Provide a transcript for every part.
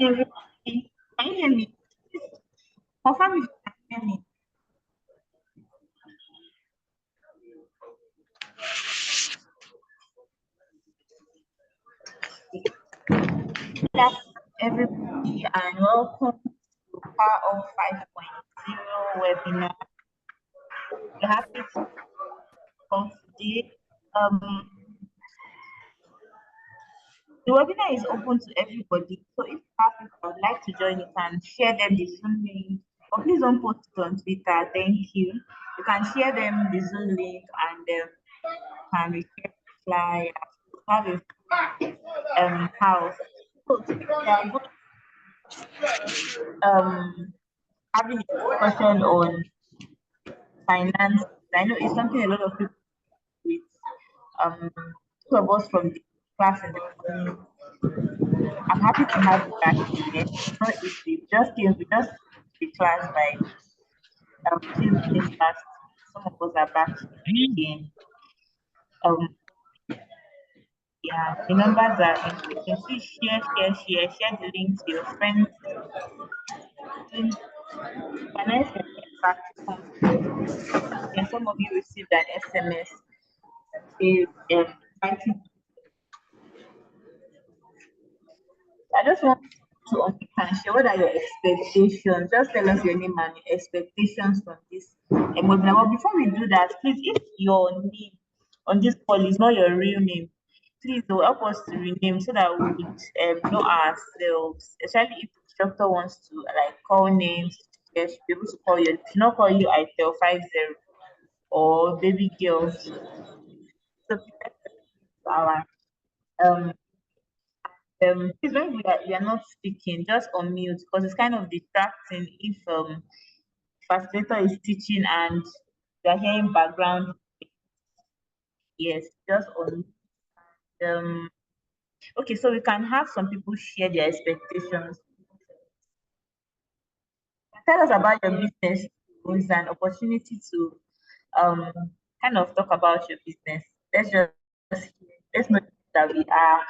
Everybody, can you hear me? Confirm if you can hear me. Good afternoon, everybody, and welcome to PowerUP 5.0 webinar. We're happy to come today. The webinar is open to everybody, so if you have people that would like to join, you can share them the Zoom link. But please don't post it on Twitter. Thank you. You can share them the Zoom link and can share flyer. Have a house. So today we are going having a discussion on finance. I know it's something a lot of people with um two of us from the class in the morning. I'm happy to have you back again. It's not easy. We just the class by Tuesday last. Some of us are back again. Um yeah, the numbers are interesting. Please share the link to your friends. Can I send it back to some? And some of you received an SMS is inviting. I just want to share what are your expectations. Just tell us your name and your expectations from this webinar. But before we do that, please, if your name on this call is not your real name, please do help us to rename so that we would know ourselves, especially if instructor wants to like call names, they should be able to call you. They should not call you ITEL 50 or baby girl. So our um please when we are not speaking, just on mute because it's kind of distracting if facilitator is teaching and you are hearing background. Yes, just on okay, so we can have some people share their expectations. Tell us about your business. It's an opportunity to um kind of talk about your business. Let's not that we are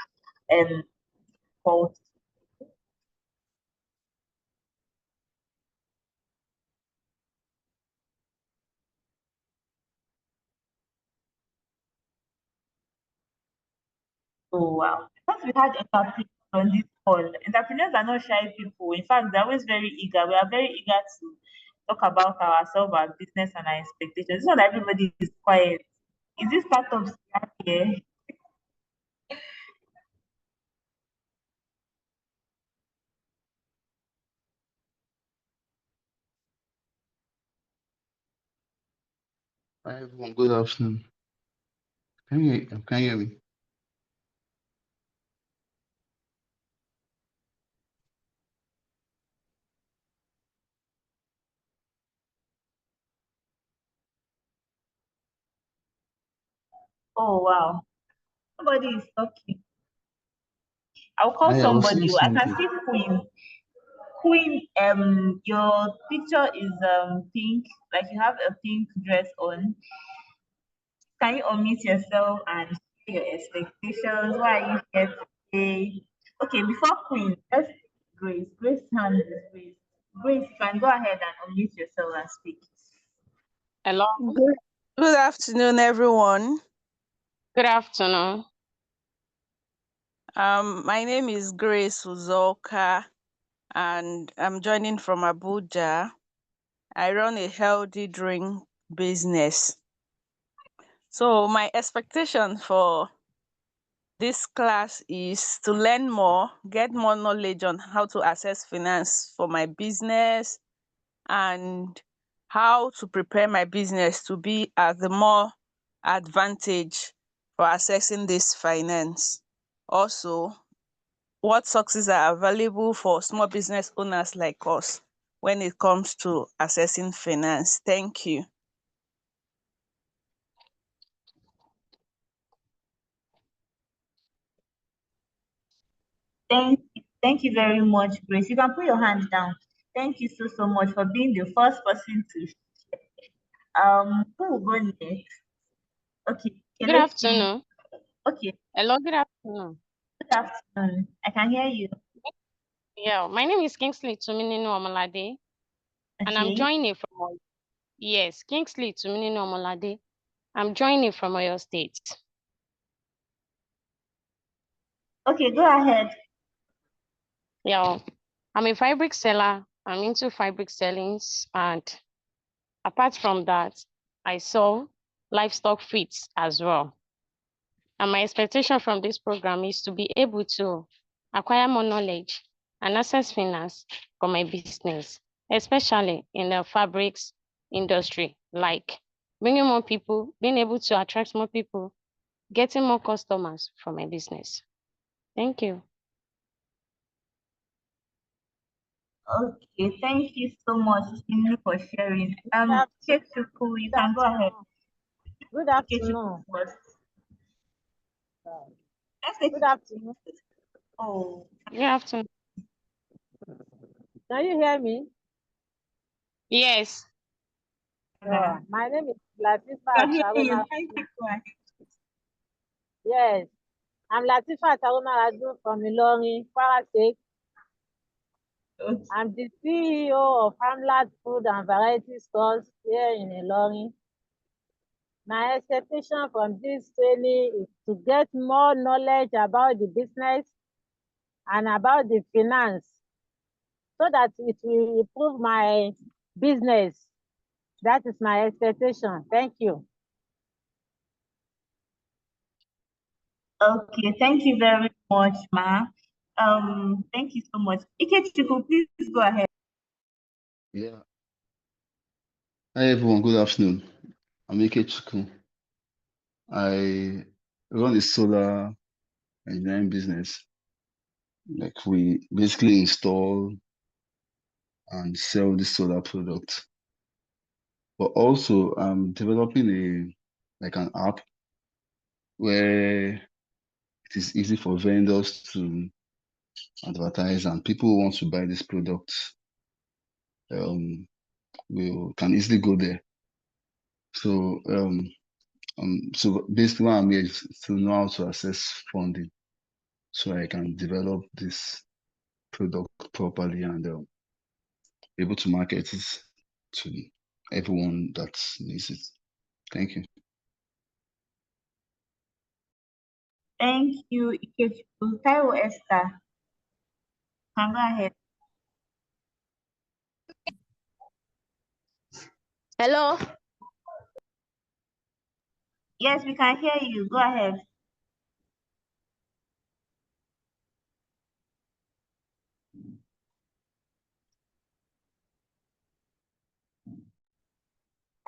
called. Oh wow. Because we had entrepreneurs on this call. Entrepreneurs are not shy people. In fact, they're always very eager. We are very eager to talk about ourselves, our business, and our expectations. It's not that everybody is quiet. Is this part of here? Hi everyone, good afternoon. Can you hear me? Oh wow. Somebody is talking. I'll call I was saying somebody. I can something. see Queen. Queen, your picture is pink, like you have a pink dress on. Can you unmute yourself and share your expectations? Why are you here today? Okay, before Queen, let's Grace. Grace hand is Grace. Grace, you can go ahead and unmute yourself and speak. Hello. Good afternoon, everyone. Good afternoon. My name is Grace Uzoka, and I'm joining from Abuja. I run a healthy drink business. So my expectation for this class is to learn more, get more knowledge on how to access finance for my business and how to prepare my business to be at the more advantage for accessing this finance. Also, what successes are available for small business owners like us when it comes to accessing finance. Thank you. Thank you very much, Grace. You can put your hand down. Thank you so much for being the first person to who will go next? Okay, Good let's see. afternoon. Okay, Hello, good afternoon. good afternoon. I can hear you. Yeah, my name is Kingsley Tumininu Omalade, and I'm Okay. joining from yes, Kingsley Tumininu Omalade. I'm joining from Oyo State. Okay, go ahead. Yeah, I'm a fabric seller. I'm into fabric sellings, and apart from that, I sell livestock feeds as well. And my expectation from this program is to be able to acquire more knowledge and access finance for my business, especially in the fabrics industry, like bringing more people, being able to attract more people, getting more customers for my business. Thank you. Okay, thank you so much, Amy, for sharing. Kechuku, you can go ahead. Good Kechuku afternoon. first. Let's take Good afternoon. Oh, Good afternoon. Can you hear me? Yes. My name is can Latifat hear you. Haruna. Thank you. Go ahead. Yes, I'm Latifat Haruna Raju from Ilorin, Kwara State. Okay. I'm the CEO of Hamlet Food and Variety Stores here in Ilorin. My expectation from this training is to get more knowledge about the business and about the finance so that it will improve my business. That is my expectation. Thank you. Okay, thank you very much, Ma. Thank you so much. Ikechukwu, please go ahead. Yeah. Hi everyone, good afternoon. I'm Ikechukwu. I run a solar engineering business. Like we basically install and sell the solar product. But also I'm developing an app where it is easy for vendors to advertise and people who want to buy this product will can easily go there. So basically what I'm here is to know how to access funding so I can develop this product properly and be able to market it to everyone that needs it. Thank you. Thank you, Ikechukwu. Taiwo Esther, can go ahead. Hello. Yes, we can hear you. Go ahead.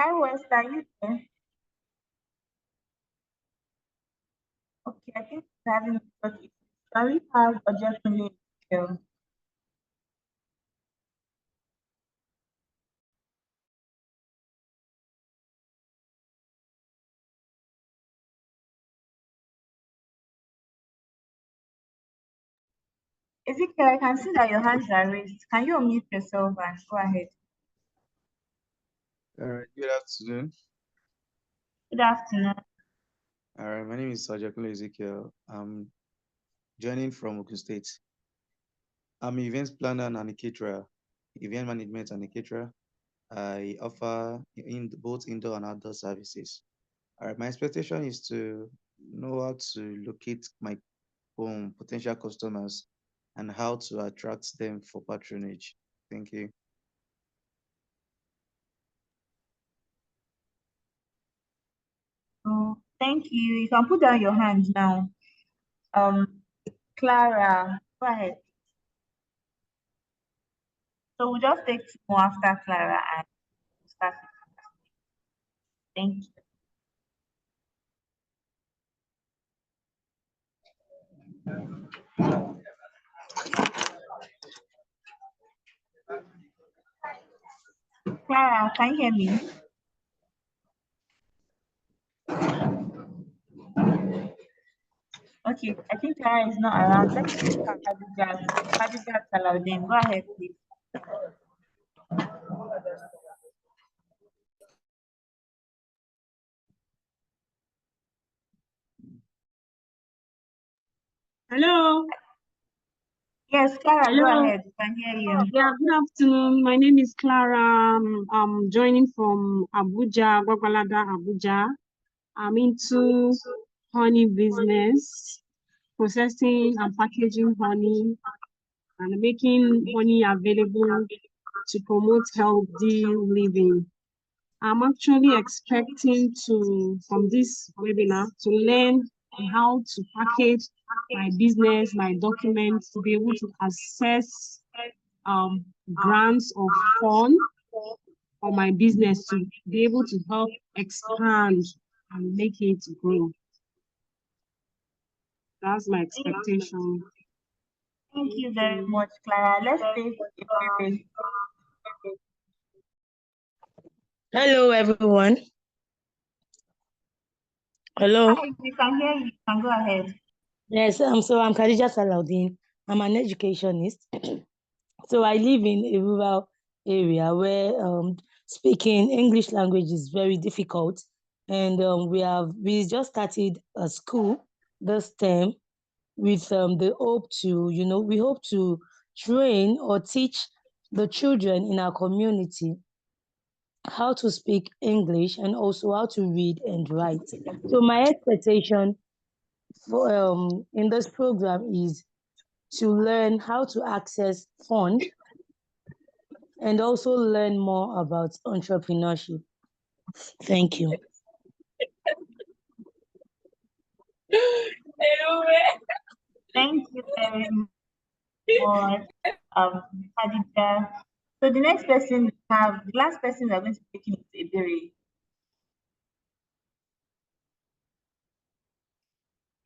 Taiwo Esther, are you there? Okay, I think we're having network issues. Can we have Ojekunle Ezekiel? Ezekiel, I can see that your hands are raised. Can you unmute yourself and go ahead? All right, good afternoon. Good afternoon. All right, my name is Ojekunle Ezekiel. I'm joining from Ogun State. I'm an event planner and a caterer, event management and a caterer. I offer both indoor and outdoor services. All right, my expectation is to know how to locate my potential customers and how to attract them for patronage. Thank you. Oh, thank you. You can put down your hands now. Clara, go ahead. So we'll just take two more after Clara and start. Thank you. Clara, can you hear me? Okay, I think Clara is not around. Let's take Khadija Salaudin. Go ahead, please. Hello. Yes, Clara, Hello. go ahead. We can hear you. Yeah, good afternoon. My name is Clara. I'm joining from Abuja, Gwagwalada, Abuja. I'm into honey business, processing and packaging honey, and making honey available to promote healthy living. I'm actually expecting from this webinar, to learn how to package my business, my documents, to be able to access grants of funds for my business, to be able to help expand and make it grow. That's my expectation. Thank you very much, Clara. Let's take Ebere. Hello, everyone. Hello. Hi, we can hear you. You can go ahead. Yes, so I'm Khadija Salaudin. I'm an educationist. So I live in a rural area where speaking English language is very difficult. And we just started a school this term with the hope to, we hope to train or teach the children in our community how to speak English and also how to read and write. So my expectation for in this program is to learn how to access funds and also learn more about entrepreneurship. Thank you. Thank you very much. much, Khadija. So the next person we have, the last person we are going to be taking is Ebere.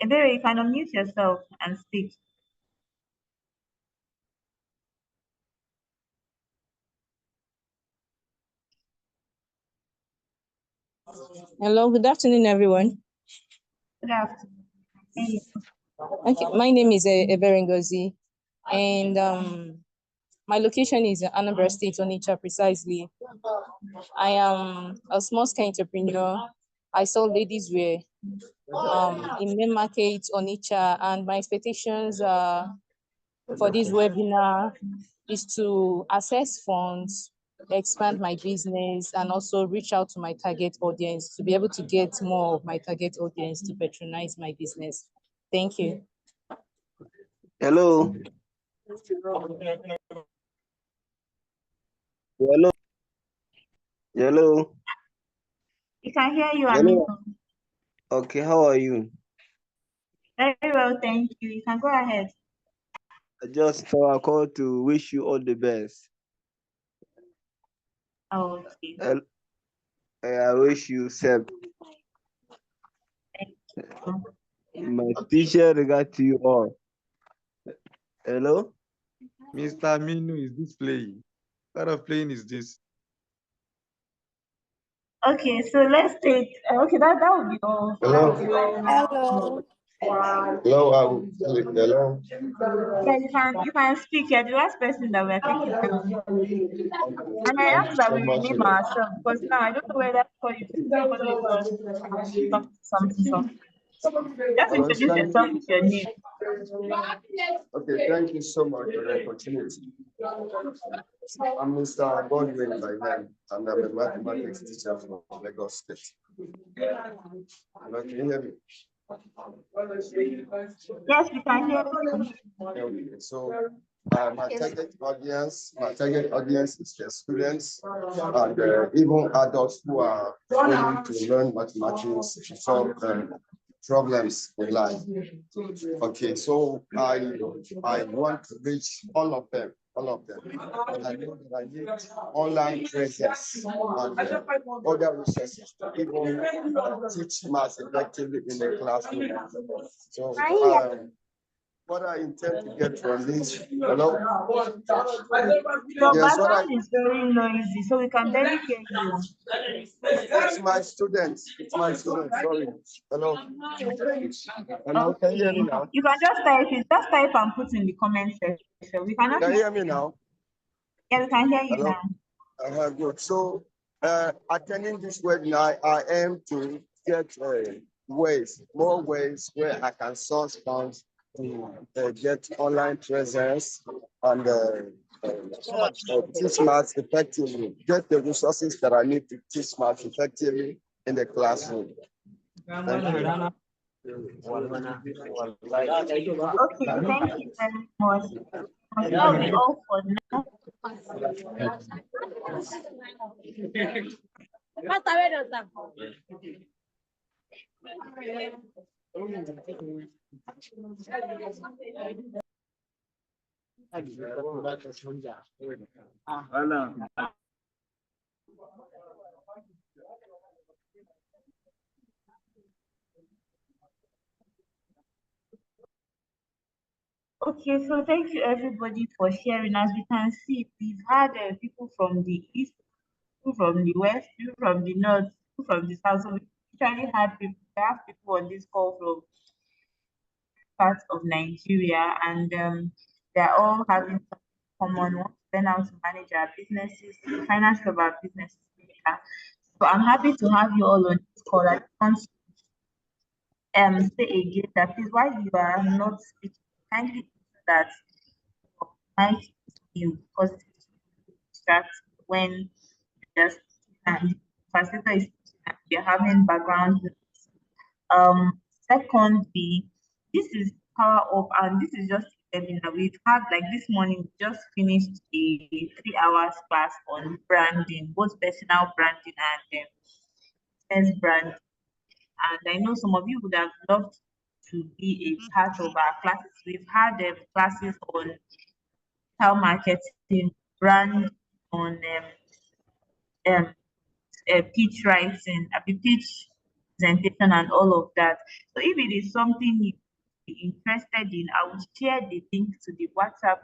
Ebere, you can unmute yourself and speak. Hello, good afternoon, everyone. Good afternoon. Hey. Okay, my name is Eberengozi, and my location is Anambra State, Onitsha, precisely. I am a small scale entrepreneur. I sell ladies wear in main market, Onitsha, and my expectations for this webinar is to access funds, expand my business, and also reach out to my target audience to be able to get more of my target audience to patronize my business. Thank you. Hello. Hello. Hello. We can hear you, Hello. Aminu. Okay, how are you? Very well, thank you. You can go ahead. I just called to wish you all the best. Okay. I wish you safe. My teacher regard to you all. Hello? Mr. Aminu, is this playing? What kind of playing is this? Okay, so let's take. Okay, that would be all. Hello. Hello. Hello. Hello. Yeah, you can speak. You're the last person that we're taking now. And I Thank asked you that so we much. rename ourselves because now I don't know whether for you to say all of us something. Just Hello, introduce thank yourself you. with your name. Okay, thank you so much for the opportunity. I'm Mr. Godwin by name, and I'm a mathematics teacher from Lagos State. Hello, can you hear me? Yes, we can hear you. Okay, so my target audience is the students and even adults who are willing to learn mathematics to solve problems in life. Okay, so I want to reach all of them. And I know that I need online presence and other resources to even teach maths effectively in the classroom. So what I intend to get from this, hello? Your Yes, background is very noisy, so we can barely hear you. It's my students. It's my students. Sorry. Hello. Hello. Can you hear me now? You can just type it. Just type and put in the comment section. We cannot Can you hear me now? Yeah, we can hear you Hello. now. Good. So, attending this webinar, I aim to get more ways where I can source funds to get online presence and teach maths effectively. Get the resources that I need to teach maths effectively in the classroom. Thank you. Okay, thank you very much. That will be all for now. Okay, so thank you everybody for sharing. As we can see, we've had people from the east, people from the west, people from the north, people from the south. So we actually had people, we have people on this call from parts of Nigeria, and they're all having something common. Want to learn how to manage our businesses, the finances of our businesses. Yeah. So I'm happy to have you all on this call. I want to say again that please, while you are not speaking, kindly that might be because distract when you just and facilitator is you're having background. Secondly, this is Power Up, and this is just a webinar. We've had like this morning, we just finished a 3 hours class on branding, both personal branding and business branding. And I know some of you would have loved to be a part of our classes. We've had classes on digital marketing, brand on um, pitch writing, pitch presentation, and all of that. So if it is something you're interested in, I will share the link to the WhatsApp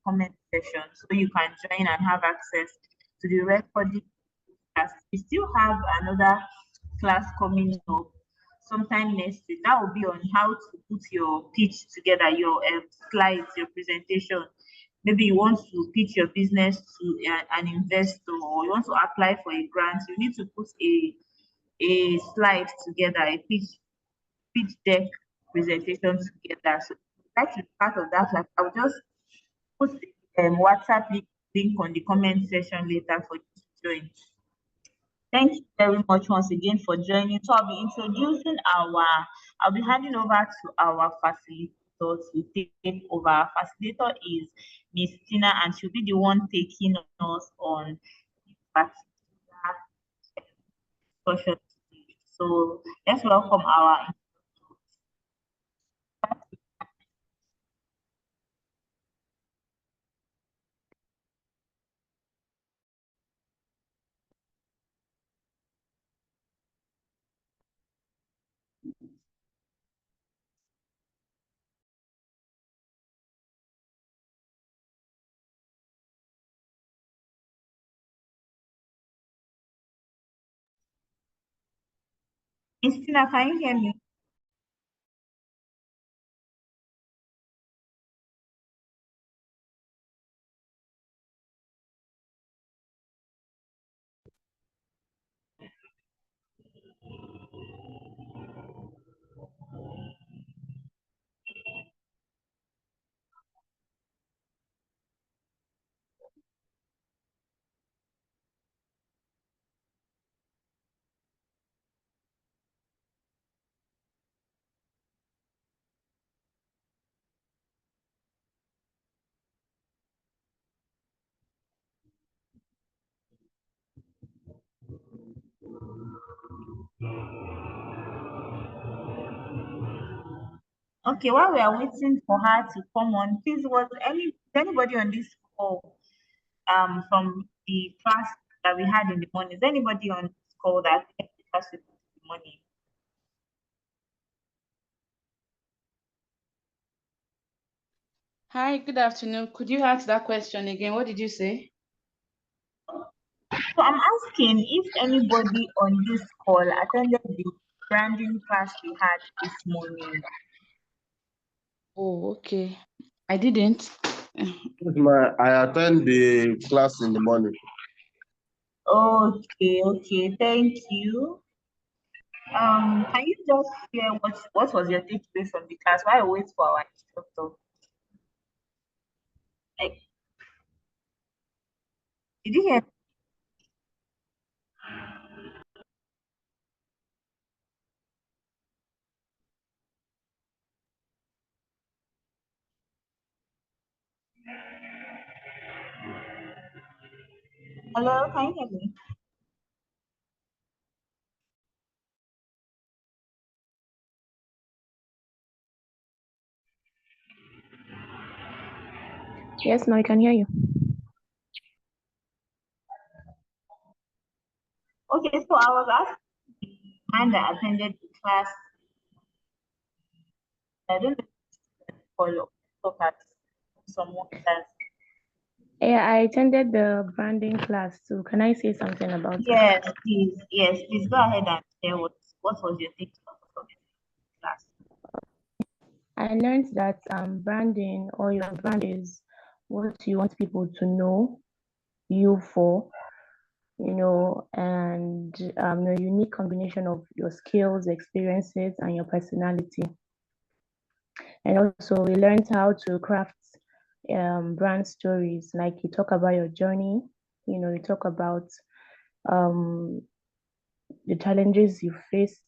comment section so you can join and have access to the recording class. We still have another class coming up sometime next week. That will be on how to put your pitch together, your slides, your presentation. Maybe you want to pitch your business to an investor, or you want to apply for a grant. You need to put a slide together, a pitch deck presentation together. So that is part of that class. I'll just put the WhatsApp link on the comment section later for you to join. Thank you very much once again for joining. So I'll be introducing I'll be handing over to our facilitator to take over. Our facilitator is Miss Tina, and she'll be the one taking us on particular discussion today. So let's welcome our Miss Tina, can you hear me? Okay, while we are waiting for her to come on, please, anybody on this call from the class that we had in the morning? Is anybody on this call that came to class with us in the morning? Hi, good afternoon. Could you ask that question again? What did you say? So I'm asking if anybody on this call attended the branding class we had this morning. Oh, okay. I didn't. I attend the class in the morning. Okay, thank you. Can you just share what was your takeaway from the class while we wait for our instructor? Like, did you hear? Hello, can you hear me? Yes, now I can hear you. Okay, so I was asking the man that attended the class. I don't know if follow talk at someone that. Yeah, I attended the branding class too. Can I say something about it? Yes, please go ahead and share what was your takeaway from the class. I learned that branding or your brand is what you want people to know you for, and a unique combination of your skills, experiences, and your personality. And also, we learned how to craft brand stories. Like you talk about your journey, you talk about the challenges you faced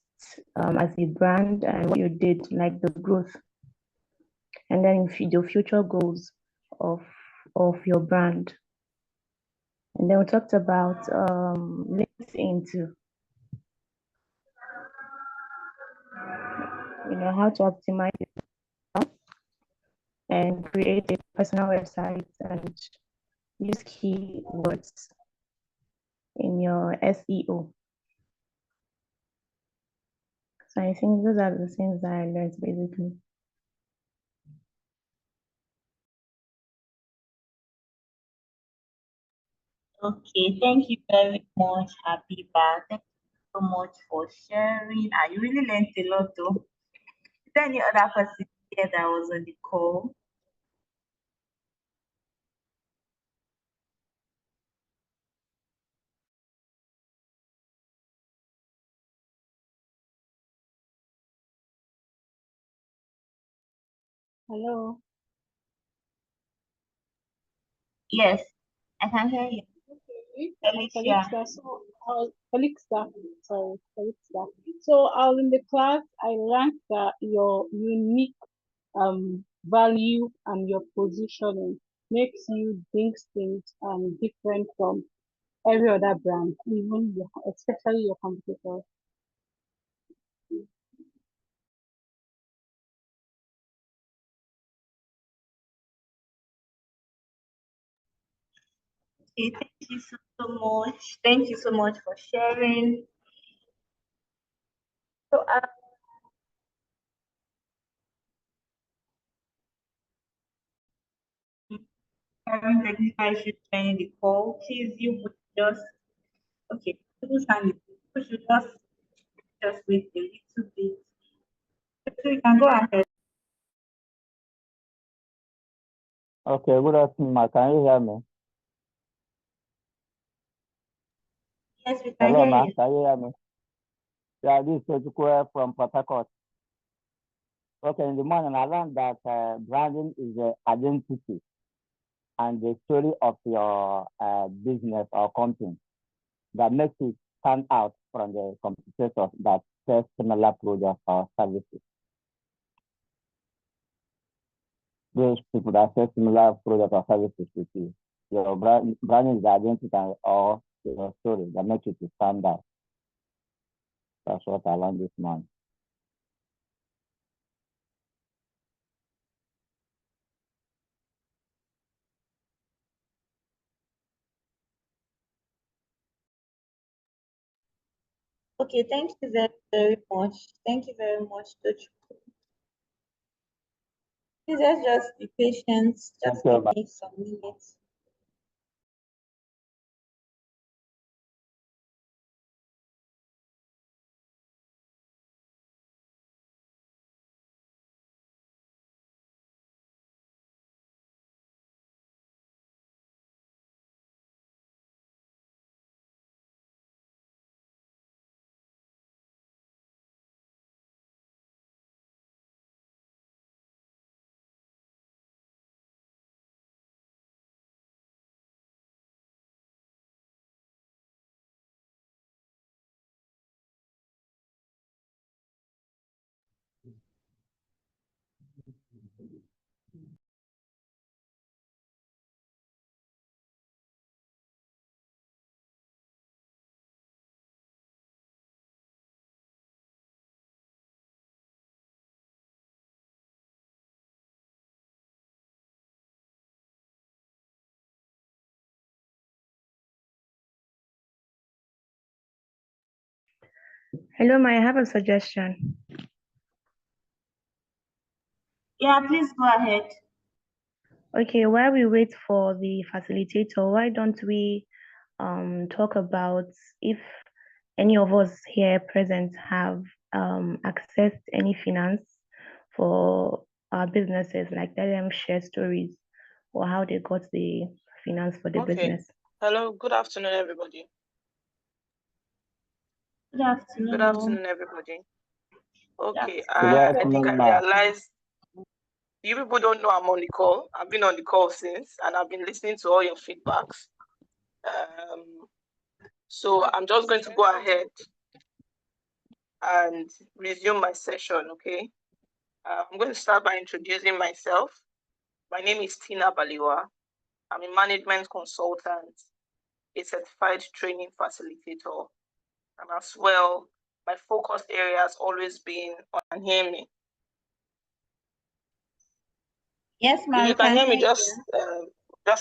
as a brand and what you did, like the growth, and then your future goals of your brand. And then we talked about LinkedIn, how to optimize it. and create a personal website and use keywords in your SEO. So I think those are the things that I learned basically. Okay, thank you very much, Habiba. Thank you so much for sharing. I really learned a lot though. Is there any other person here that was on the call? Hello. Yes, I can hear you. Alicia. Felix, sorry, Felix. So I was in the class, I learned that your unique value and your positioning makes you distinct and different from every other brand, even your, especially your competitors. Okay, thank you so much. Thank you so much for sharing. So, having technical issues joining the call, please you would just okay. People's hand, people should just wait a little bit. So you can go ahead. Okay, good afternoon, ma. Can you hear me? Yes, we can Hello, hear ma. you. Can you hear me? Yeah, this is Ojukwu from Port Harcourt. Okay, in the morning, I learned that branding is an identity and the story of your business or company that makes it stand out from the competitors that sell similar products or services. Those people that sell similar products or services with you. Your branding is the identity or your story that makes it stand out. That's what I learned this morning. Okay, thank you very, very much. Thank you very much, Coach. Please let's just be patient. Just give me some minutes. Hello, Ma, I have a suggestion. Yeah, please go ahead. Okay, while we wait for the facilitator, why don't we talk about if any of us here present have accessed any finance for our businesses, like let them share stories or how they got the finance for the business. Hello, good afternoon, everybody. Good afternoon. Good afternoon, everybody. Okay, Good I think afternoon, I ma. realized you people don't know I'm on the call. I've been on the call since, and I've been listening to all your feedbacks. So I'm just going to go ahead and resume my session, okay? I'm going to start by introducing myself. My name is Tina Baliwa. I'm a management consultant, a certified training facilitator, and as well, my focus area has always been on hearing me. Yes, ma'am. If you can hear me, just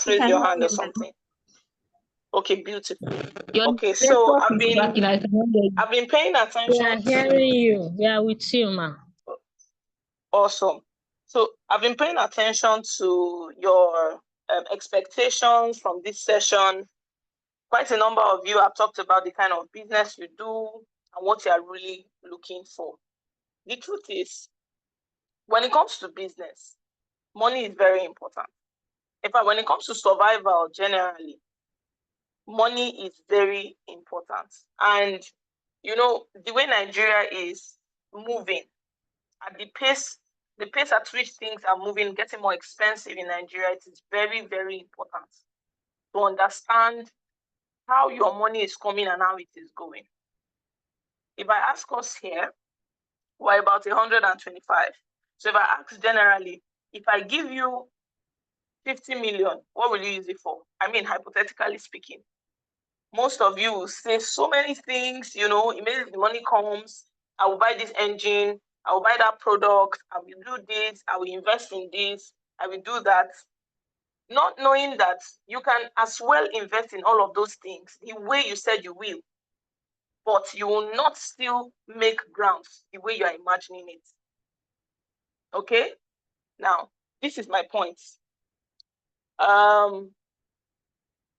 raise your hand or something. Okay, beautiful. Okay, so I've been paying attention. We are hearing you. We are with you, ma. Awesome. So I've been paying attention to your expectations from this session. Quite a number of you have talked about the kind of business you do and what you are really looking for. The truth is, when it comes to business, money is very important. In fact, when it comes to survival generally, money is very important. And, you know, the way Nigeria is moving, at the pace at which things are moving, getting more expensive in Nigeria, it is very, very important to understand how your money is coming and how it is going. If I ask us here, we're about 125. So if I ask generally, if I give you 50 million, what will you use it for? I mean, hypothetically speaking. Most of you will say so many things, you know, immediately the money comes, I will buy this engine, I will buy that product, I will do this, I will invest in this, I will do that. Not knowing that you can as well invest in all of those things the way you said you will, but you will not still make grounds the way you are imagining it. Okay? Now, this is my point.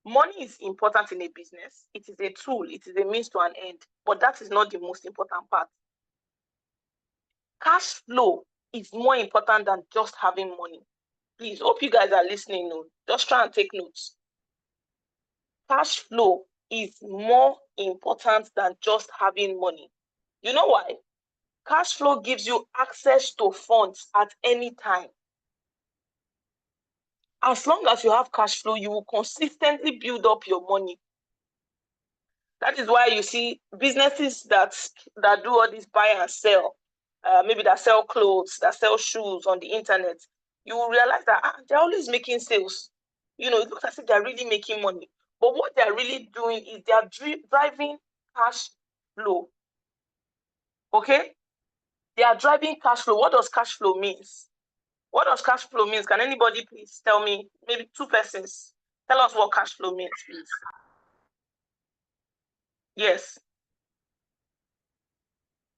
Money is important in a business. It is a tool. It is a means to an end. But that is not the most important part. Cash flow is more important than just having money. Please, hope you guys are listening. No? Just try and take notes. Cash flow is more important than just having money. You know why? Cash flow gives you access to funds at any time. As long as you have cash flow, you will consistently build up your money. That is why you see businesses that do all this buy and sell, maybe that sell clothes, that sell shoes on the internet. You will realize that they're always making sales. You know, it looks as if they're really making money. But what they're really doing is they're driving cash flow. Okay? They are driving cash flow. What does cash flow mean? What does cash flow mean? Can anybody please tell me, maybe two persons, tell us what cash flow means, please. Yes.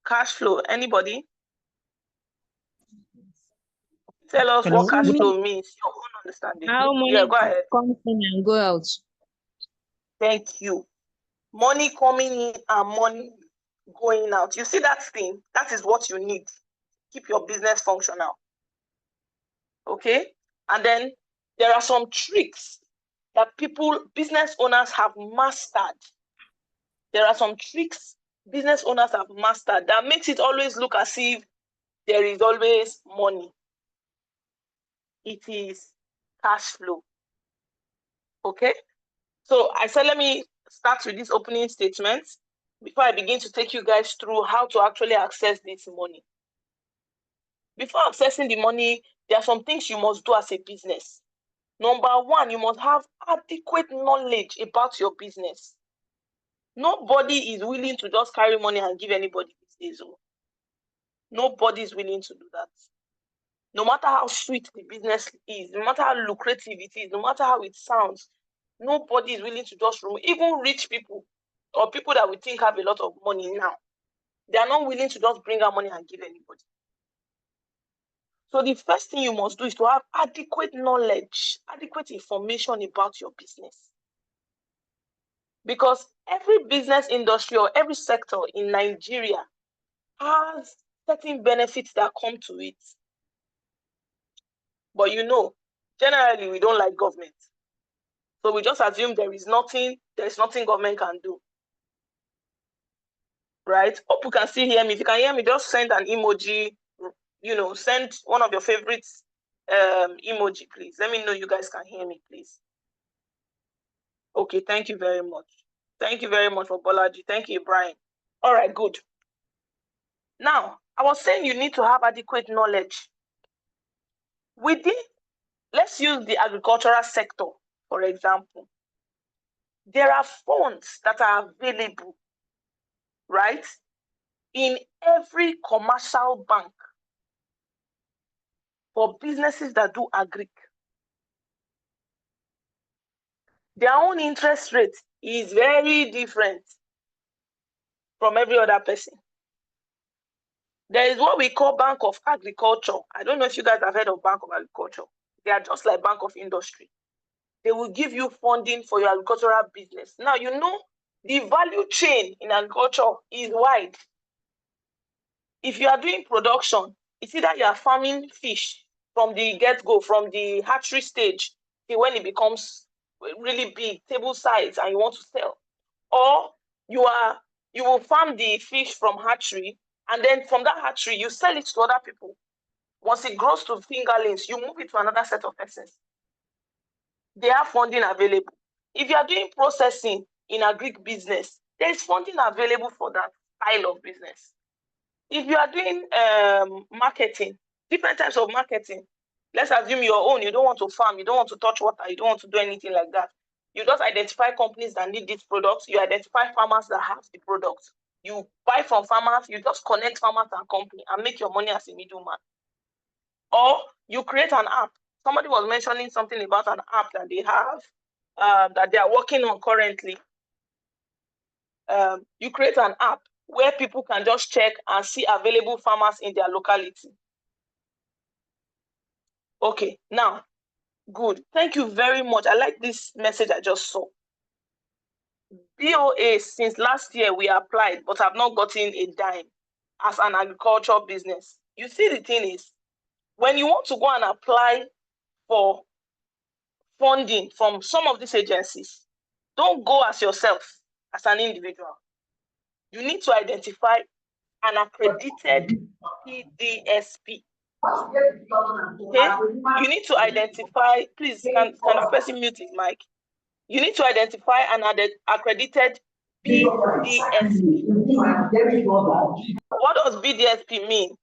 Cash flow, anybody? Tell us what cash flow means, your own understanding. How money Yeah, go ahead. comes in and go out. Thank you. Money coming in and money going out. You see that thing? That is what you need. Keep your business functional. Okay? And then there are some tricks that business owners have mastered. There are some tricks business owners have mastered that makes it always look as if there is always money. It is cash flow. Okay? So I said, let me start with this opening statement before I begin to take you guys through how to actually access this money. Before accessing the money, there are some things you must do as a business. Number one, you must have adequate knowledge about your business. Nobody is willing to just carry money and give anybody these days. Nobody is willing to do that. No matter how sweet the business is, no matter how lucrative it is, no matter how it sounds, nobody is willing to just remove. Even rich people or people that we think have a lot of money now, they are not willing to just bring out money and give anybody. So the first thing you must do is to have adequate knowledge, adequate information about your business. Because every business industry or every sector in Nigeria has certain benefits that come to it. But you know, generally we don't like government. So we just assume there's nothing government can do. Right? Hope you can still hear me. If you can hear me, just send an emoji, you know, send one of your favorite emoji, please. Let me know you guys can hear me, please. Okay, thank you very much. Thank you very much for Bolaji. Thank you, Brian. All right, good. Now, I was saying you need to have adequate knowledge. Let's use the agricultural sector, for example. There are funds that are available, right, in every commercial bank for businesses that do agric. Their own interest rate is very different from every other person. There is what we call Bank of Agriculture. I don't know if you guys have heard of Bank of Agriculture. They are just like Bank of Industry. They will give you funding for your agricultural business. Now, you know, the value chain in agriculture is wide. If you are doing production, it's either you are farming fish from the get-go, from the hatchery stage, till when it becomes really big, table size, and you want to sell. Or you will farm the fish from hatchery, and then from that hatchery, you sell it to other people. Once it grows to fingerlings, you move it to another set of persons. They have funding available. If you are doing processing in agric business, there is funding available for that style of business. If you are doing marketing, different types of marketing, let's assume your own, you don't want to farm, you don't want to touch water, you don't want to do anything like that. You just identify companies that need these products, you identify farmers that have the products. You buy from farmers, you just connect farmers and company and make your money as a middleman. Or you create an app. Somebody was mentioning something about an app that they have, that they are working on currently. You create an app where people can just check and see available farmers in their locality. Okay, now, good. Thank you very much. I like this message I just saw. BOA, since last year we applied, but have not gotten a dime as an agricultural business. You see, the thing is, when you want to go and apply for funding from some of these agencies, don't go as yourself, as an individual. You need to identify an accredited PDSP. Okay? You need to identify, please, can the person mute his mic? You need to identify an accredited BDSP. What does BDSP mean?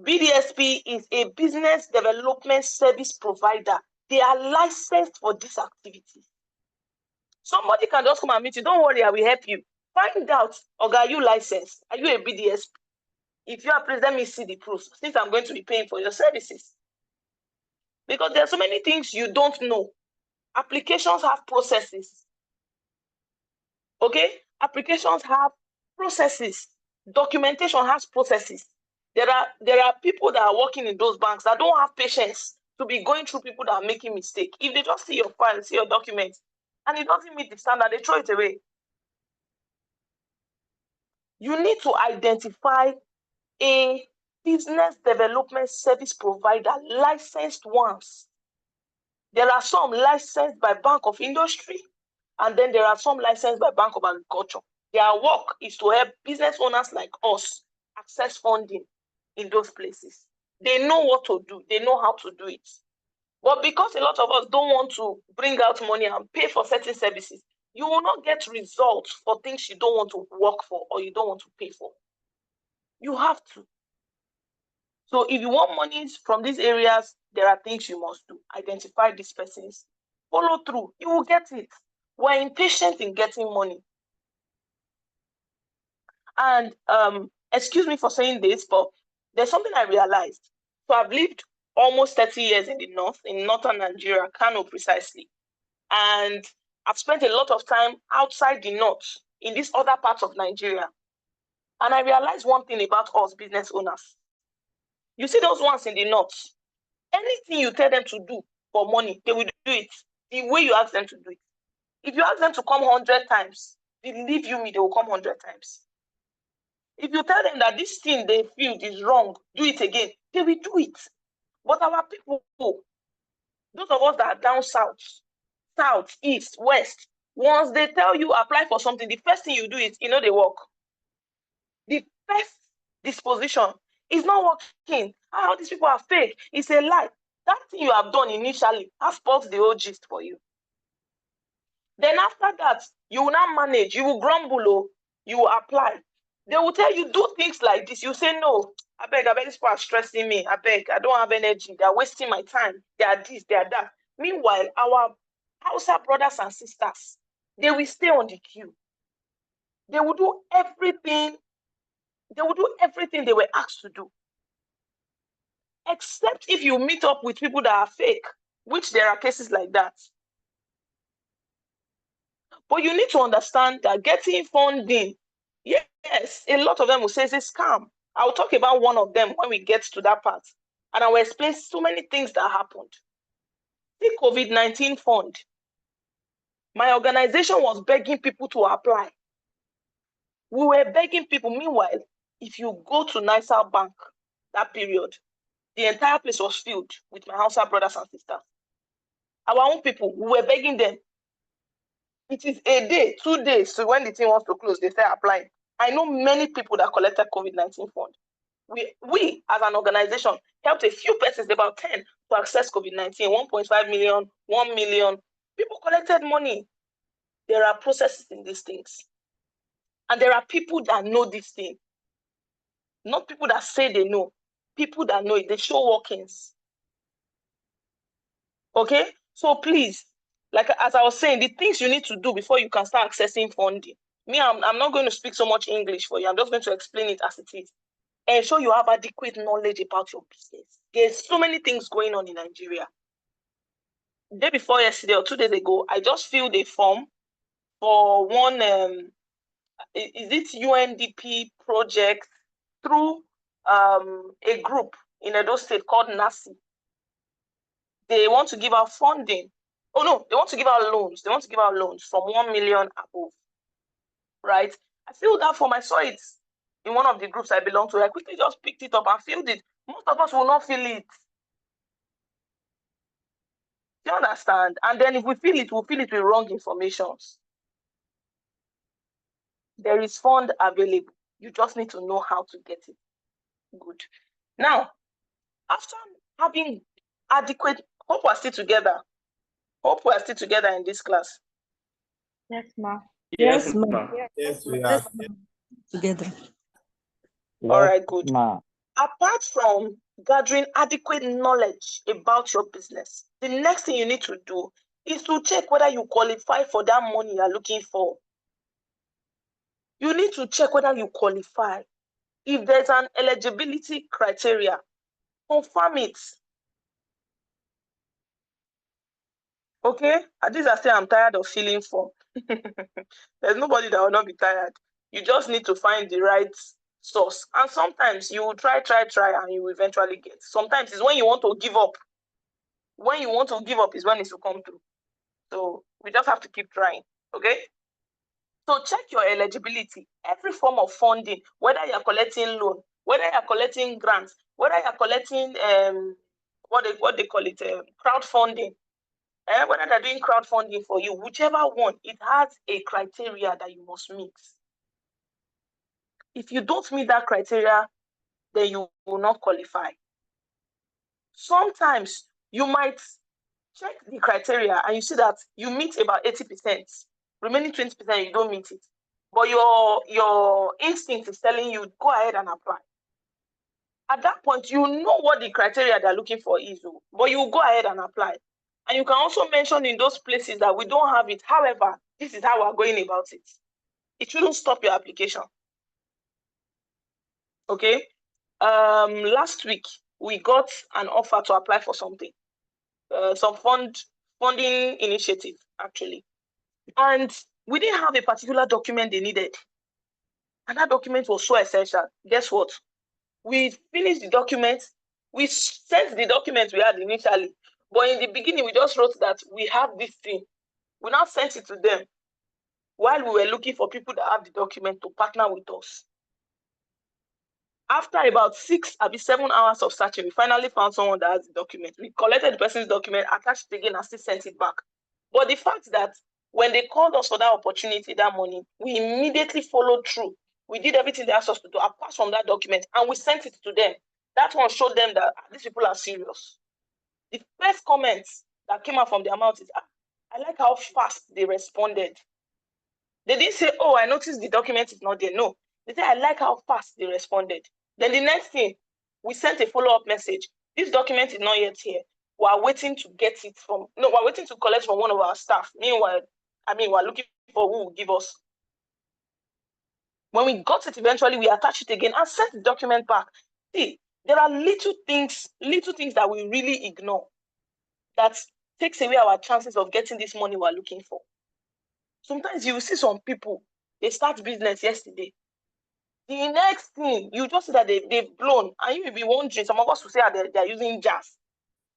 BDSP is a business development service provider. They are licensed for this activity. Somebody can just come and meet you. Don't worry, I will help you. Find out, or are you licensed? Are you a BDSP? If you are, please let me see the proof, since I'm going to be paying for your services. Because there are so many things you don't know. Applications have processes. Okay? Applications have processes. Documentation has processes. There are people that are working in those banks that don't have patience to be going through people that are making mistakes. If they just see your file, see your documents, and it doesn't meet the standard, they throw it away. You need to identify a business development service provider, licensed ones. There are some licensed by Bank of Industry, and then there are some licensed by Bank of Agriculture. Their work is to help business owners like us access funding in those places. They know what to do. They know how to do it. But because a lot of us don't want to bring out money and pay for certain services, you will not get results for things you don't want to work for or you don't want to pay for. You have to. So if you want monies from these areas, there are things you must do. Identify these persons. Follow through. You will get it. We're impatient in getting money. And excuse me for saying this, but there's something I realized. So I've lived almost 30 years in the north, in northern Nigeria, Kano precisely. And I've spent a lot of time outside the north, in these other parts of Nigeria. And I realized one thing about us business owners. You see those ones in the north, anything you tell them to do for money, they will do it the way you ask them to do it. If you ask them to come 100 times, believe you me, they will come 100 times. If you tell them that this thing they feel is wrong, do it again, they will do it. But our people, those of us that are down south, east, west, once they tell you apply for something, the first thing you do is, they work. The first disposition is not working. How these people are fake. It's a lie. That thing you have done initially has spoiled the whole gist for you. Then after that, you will not manage. You will grumble. You will apply. They will tell you, do things like this. You say, no, I beg, these people are stressing me. I beg, I don't have energy. They are wasting my time. They are this, they are that. Meanwhile, our Hausa brothers and sisters, they will stay on the queue. They will do everything. They will do everything they were asked to do. except if you meet up with people that are fake, which there are cases like that. But you need to understand that getting funding, yes, a lot of them will say it's a scam. I'll talk about one of them when we get to that part. And I will explain so many things that happened. The COVID-19 fund. My organization was begging people to apply. We were begging people. Meanwhile, if you go to Nicer Bank, that period, the entire place was filled with my Hausa brothers and sisters. Our own people, we were begging them. It is a day, 2 days, so when the thing wants to close, they start applying. I know many people that collected COVID-19 fund. We, as an organization, helped a few persons, about 10, to access COVID-19, 1.5 million, 1 million. People collected money. There are processes in these things. And there are people that know this thing. Not people that say they know. People that know it. They show workings. Okay? So please, like as I was saying, the things you need to do before you can start accessing funding. Me, I'm not going to speak so much English for you. I'm just going to explain it as it is. Ensure you have adequate knowledge about your business. There's so many things going on in Nigeria. The day before yesterday or 2 days ago, I just filled a form for one, is it UNDP project through a group in Edo State called NASI. They want to give out funding. Oh no, they want to give out loans. They want to give out loans from 1 million above. Right? I filled that form. I saw it in one of the groups I belong to. I quickly just picked it up and filled it. Most of us will not fill it. Do you understand? And then if we fill it, we'll fill it with wrong informations. There is fund available. You just need to know how to get it. Good. Now, after having adequate, hope we're still together. Hope we're still together in this class. Yes, ma. Yes, ma'am. Yes, we are. Together. All right, good. Ma. Apart from gathering adequate knowledge about your business, the next thing you need to do is to check whether you qualify for that money you're looking for. You need to check whether you qualify. If there's an eligibility criteria, confirm it. Okay? At least I say I'm tired of filling form. There's nobody that will not be tired. You just need to find the right source. And sometimes you will try, and you will eventually get. Sometimes it's when you want to give up. When you want to give up is when it will come through. So we just have to keep trying. Okay? So check your eligibility. Every form of funding, whether you're collecting loan, whether you're collecting grants, whether you're collecting what they call it, crowdfunding. Whether they're doing crowdfunding for you, whichever one, it has a criteria that you must meet. If you don't meet that criteria, then you will not qualify. Sometimes you might check the criteria and you see that you meet about 80%, remaining 20% you don't meet it. But your instinct is telling you, go ahead and apply. At that point, you know what the criteria they're looking for is, but you go ahead and apply. And you can also mention in those places that we don't have it. However, this is how we're going about it. It shouldn't stop your application. Okay. Last week, we got an offer to apply for something, some funding initiative, actually. And we didn't have a particular document they needed. And that document was so essential. Guess what? We finished the document. We sent the document we had initially. But in the beginning, we just wrote that we have this thing. We now sent it to them while we were looking for people that have the document to partner with us. After about 6 or 7 hours of searching, we finally found someone that has the document. We collected the person's document, attached it again, and still sent it back. But the fact that when they called us for that opportunity, that morning, we immediately followed through. We did everything they asked us to do apart from that document, and we sent it to them. That one showed them that these people are serious. The first comments that came out from their mouth is, I like how fast they responded. They didn't say, oh, I noticed the document is not there. No, they said, I like how fast they responded. Then the next thing, we sent a follow-up message. This document is not yet here. We are waiting to get it from, no, we're waiting to collect from one of our staff. Meanwhile, we're looking for who will give us. When we got it eventually, we attached it again and sent the document back. See, There are little things that we really ignore that takes away our chances of getting this money we're looking for. Sometimes you will see some people, they start business yesterday. The next thing, you just see that they've blown, and you will be wondering, some of us will say they're using jazz.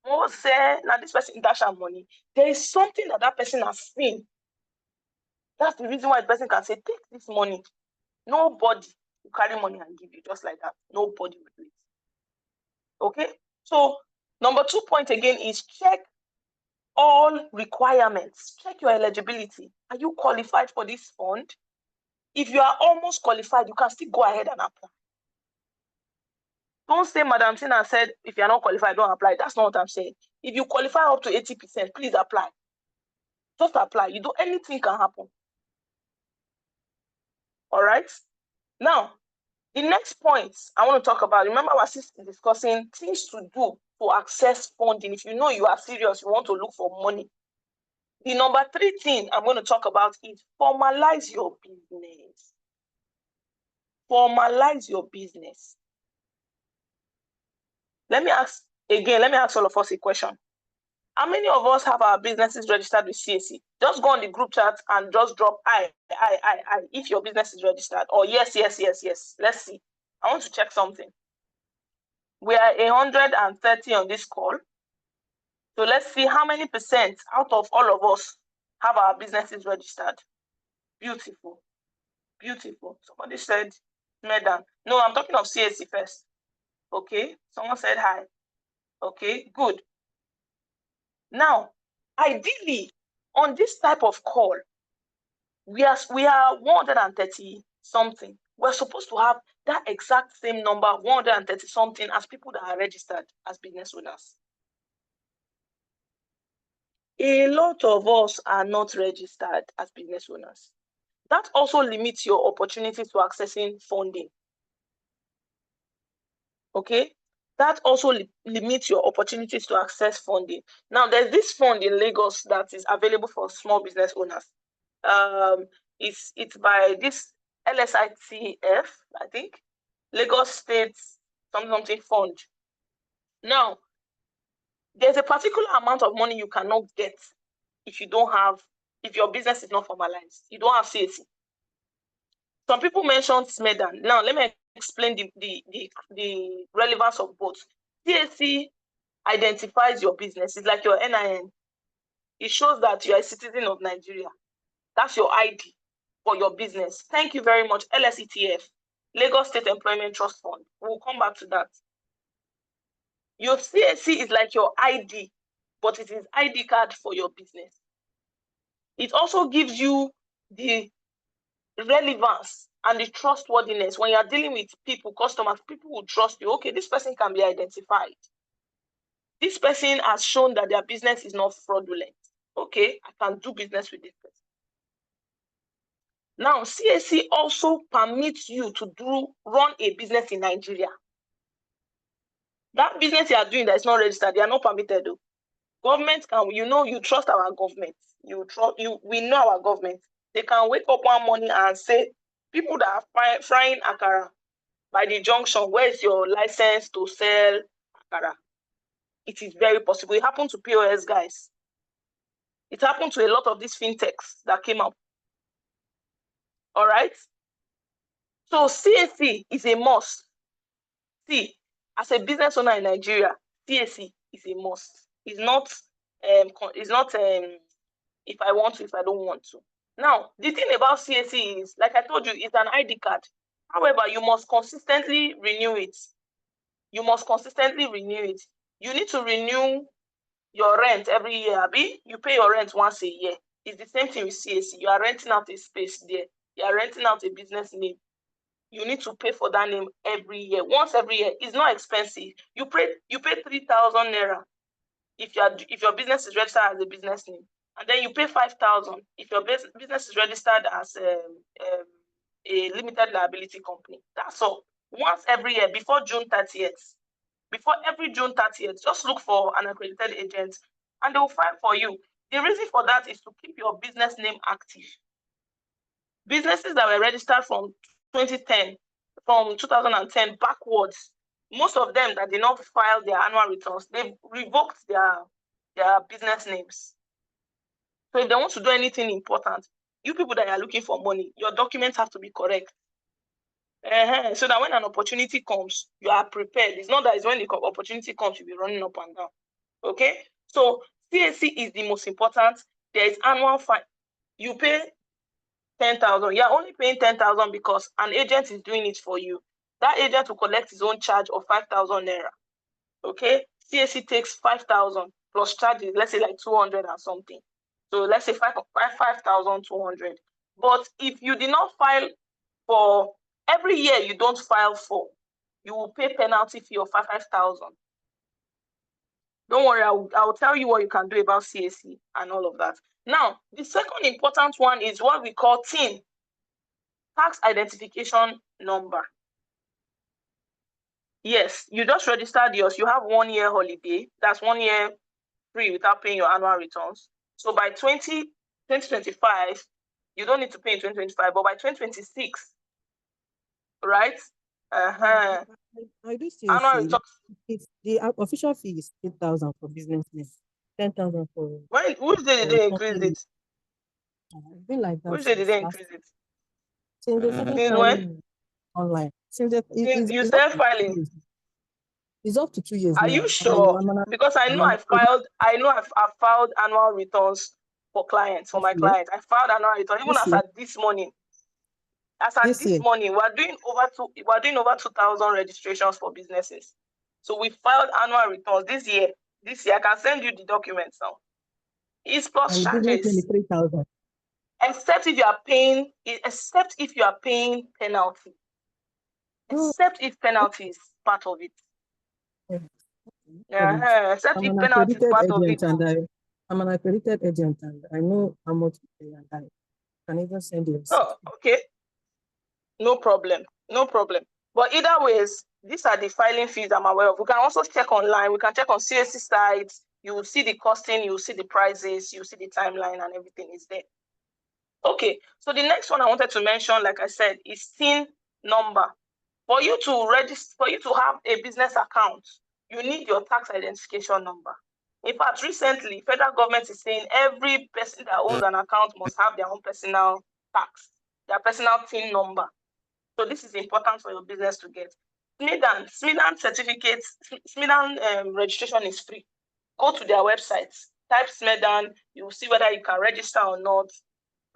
Some of us say, now this person dash our money. There is something that person has seen. That's the reason why the person can say, take this money. Nobody will carry money and give you just like that. Nobody will do it. Okay? So, number 2 point again is check all requirements. Check your eligibility. Are you qualified for this fund? If you are almost qualified, you can still go ahead and apply. Don't say Madam Tina said, if you're not qualified, don't apply. That's not what I'm saying. If you qualify up to 80%, please apply. Just apply. Anything can happen. All right? Now, the next point I want to talk about, remember we're still discussing things to do to access funding. If you know you are serious, you want to look for money. The number 3 thing I'm going to talk about is formalize your business. Formalize your business. Let me ask all of us a question. How many of us have our businesses registered with CAC? Just go on the group chat and just drop I, if your business is registered, or yes. Let's see. I want to check something. We are 130 on this call. So let's see how many percent out of all of us have our businesses registered. Beautiful. Beautiful. Somebody said Medan. No, I'm talking of CAC first. Okay. Someone said hi. Okay, good. Now, ideally, on this type of call, we are 130 something. We're supposed to have that exact same number, 130 something, as people that are registered as business owners. A lot of us are not registered as business owners. That also limits your opportunities to accessing funding. Okay? That also limits your opportunities to access funding. Now, there's this fund in Lagos that is available for small business owners. It's by this LSITF, I think, Lagos State something fund. Now, there's a particular amount of money you cannot get if your business is not formalized. You don't have CAC. Some people mentioned SMEDAN. Now, let me explain the relevance of both. CAC identifies your business. It's like your NIN. It shows that you are a citizen of Nigeria. That's your ID for your business. Thank you very much, LSETF, Lagos State Employment Trust Fund. We'll come back to that. Your CAC is like your ID, but it is ID card for your business. It also gives you the relevance and the trustworthiness. When you're dealing with people, customers, people will trust you. Okay, this person can be identified. This person has shown that their business is not fraudulent. Okay, I can do business with this person. Now, CAC also permits you to run a business in Nigeria. That business you are doing that is not registered, they are not permitted. Though. Government can, you trust our government. We know our government. They can wake up one morning and say, people that are frying akara by the junction, where is your license to sell akara? It is very possible. It happened to POS guys. It happened to a lot of these fintechs that came up. All right. So CAC is a must. See, as a business owner in Nigeria, CAC is a must. It's not if I want to, if I don't want to. Now, the thing about CAC is, like I told you, it's an ID card. However, you must consistently renew it. You need to renew your rent every year, Abi. You pay your rent once a year. It's the same thing with CAC. You are renting out a space there. You are renting out a business name. You need to pay for that name every year. Once every year. It's not expensive. You pay 3,000 naira if your business is registered as a business name, and then you pay 5,000 if your business is registered as a limited liability company. That's all. Once every year before June 30th. Before every June 30th, just look for an accredited agent and they will file for you. The reason for that is to keep your business name active. Businesses that were registered from 2010 backwards, most of them that did not file their annual returns, they've revoked their business names. So if they want to do anything important, you people that are looking for money, your documents have to be correct. So that when an opportunity comes, you are prepared. It's not that it's when the opportunity comes, you'll be running up and down. Okay? So CAC is the most important. There is annual fine. You pay 10,000. You're only paying 10,000 because an agent is doing it for you. That agent will collect his own charge of 5,000 naira. Okay? CAC takes 5,000 plus charges, let's say like 200 or something. So let's say 5,200. But if you did not file for every year, you don't file for, you will pay penalty fee of 5,000. Don't worry, I'll tell you what you can do about CAC and all of that. Now, the second important one is what we call TIN, tax identification number. Yes, you just registered yours. You have 1 year holiday. That's 1 year free without paying your annual returns. So by 2025, you don't need to pay in 2025, but by 2026, right? I do still Annual see returns. it's the official fee is 8,000 for business name, 10,000 for. Which day did they increase it? It's been like that. Which day did they increase it? Since they started Since filing when? online. Since You started filing. It's up to 2 years Are now. you sure? Because I know I've filed annual returns for clients, for my clients. I filed annual returns even as at this morning. As at this morning, we're doing over 2,000 registrations for businesses. So we filed annual returns this year. This year, I can send you the documents now. It's plus charges. 23,000. Except if you are paying penalty. Except if penalty is part of it. Except if penalty is part of it. I'm an accredited agent and I know how much to pay and I can even send you. Oh, okay. No problem. No problem. But either ways, these are the filing fees I'm aware of. We can also check online. We can check on CAC sites. You will see the costing, you will see the prices, you will see the timeline, and everything is there. Okay, so the next one I wanted to mention, like I said, is TIN number. For you to register, for you to have a business account, you need your tax identification number. In fact, recently, federal government is saying every person that owns an account must have their own personal tax, their personal TIN number. So this is important for your business to get. SMIDAN certificates, SMIDAN registration is free. Go to their websites, type SMIDAN, you will see whether you can register or not.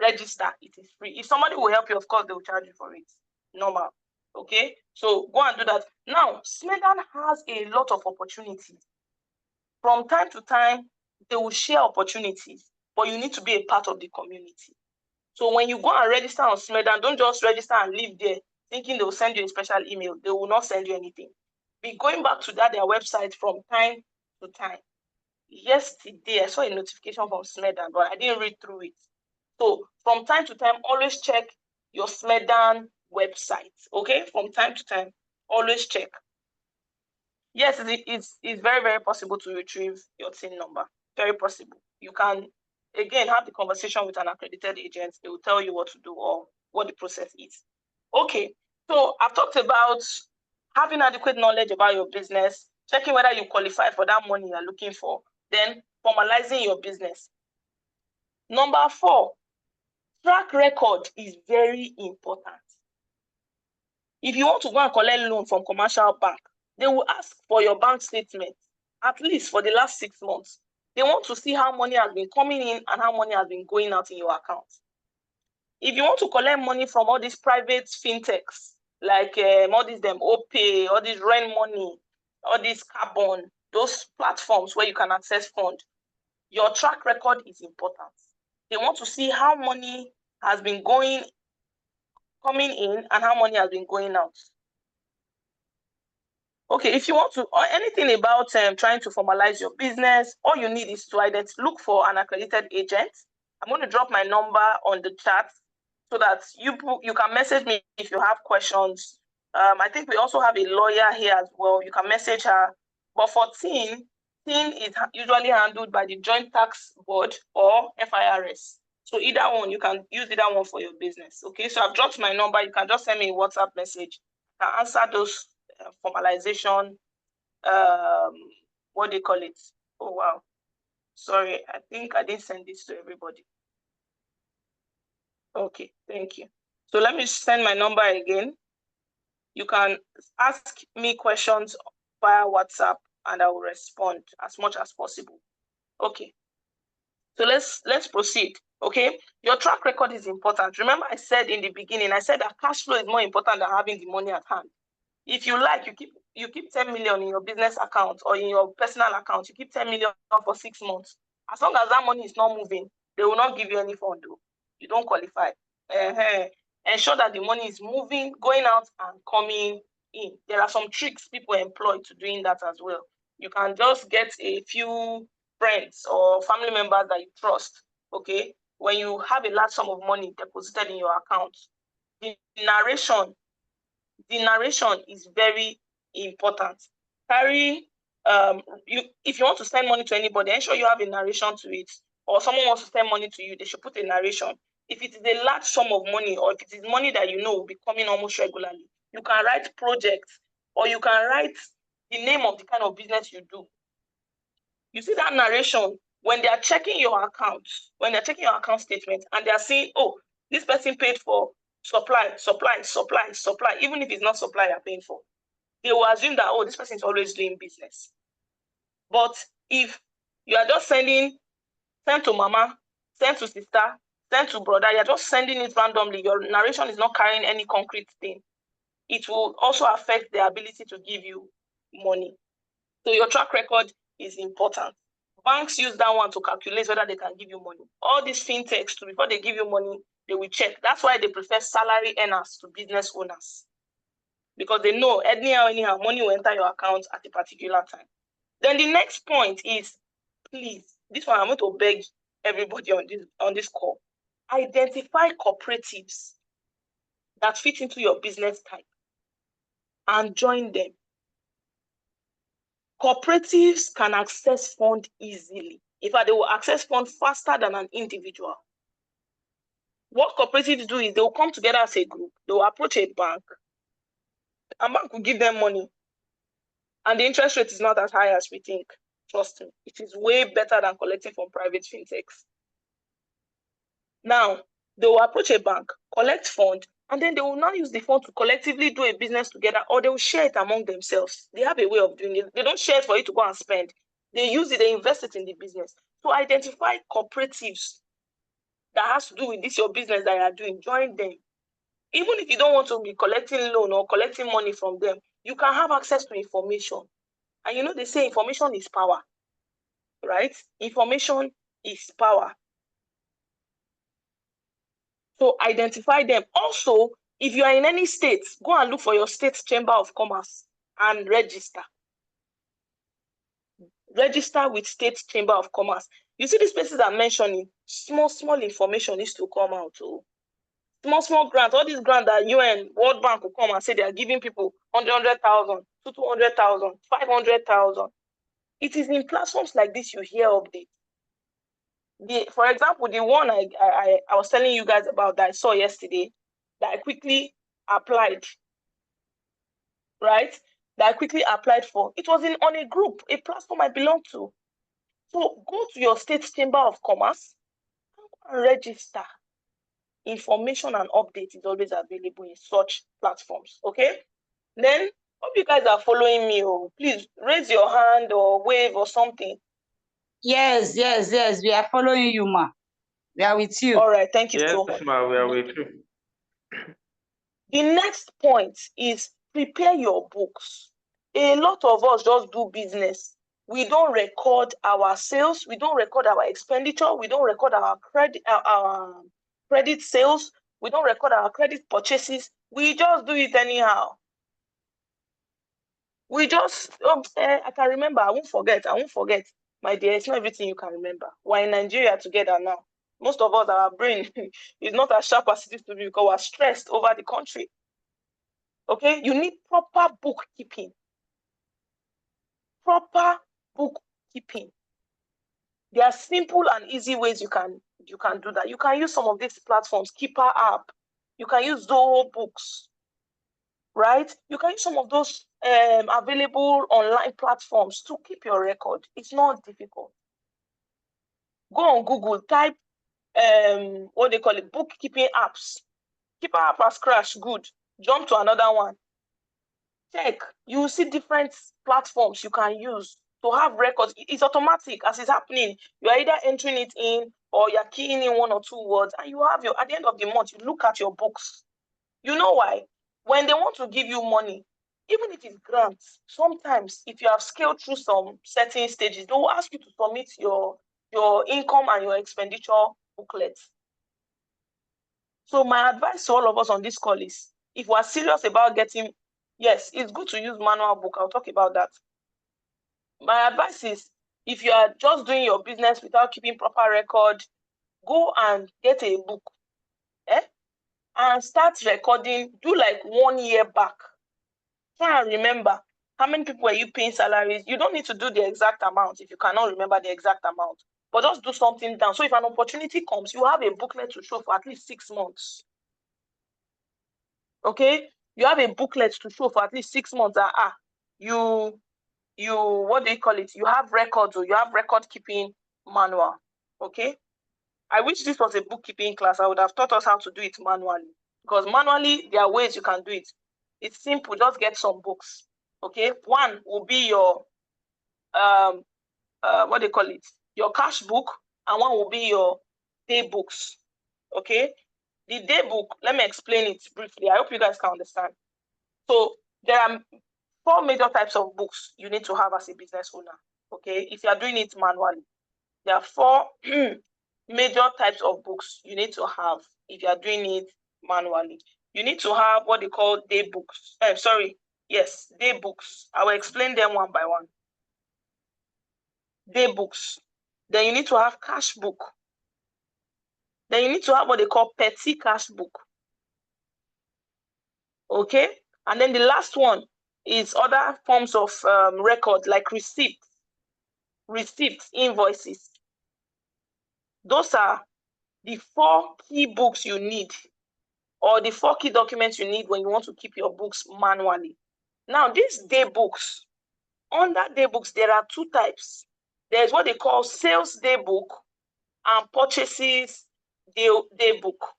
Register, it is free. If somebody will help you, of course, they will charge you for it. Normal. Okay, so go and do that. Now, SMIDAN has a lot of opportunities. From time to time, they will share opportunities, but you need to be a part of the community. So when you go and register on SMIDAN, don't just register and leave there thinking they will send you a special email. They will not send you anything. Be going back to their website from time to time. Yesterday, I saw a notification from SMIDAN, but I didn't read through it. So from time to time, always check your SMIDAN website, okay? From time to time, always check. Yes, it's very, very possible to retrieve your TIN number. Very possible. You can, again, have the conversation with an accredited agent. They will tell you what to do or what the process is. Okay, so I've talked about having adequate knowledge about your business, checking whether you qualify for that money you're looking for, then formalizing your business. Number 4, track record is very important. If you want to go and collect loan from commercial bank, they will ask for your bank statement, at least for the last 6 months. They want to see how money has been coming in and how money has been going out in your account. If you want to collect money from all these private fintechs, like all these OPay, all this rent money, all this carbon, those platforms where you can access funds, your track record is important. They want to see how money has been coming in and how money has been going out. Okay, if you want to, or anything about trying to formalize your business, all you need is to look for an accredited agent. I'm going to drop my number on the chat so that you can message me if you have questions. I think we also have a lawyer here as well. You can message her. But for TIN is usually handled by the Joint Tax Board or FIRS. So either one, you can use either one for your business. Okay, so I've dropped my number. You can just send me a WhatsApp message. I can answer those formalization, what do you call it? Oh, wow. Sorry, I think I didn't send this to everybody. Okay, thank you. So let me send my number again. You can ask me questions via WhatsApp and I will respond as much as possible. Okay. So let's proceed. Okay. Your track record is important. Remember, I said in the beginning, I said that cash flow is more important than having the money at hand. If you like, you keep 10 million in your business account or in your personal account, you keep 10 million for 6 months. As long as that money is not moving, they will not give you any fund. You don't qualify. Ensure that the money is moving, going out and coming in. There are some tricks people employ to doing that as well. You can just get a few friends or family members that you trust. Okay, when you have a large sum of money deposited in your account, the narration is very important. Carry if you want to send money to anybody, ensure you have a narration to it. Or someone wants to send money to you, they should put a narration. If it is a large sum of money, or if it is money that you know will be coming almost regularly, you can write projects, or you can write the name of the kind of business you do. You see that narration when they are checking your account, when they're checking your account statement, and they are seeing, oh, this person paid for supply, even if it's not supply you're paying for. They will assume that, oh, this person is always doing business. But if you are just send to mama, send to sister, send to brother, you're just sending it randomly, your narration is not carrying any concrete thing, it will also affect the ability to give you money. So your track record is important. Banks use that one to calculate whether they can give you money. All these fintechs, too, before they give you money, they will check. That's why they prefer salary earners to business owners. Because they know anyhow, money will enter your account at a particular time. Then the next point is, please, this one I'm going to beg everybody on this call. Identify cooperatives that fit into your business type and join them. Cooperatives can access funds easily. In fact, they will access funds faster than an individual. What cooperatives do is they will come together as a group. They will approach a bank. A bank will give them money. And the interest rate is not as high as we think. Trust me. It is way better than collecting from private fintechs. Now, they will approach a bank, collect funds, and then they will now use the fund to collectively do a business together, or they will share it among themselves. They have a way of doing it. They don't share it for you to go and spend. They use it, they invest it in the business. So identify cooperatives that has to do with this, your business that you are doing. Join them. Even if you don't want to be collecting loan or collecting money from them, you can have access to information. And you know, they say information is power, right? Information is power. So identify them. Also, if you are in any state, go and look for your state chamber of commerce and register. Register with state chamber of commerce. You see these places I'm mentioning, small information needs to come out. Oh. Small grants, all these grants that UN, World Bank will come and say they are giving people 100,000, 200,000, 500,000. It is in platforms like this you hear updates. For example, the one I was telling you guys about that I saw yesterday, that I quickly applied, right? That I quickly applied for. It was on a group, a platform I belong to. So go to your state chamber of commerce and register. Information and update is always available in such platforms, okay? Then, hope you guys are following me. Oh, please raise your hand or wave or something. Yes, we are following you, ma. We are with you. All right, thank you so much. Yes, ma, we are with you. The next point is prepare your books. A lot of us just do business. We don't record our sales. We don't record our expenditure. We don't record our credit sales. We don't record our credit purchases. We just do it anyhow. We just, I can remember. I won't forget. My dear, it's not everything you can remember. We're in Nigeria together now. Most of us, our brain is not as sharp as it used to be because we're stressed over the country. Okay, you need proper bookkeeping. Proper bookkeeping. There are simple and easy ways you can do that. You can use some of these platforms, PowerUP. You can use Zoho Books. right? You can use some of those available online platforms to keep your record. It's not difficult. Go on Google, type what they call it, bookkeeping apps. Keep our app has crashed, good. Jump to another one. Check. You will see different platforms you can use to have records. It's automatic as it's happening. You are either entering it in or you're keying in 1 or 2 words, and you have at the end of the month, you look at your books. You know why? When they want to give you money, even if it's grants, sometimes if you have scaled through some certain stages, they will ask you to submit your income and your expenditure booklet. So my advice to all of us on this call is, if we're serious about getting, yes, it's good to use manual book. I'll talk about that. My advice is, if you are just doing your business without keeping proper record, go and get a book, and start recording. Do like 1 year back. Try and remember how many people are you paying salaries. You don't need to do the exact amount if you cannot remember the exact amount, but just do something down. So if an opportunity comes, you have a booklet to show for at least 6 months. Okay, you have a booklet to show for at least 6 months that you what do you call it? You have records, or you have record keeping manual. Okay, I wish this was a bookkeeping class. I would have taught us how to do it manually, because manually there are ways you can do it. It's simple. Just get some books. Okay, one will be your what do you call it? Your cash book, and one will be your day books. Okay, the day book, let me explain it briefly. I hope you guys can understand. So there are 4 major types of books you need to have as a business owner. Okay, if you are doing it manually, there are 4 major types of books you need to have if you are doing it manually. You need to have what they call day books. Day books. I will explain them one by one. Day books. Then you need to have cash book. Then you need to have what they call petty cash book. Okay, and then the last one is other forms of record, like receipts, invoices. Those are the 4 key books you need, or the 4 key documents you need when you want to keep your books manually. Now, these day books, under day books, there are 2 types. There's what they call sales day book and purchases day book.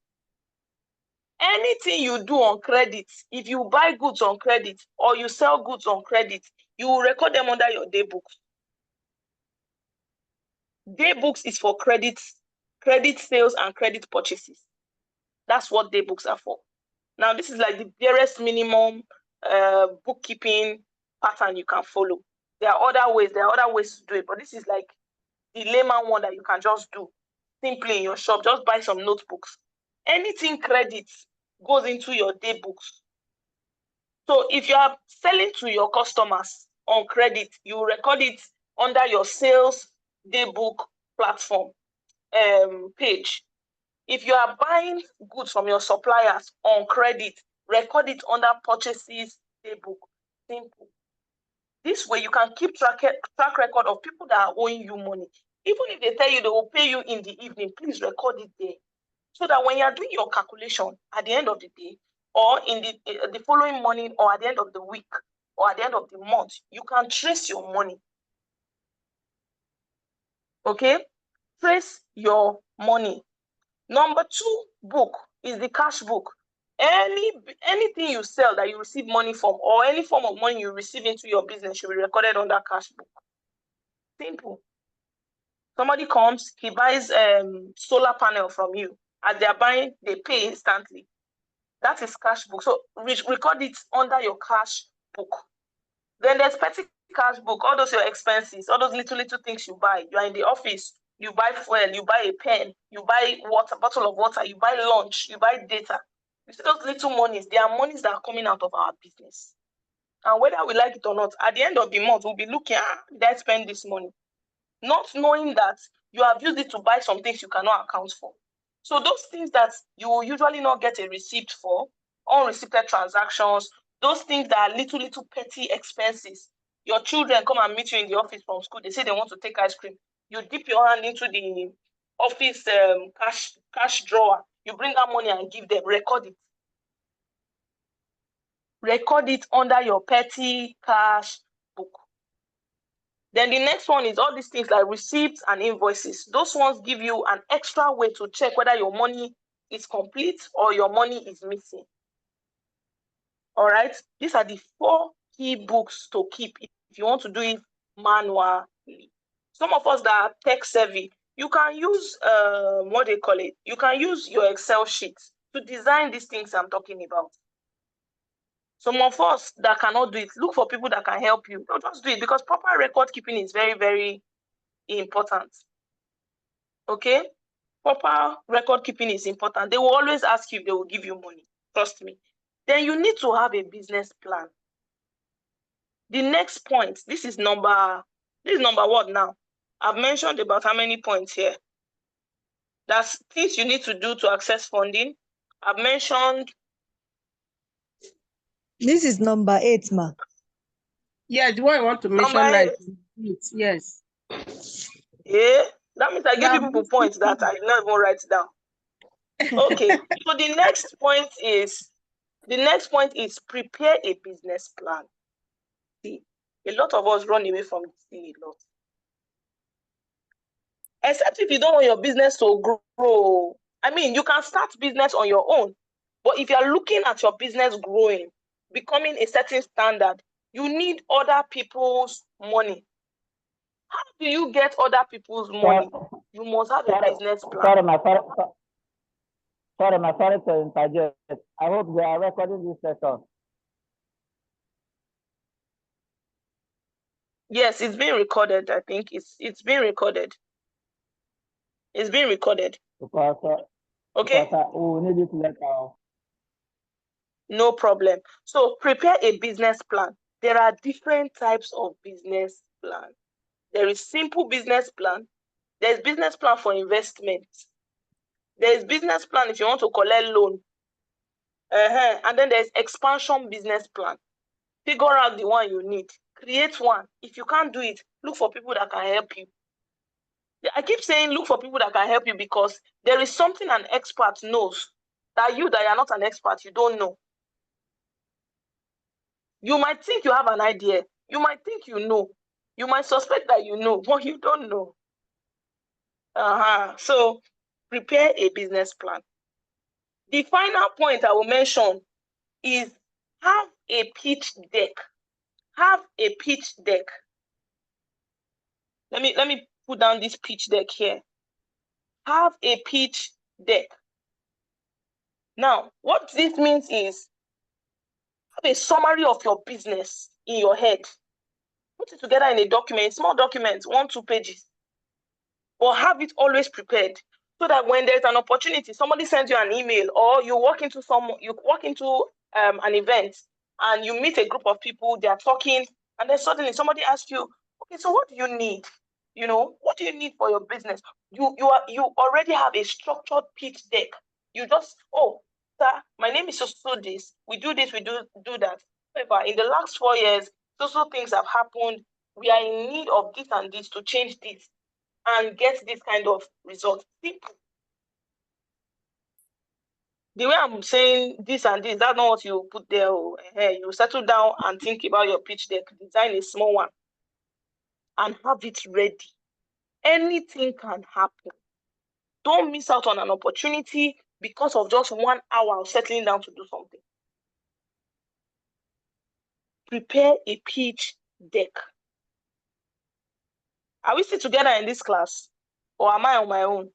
Anything you do on credit, if you buy goods on credit or you sell goods on credit, you will record them under your day books. Day books is for credit sales and credit purchases. That's what day books are for. Now, this is like the barest minimum bookkeeping pattern you can follow. There are other ways to do it, but this is like the layman one that you can just do simply in your shop. Just buy some notebooks. Anything credit goes into your day books. So if you are selling to your customers on credit, you record it under your sales day book platform page. If you are buying goods from your suppliers on credit, record it under purchases day book. Simple. This way you can keep track record of people that are owing you money. Even if they tell you they will pay you in the evening, please record it there, so that when you are doing your calculation at the end of the day, or in the following morning, or at the end of the week, or at the end of the month, you can trace your money. Okay? Trace your money. Number 2 book is the cash book. Anything you sell that you receive money from, or any form of money you receive into your business, should be recorded on that cash book. Simple. Somebody comes, he buys solar panel from you. As they are buying, they pay instantly. That is cash book. So record it under your cash book. Then there's petty cash book, all those your expenses, all those little things you buy. You are in the office, you buy fuel, you buy a pen, you buy water, bottle of water, you buy lunch, you buy data. You see those little monies, they are monies that are coming out of our business. And whether we like it or not, at the end of the month, we'll be looking at, did I spend this money? Not knowing that you have used it to buy some things you cannot account for. So those things that you will usually not get a receipt for, unreceipted transactions, those things that are little petty expenses. Your children come and meet you in the office from school. They say they want to take ice cream. You dip your hand into the office cash drawer. You bring that money and give them. Record it. record it under your petty cash book. Then the next one is all these things like receipts and invoices. Those ones give you an extra way to check whether your money is complete or your money is missing. All right, these are the 4 key books to keep if you want to do it manually. Some of us that are tech savvy, you can use what they call it. You can use your Excel sheets to design these things I'm talking about. Some of us that cannot do it, look for people that can help you. Don't just do it, because proper record keeping is very, very important. Okay? Proper record keeping is important. They will always ask you if they will give you money. Trust me. Then you need to have a business plan. The next point, this is number what now? I've mentioned about how many points here. That's things you need to do to access funding. I've mentioned. This is number 8, ma. Yeah, the one I want to mention Number now 8. is yes. Yeah, that means I give people points that I did not even write down. Okay, so the next point is prepare a business plan. See, a lot of us run away from this thing a lot. Except if you don't want your business to grow. I mean, you can start business on your own, but if you're looking at your business growing, becoming a certain standard, you need other people's money. How do you get other people's money? You must have a business plan. Sorry to interject. I hope they are recording this session. Yes, it's being recorded. I think it's being recorded. It's being recorded. Okay. We need it later. No problem. So prepare a business plan. There are different types of business plan. There is simple business plan. There's business plan for investment. There's business plan if you want to collect loan. And then there's expansion business plan. Figure out the one you need. Create one. If you can't do it, look for people that can help you. I keep saying look for people that can help you because there is something an expert knows that you are not an expert, you don't know. You might think you have an idea. You might think you know. You might suspect that you know, but you don't know. So prepare a business plan. The final point I will mention is have a pitch deck. Have a pitch deck. Let me put down this pitch deck here. Have a pitch deck. Now, what this means is have a summary of your business in your head. Put it together in a document, small document, 1-2 pages. But have it always prepared so that when there's an opportunity, somebody sends you an email or you walk into an event and you meet a group of people, they're talking, and then suddenly somebody asks you, okay, so what do you need? What do you need for your business? You already have a structured pitch deck. You just, sir, my name is so this. We do this, we do that. However, in the last 4 years, so things have happened. We are in need of this and this to change this and get this kind of result. Simple. The way I'm saying this and this, that's not what you put there. You settle down and think about your pitch deck, design a small one, and have it ready. Anything can happen. Don't miss out on an opportunity because of just 1 hour of settling down to do something. Prepare a pitch deck. Are we still together in this class? Or am I on my own?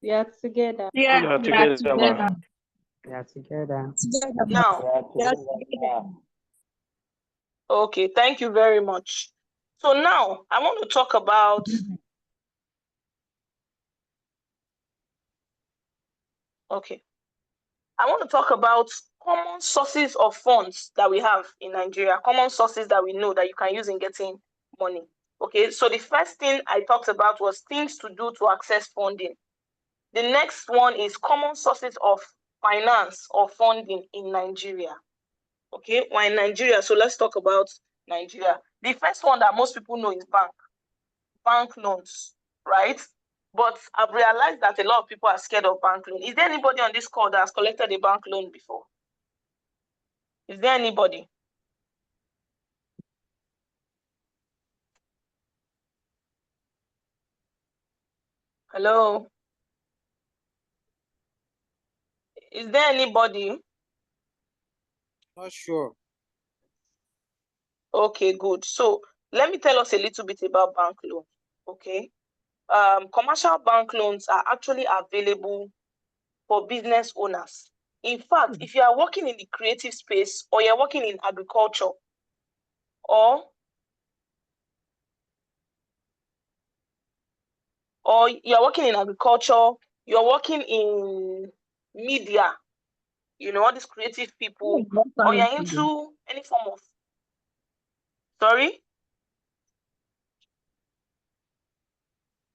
We are together. Yeah, we are together. We are together. Now, okay, thank you very much. So now I want to talk about common sources of funds that we have in Nigeria, common sources that we know that you can use in getting money. Okay, so the first thing I talked about was things to do to access funding. The next one is common sources of finance or funding in Nigeria. Okay, we're in Nigeria, so let's talk about Nigeria. The first one that most people know is bank loans, right? But I've realized that a lot of people are scared of bank loan. Is there anybody on this call that has collected a bank loan before? Is there anybody? Hello? Is there anybody? Not sure. Okay, good. So let me tell us a little bit about bank loans. Okay. Commercial bank loans are actually available for business owners. In fact, if you are working in the creative space, or you're working in agriculture, or you're working in agriculture, you're working in media, you know, all these creative people, or you're into any form of, sorry?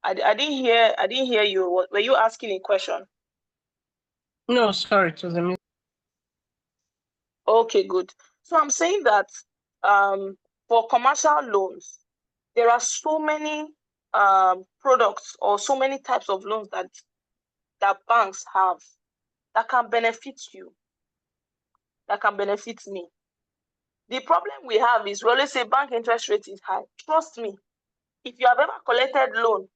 I didn't hear you. Were you asking a question? No, sorry, it was a mistake. Okay, good. So I'm saying that for commercial loans, there are so many products or so many types of loans that banks have that can benefit you, that can benefit me. The problem we have is we always say bank interest rate is high. Trust me, if you have ever collected loan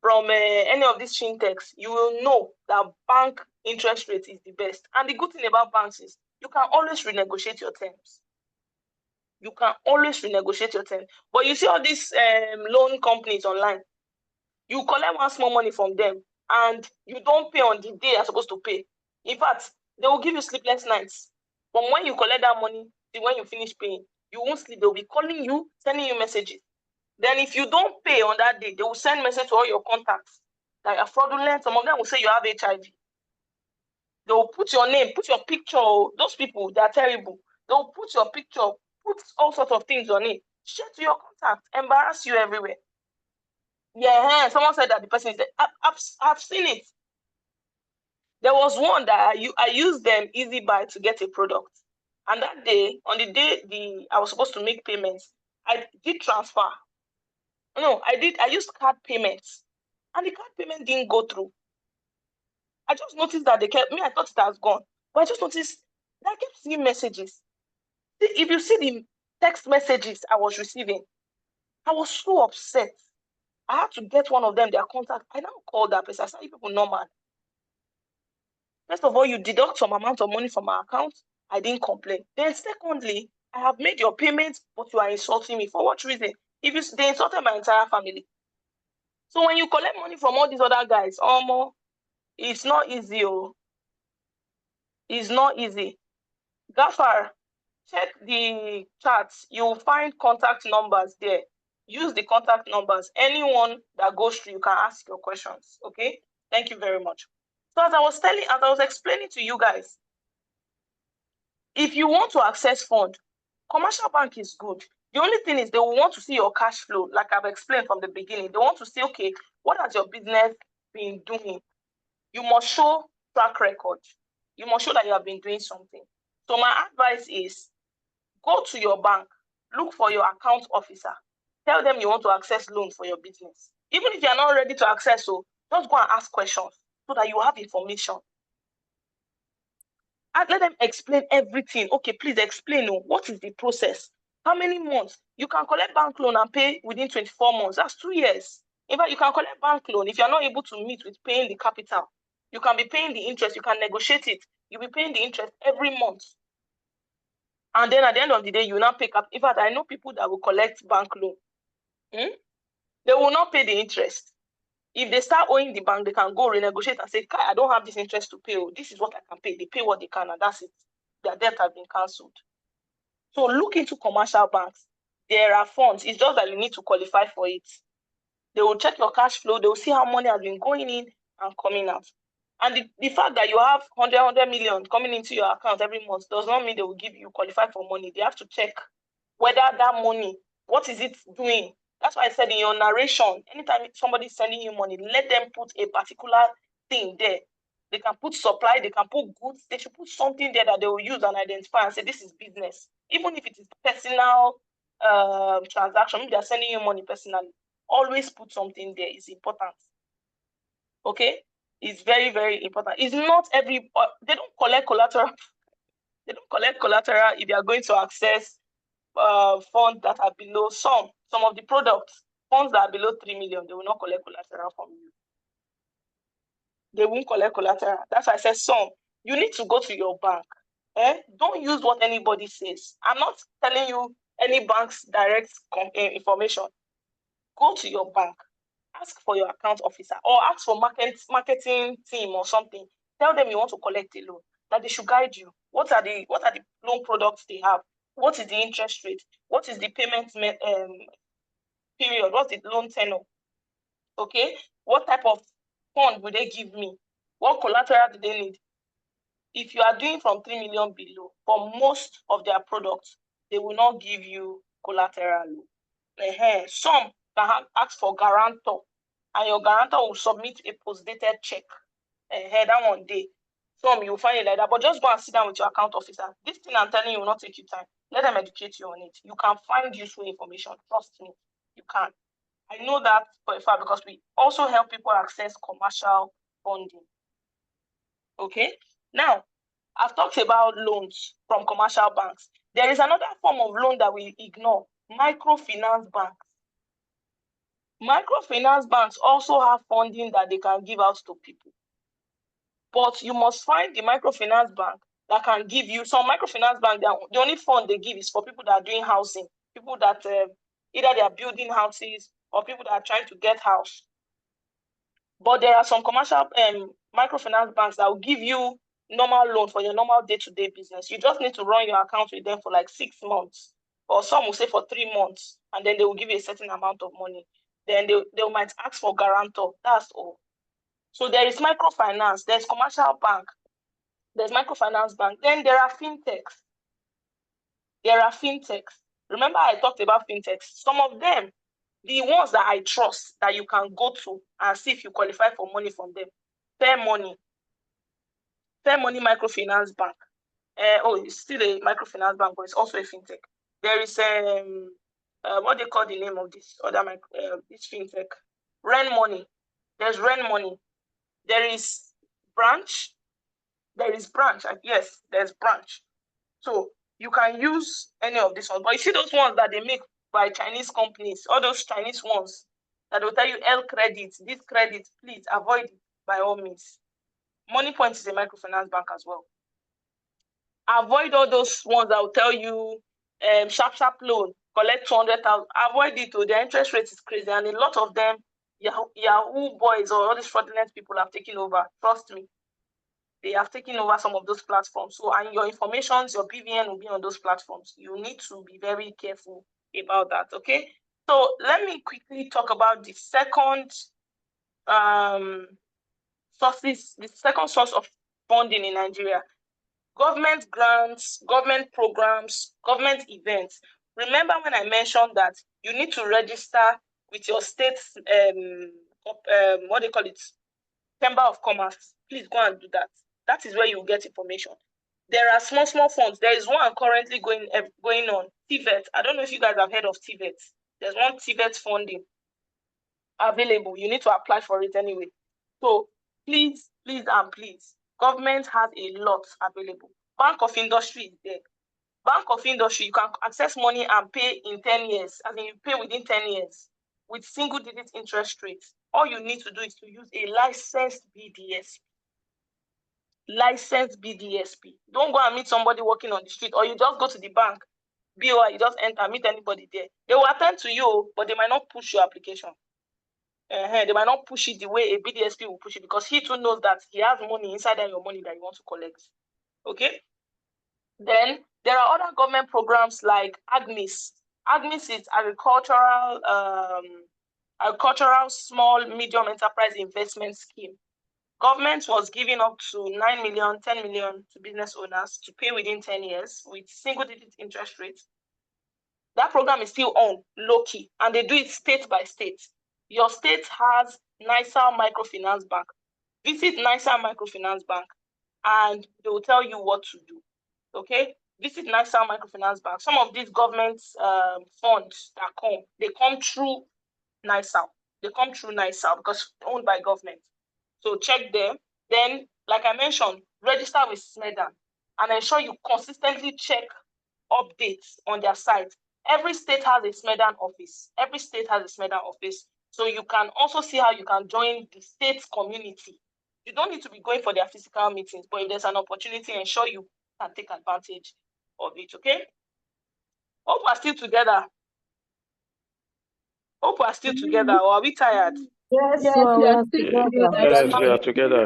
from any of these fintechs, you will know that bank interest rate is the best. And the good thing about banks is you can always renegotiate your terms. You can always renegotiate your terms. But you see all these loan companies online, you collect one small money from them and you don't pay on the day you're supposed to pay. In fact, they will give you sleepless nights. But when you collect that money, when you finish paying, you won't sleep. They'll be calling you, sending you messages. Then if you don't pay on that day, they will send message to all your contacts that are fraudulent. Some of them will say you have HIV. They will put your name, put your picture. Those people, they are terrible. They will put your picture, put all sorts of things on it, share to your contacts, embarrass you everywhere. Yeah, someone said that the person is dead. I've seen it. There was one that I used them Easy Buy to get a product. And that day, on the day I was supposed to make payments, I did transfer. No, I used card payments. And the card payment didn't go through. I just noticed that I thought it has gone. But I just noticed that I kept seeing messages. If you see the text messages I was receiving, I was so upset. I had to get one of them, their contact. I now called that person. I said, you people normal. First of all, you deduct some amount of money from my account. I didn't complain. Then secondly, I have made your payment, but you are insulting me. For what reason? They insulted my entire family. So when you collect money from all these other guys, it's not easy. It's not easy. Gafar, check the charts. You'll find contact numbers there. Use the contact numbers. Anyone that goes through, you can ask your questions. Okay? Thank you very much. So as I was explaining to you guys, if you want to access fund, commercial bank is good. The only thing is they will want to see your cash flow, like I've explained from the beginning. They want to see, okay, what has your business been doing? You must show track record. You must show that you have been doing something. So my advice is go to your bank, look for your account officer. Tell them you want to access loan for your business. Even if you're not ready to access, so just go and ask questions so that you have information. And let them explain everything. Okay, please explain what is the process. How many months? You can collect bank loan and pay within 24 months. That's 2 years. In fact, you can collect bank loan if you're not able to meet with paying the capital. You can be paying the interest. You can negotiate it. You'll be paying the interest every month. And then at the end of the day, you will not pick up. In fact, I know people that will collect bank loan. They will not pay the interest. If they start owing the bank, they can go renegotiate and say, I don't have this interest to pay. This is what I can pay. They pay what they can, and that's it. Their debt has been cancelled. So look into commercial banks. There are funds. It's just that you need to qualify for it. They will check your cash flow. They will see how money has been going in and coming out. And the fact that you have 100 million coming into your account every month does not mean they will give you qualify for money. They have to check whether that money, what is it doing? That's why I said in your narration, anytime somebody is sending you money, let them put a particular thing there. They can put supply, they can put goods, they should put something there that they will use and identify and say, this is business. Even if it is personal transaction, maybe they're sending you money personally, always put something there. It's important. Okay? It's very, very important. It's not they don't collect collateral. They don't collect collateral if you are going to access funds that are below some of the products. Funds that are below 3 million, they will not collect collateral from you. They won't collect collateral. That's why I said some. You need to go to your bank. Don't use what anybody says. I'm not telling you any bank's direct information. Go to your bank. Ask for your account officer or ask for marketing team or something. Tell them you want to collect a loan, that they should guide you. What are the loan products they have? What is the interest rate? What is the payment period? What's the loan tenure? Okay, what type of fund will they give me? What collateral do they need? If you are doing from 3 million below, for most of their products, they will not give you collateral loan. Some can ask for guarantor, and your guarantor will submit a post-dated check. That one day. Some you will find it like that, but just go and sit down with your account officer. This thing I'm telling you will not take you time. Let them educate you on it. You can find useful information. Trust me, you can. I know that for a fact because we also help people access commercial funding. Okay, now I've talked about loans from commercial banks. There is another form of loan that we ignore: microfinance banks. Microfinance banks also have funding that they can give out to people. But you must find the microfinance bank that can give you. Some microfinance bank, the only fund they give is for people that are doing housing, people that either they are building houses or people that are trying to get house. But there are some commercial microfinance banks that will give you normal loan for your normal day-to-day business. You just need to run your account with them for like 6 months, or some will say for 3 months, and then they will give you a certain amount of money. Then they might ask for guarantor. That's all. So there is microfinance, there's commercial bank, there's microfinance bank. Then there are fintechs. Remember I talked about fintechs. Some of them, the ones that I trust, that you can go to and see if you qualify for money from them. Fair Money Microfinance Bank. It's still a microfinance bank, but it's also a fintech. There is what they call the name of this other this fintech? Ren Money. There's Ren Money. There is Branch. Yes, there's Branch. So you can use any of these ones. But you see those ones that they make by Chinese companies, all those Chinese ones that will tell you L credit, this credit, please avoid it by all means. Money Point is a microfinance bank as well. Avoid all those ones that will tell you sharp loan, collect 200,000. Avoid it. Their interest rate is crazy, and a lot of them, Yahoo boys or all these fraudulent people have taken over. Trust me, they have taken over some of those platforms. So, and your information, your BVN will be on those platforms. You need to be very careful about that. Okay. So let me quickly talk about the second source of funding in Nigeria: government grants, government programs, government events. Remember when I mentioned that you need to register with your state's what they call it, Chamber of Commerce. Please go and do that. That is where you get information. There are small funds. There is one currently going on, TVET. I don't know if you guys have heard of TVET. There's one TVET funding available. You need to apply for it anyway. So please, government has a lot available. Bank of Industry is there. Bank of Industry, you can access money and pay in 10 years. I mean, you pay within 10 years with single-digit interest rates. All you need to do is to use a licensed BDSP. Don't go and meet somebody walking on the street, or you just go to the bank, BOI, you just enter, meet anybody there. They will attend to you, but they might not push your application. They might not push it the way a BDSP will push it, because he too knows that he has money inside your money that you want to collect. Okay? Then there are other government programs like AGMIS. AGMIS is agricultural small medium enterprise investment scheme. Government was giving up to 9 million, 10 million to business owners to pay within 10 years with single-digit interest rates. That program is still on, low-key, and they do it state by state. Your state has NISA Microfinance Bank. Visit NISA Microfinance Bank, and they will tell you what to do. Okay? Visit NISA Microfinance Bank. Some of these government funds that come, they come through NISA. They come through NISA because owned by government. So check them. Then, like I mentioned, register with SMEDA. and ensure you consistently check updates on their site. Every state has a SMEDAN office. Every state has a SMEDAN office. So you can also see how you can join the state community. You don't need to be going for their physical meetings, but if there's an opportunity, ensure you can take advantage of it, okay? Hope we're still together. Hope we're still together, or are we tired? Yes, Yes, well, we we are are still together. together. Yes, we are together.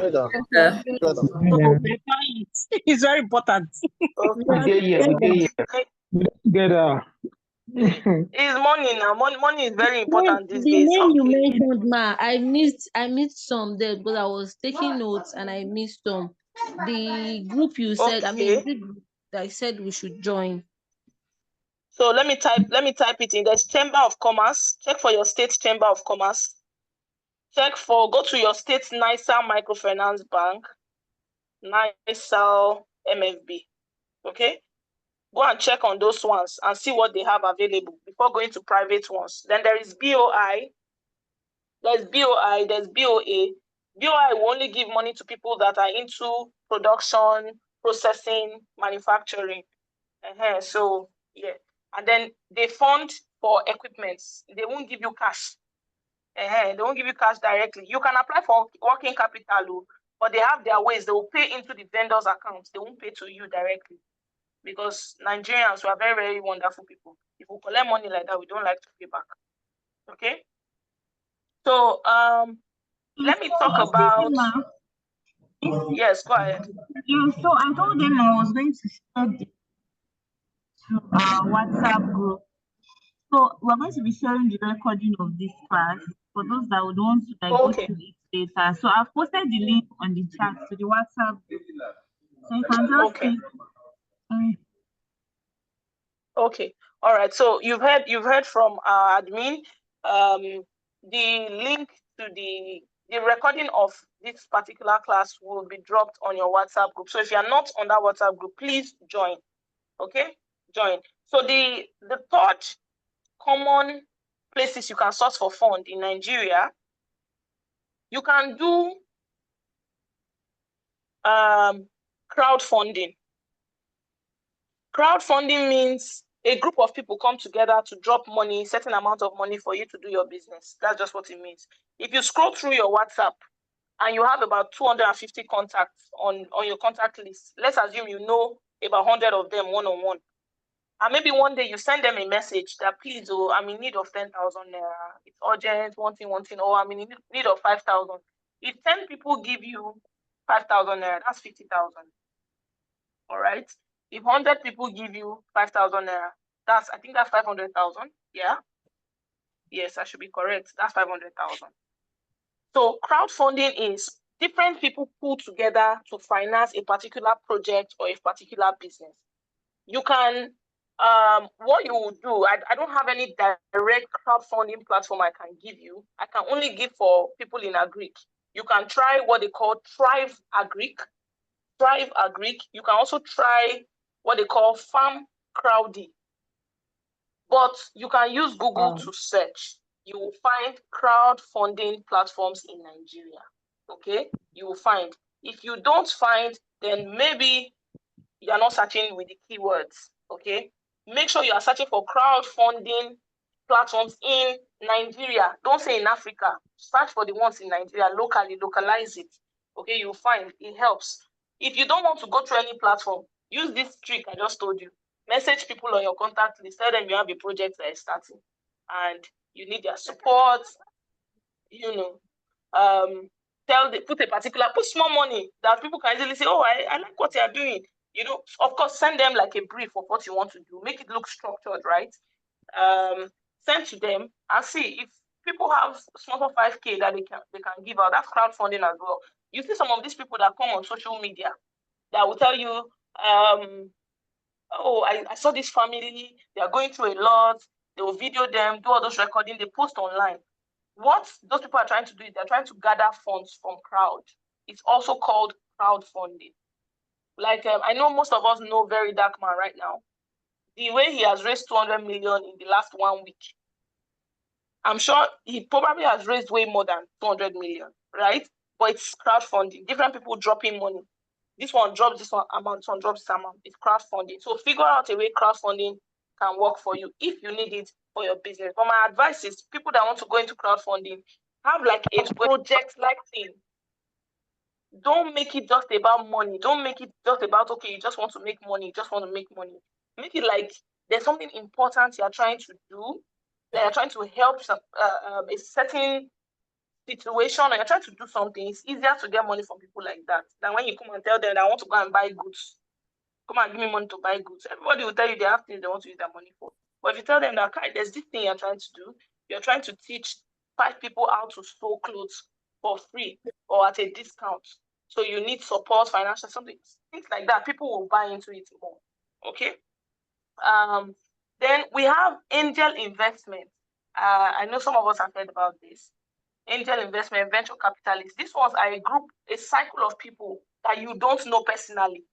It's very important. Okay. Together. It's money now. Money is very important these The days. name you Okay. mentioned, ma, I missed some there because I was taking notes and I missed some. The group you said, I mean, Okay. the group that I said we should join. So let me type it in. There's Chamber of Commerce. Check for your state Chamber of Commerce. Go to your state's NISA Microfinance Bank, NISA MFB. Okay? Go and check on those ones and see what they have available before going to private ones. Then there is BOI. There's BOI, there's BOA. BOI will only give money to people that are into production, processing, manufacturing. So, yeah. And then they fund for equipment. They won't give you cash. They won't give you cash directly. You can apply for working capital, but they have their ways. They will pay into the vendor's accounts. They won't pay to you directly. Because Nigerians, we are very, very wonderful people. If we collect money like that, we don't like to pay back. Okay? So, let me talk about... Yes, go ahead. Yeah, so I told them I was going to share to our WhatsApp group. So we're going to be sharing the recording of this class for those that would want to go through it later. So I've posted the link on the chat to the WhatsApp group. So you can just click. Okay. All right. So you've heard from our admin. The link to the recording of this particular class will be dropped on your WhatsApp group. So if you are not on that WhatsApp group, please join. Okay? Join. So the third common places you can source for fund in Nigeria, you can do crowdfunding. Crowdfunding means a group of people come together to drop money, certain amount of money for you to do your business. That's just what it means. If you scroll through your WhatsApp and you have about 250 contacts on your contact list, let's assume you know about 100 of them one-on-one. And maybe one day you send them a message that, please, I'm in need of 10,000 naira. It's urgent, one thing, or I'm in need of 5,000. If 10 people give you 5,000 naira, that's 50,000. All right. If 100 people give you 5,000 naira, I think that's 500,000. Yeah. Yes, I should be correct. That's 500,000. So crowdfunding is different people pull together to finance a particular project or a particular business. You can, what you will do, I don't have any direct crowdfunding platform I can give you. I can only give for people in Agric. You can try what they call Thrive Agric. You can also try what they call Farm Crowdy. But you can use Google to search. You will find crowdfunding platforms in Nigeria. Okay? You will find. If you don't find, then maybe you are not searching with the keywords. Okay? Make sure you are searching for crowdfunding platforms in Nigeria. Don't say in Africa. Search for the ones in Nigeria locally, localize it. Okay, you'll find it helps. If you don't want to go through any platform, use this trick I just told you. Message people on your contact list, tell them you have a project that is starting and you need their support, put small money that people can easily say, oh, I like what you're doing. Of course, send them like a brief of what you want to do. Make it look structured, right? Send to them and see if people have small 5K that they can give out. That's crowdfunding as well. You see some of these people that come on social media that will tell you, oh, I saw this family, they are going through a lot, they will video them, do all those recording, they post online. What those people are trying to do is they're trying to gather funds from crowd. It's also called crowdfunding. Like, I know most of us know Very Dark Man right now. The way he has raised 200 million in the last 1 week, I'm sure he probably has raised way more than 200 million, right? But it's crowdfunding, different people dropping money. This one drops this one amount, this one drops this amount. It's crowdfunding. So figure out a way crowdfunding can work for you if you need it for your business. But my advice is people that want to go into crowdfunding, have like a project-like thing. Don't make it just about money. Don't make it just about, okay, you just want to make money. You just want to make money. Make it like there's something important you're trying to do, that you're trying to help a certain situation, or you're trying to do something. It's easier to get money from people like that than when you come and tell them that I want to go and buy goods. Come and give me money to buy goods. Everybody will tell you they have things they want to use their money for. But if you tell them that, okay, there's this thing you're trying to do, you're trying to teach 5 people how to sew clothes for free or at a discount. So you need support, financial, something, things like that. People will buy into it more. Okay. Then we have angel investment. I know some of us have heard about this. Angel investment, venture capitalists. These ones are a cycle of people that you don't know personally.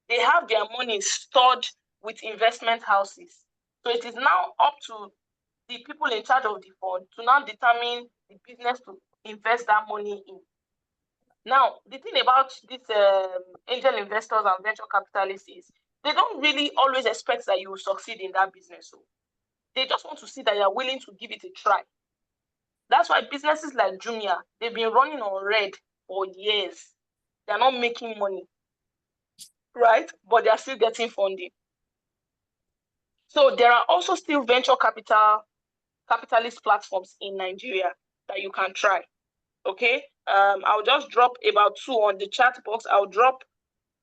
They have their money stored with investment houses. So it is now up to the people in charge of the fund to now determine the business to invest that money in. Now, the thing about these angel investors and venture capitalists is they don't really always expect that you will succeed in that business. So they just want to see that you're willing to give it a try. That's why businesses like Jumia, they've been running on red for years. They're not making money, right? But they're still getting funding. So there are also still venture capitalist platforms in Nigeria that you can try. Okay, I'll just drop about 2 on the chat box. I'll drop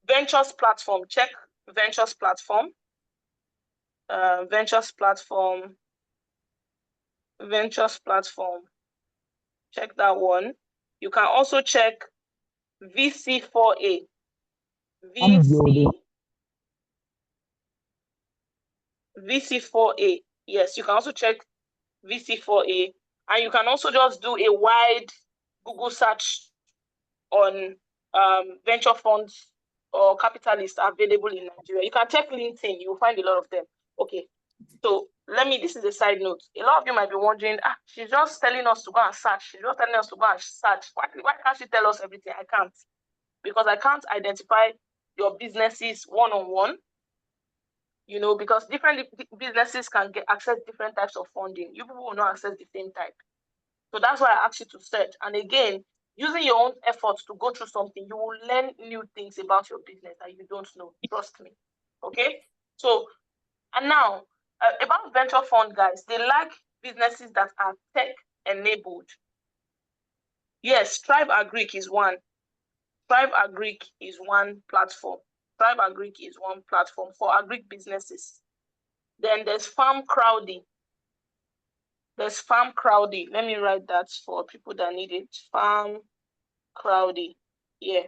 Ventures platform. Check Ventures platform. Ventures platform. Check that one. You can also check VC4A. VC4A. Yes, you can also check VC4A, and you can also just do a wide Google search on venture funds or capitalists available in Nigeria. You can check LinkedIn, you will find a lot of them. Okay, so this is a side note. A lot of you might be wondering, she's just telling us to go and search. She's just telling us to go and search. Why can't she tell us everything? I can't, because I can't identify your businesses one-on-one. You know, because different businesses can access different types of funding. You people will not access the same type. So that's why I asked you to search. And again, using your own efforts to go through something, you will learn new things about your business that you don't know. Trust me. Okay? So, and now, about venture fund, guys, they like businesses that are tech-enabled. Yes, Tribe Agric is one. Tribe Agric is one platform. Tribe Agric is one platform for agric businesses. Then there's Farm Crowdy. There's Farm Crowdy. Let me write that for people that need it. Farm Crowdy. Yeah.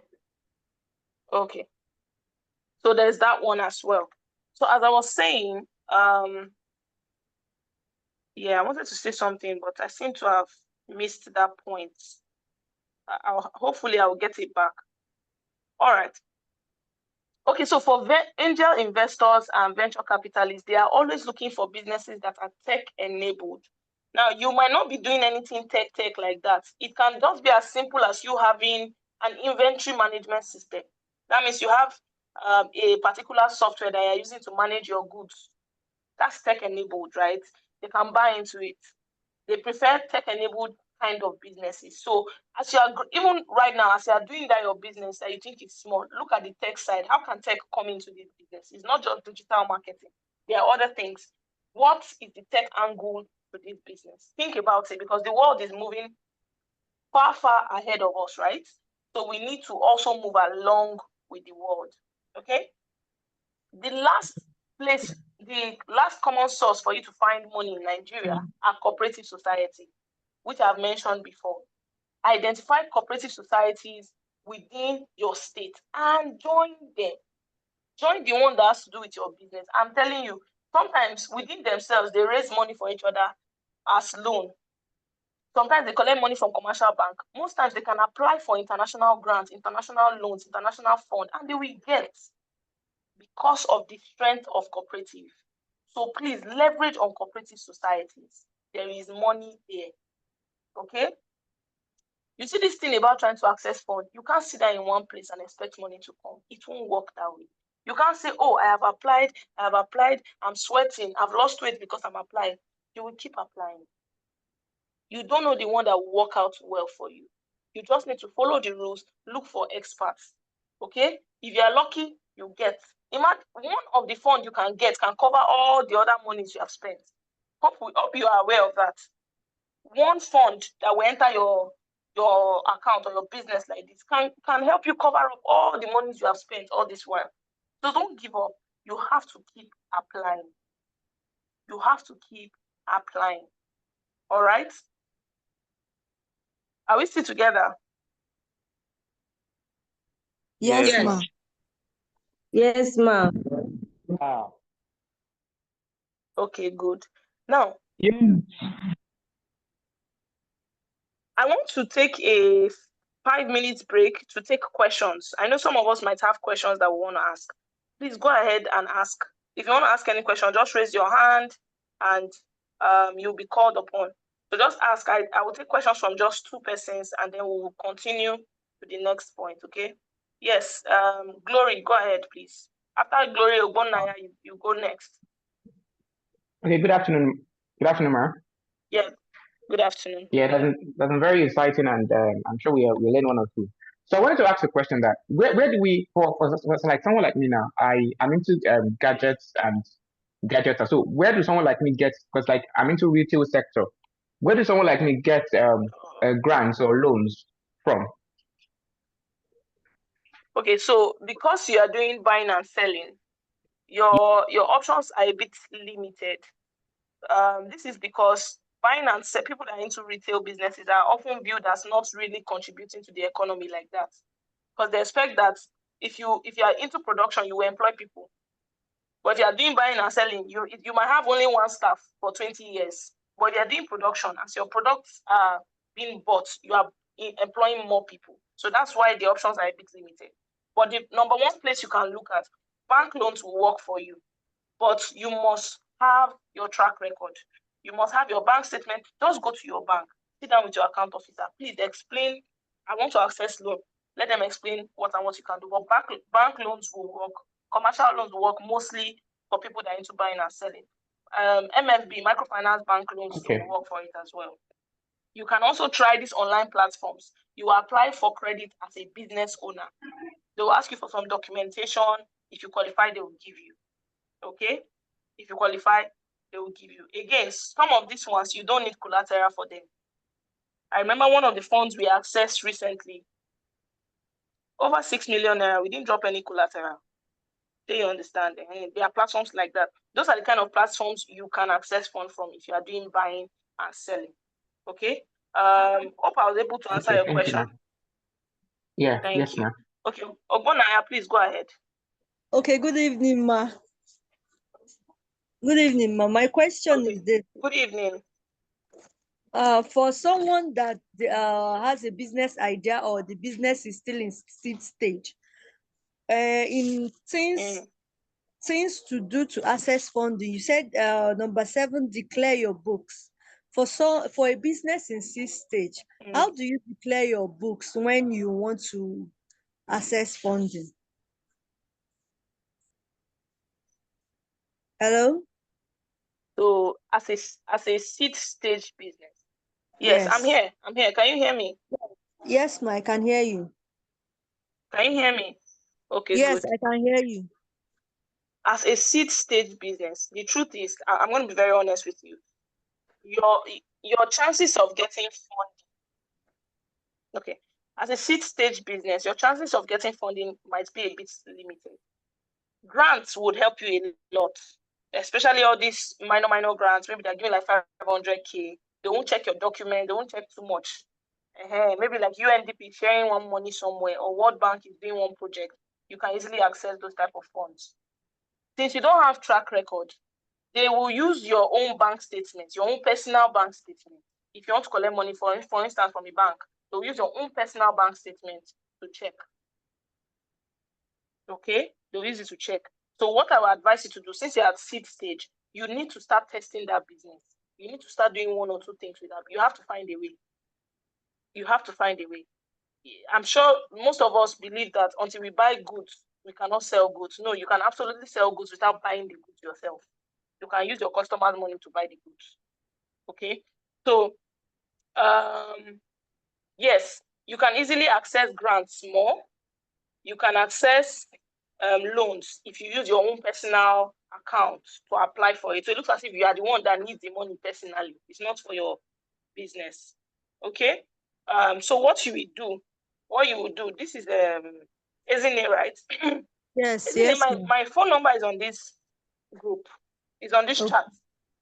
Okay. So there's that one as well. So as I was saying, yeah, I wanted to say something, but I seem to have missed that point. Hopefully I'll get it back. All right. Okay, so for angel investors and venture capitalists, they are always looking for businesses that are tech-enabled. Now, you might not be doing anything tech like that. It can just be as simple as you having an inventory management system. That means you have a particular software that you're using to manage your goods. That's tech-enabled, right? They can buy into it. They prefer tech-enabled kind of businesses. So as you are, even right now, as you are doing that your business that you think is small, look at the tech side. How can tech come into this business? It's not just digital marketing. There are other things. What is the tech angle to this business? Think about it, because the world is moving far, far ahead of us, right? So we need to also move along with the world. Okay. The last common source for you to find money in Nigeria are cooperative society, which I've mentioned before. Identify cooperative societies within your state and join them. Join the one that has to do with your business. I'm telling you, sometimes within themselves, they raise money for each other as loan. Sometimes they collect money from commercial bank. Most times they can apply for international grants, international loans, international fund, and they will get, because of the strength of cooperative. So please leverage on cooperative societies. There is money there. Okay. You see this thing about trying to access funds, you can't sit there in one place and expect money to come. It won't work that way. You can't say, oh, I have applied, I'm sweating, I've lost weight because I'm applying. You will keep applying. You don't know the one that will work out well for you. You just need to follow the rules, look for experts. Okay? If you are lucky, you get. Imagine one of the funds you can get can cover all the other monies you have spent. Hope you are aware of that. One fund that will enter your account or your business like this can help you cover up all the monies you have spent all this while. So don't give up. You have to keep applying. You have to keep applying. All right? Are we still together? Yes, ma. Yes, ma. Okay, good. Now, I want to take a 5-minute break to take questions. I know some of us might have questions that we want to ask. Please go ahead and ask. If you want to ask any question, just raise your hand and you'll be called upon. So just ask. I will take questions from just 2 persons and then we will continue to the next point, okay? Yes, Glory, go ahead, please. After Glory, Ogbonnaya, you go next. Okay, good afternoon. Good afternoon, Ma. Yeah, good afternoon. Yeah, that's very exciting, and I'm sure we'll learn one or two. So I wanted to ask a question that where do we for like someone like me now? I'm into gadgets and gadgets. So where do someone like me get? Because like I'm into retail sector. Where do someone like me get grants or loans from? Okay, so because you are doing buying and selling, your options are a bit limited. This is because buying and selling, people that are into retail businesses are often viewed as not really contributing to the economy like that, because they expect that if you are into production, you will employ people. But if you are doing buying and selling, you might have only one staff for 20 years. But if you are doing production, as your products are being bought, you are employing more people. So that's why the options are a bit limited. But the number one place you can look at, bank loans will work for you. But you must have your track record. You must have your bank statement. Just go to your bank, sit down with your account officer. Please explain, I want to access loan. Let them explain what and what you can do. But bank loans will work. Commercial loans will work mostly for people that are into buying and selling. MFB, microfinance bank loans, will work for it as well. You can also try these online platforms. You apply for credit as a business owner. They will ask you for some documentation. If you qualify, they will give you. Okay? If you qualify, they will give you. Again, some of these ones, you don't need collateral for them. I remember one of the funds we accessed recently, over 6 million naira, we didn't drop any collateral. Do you understand? There are platforms like that. Those are the kind of platforms you can access funds from if you are doing buying and selling. Okay? Hope I was able to answer your question. Yeah, Thank yes, you. ma'am. Okay, Ogbonnaya, please go ahead. Okay, good evening, ma. Good evening, ma. My question is this. Good evening. For someone that has a business idea or the business is still in seed stage, in things to do to access funding, you said number 7, declare your books. For a business in seed stage, how do you declare your books when you want to access funding? Hello? So as a seed stage business. Yes, I'm here. Can you hear me? Yes, ma, I can hear you. Can you hear me? Okay, yes, good. I can hear you. As a seed stage business, the truth is, I'm going to be very honest with you. Your chances of getting funding, okay, as a seed stage business, your chances of getting funding might be a bit limited. Grants would help you a lot, especially all these minor grants. Maybe they're giving like 500K. They won't check your document. They won't check too much. Maybe like UNDP sharing one money somewhere, or World Bank is doing one project. You can easily access those type of funds. Since you don't have track record, they will use your own bank statement, your own personal bank statement. If you want to collect money, for instance, from a bank, they'll use your own personal bank statement to check. Okay? They'll use it to check. So what I would advise you to do, since you're at seed stage, you need to start testing that business. You need to start doing 1 or 2 things with that. You have to find a way. You have to find a way. I'm sure most of us believe that until we buy goods, we cannot sell goods. No, you can absolutely sell goods without buying the goods yourself. You can use your customer's money to buy the goods. Okay, so yes, you can easily access grants more. You can access loans if you use your own personal account to apply for it. So it looks as if you are the one that needs the money personally. It's not for your business. Okay. So what you will do, this is isn't it right? Yes, Isn't it? yes, ma'am. My phone number is on this group, is on this chat.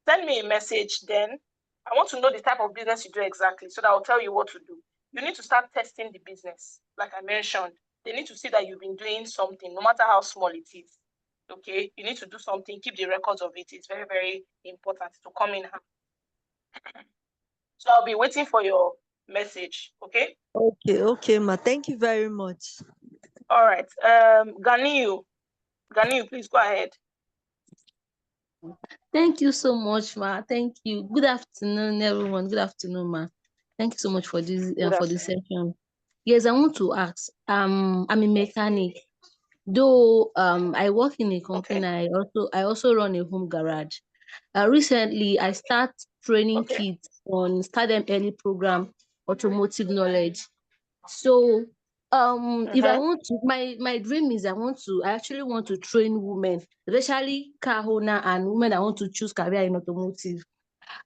Send me a message then. I want to know the type of business you do exactly so that I'll tell you what to do. You need to start testing the business. Like I mentioned, they need to see that you've been doing something, no matter how small it is. Okay, you need to do something, keep the records of it. It's very, very important to come in handy. So I'll be waiting for your message. Okay. Okay, ma. Thank you very much. All right. Ganiyu, please go ahead. Thank you so much, ma. Thank you. Good afternoon, everyone. Good afternoon, ma. Thank you so much for this session. Yes, I want to ask. I'm a mechanic. Though I work in a company, I also run a home garage. Recently, I start training kids on Start Them Early program, automotive knowledge. So if I want to, my dream is I actually want to train women, especially car owner and women that want to choose career in automotive.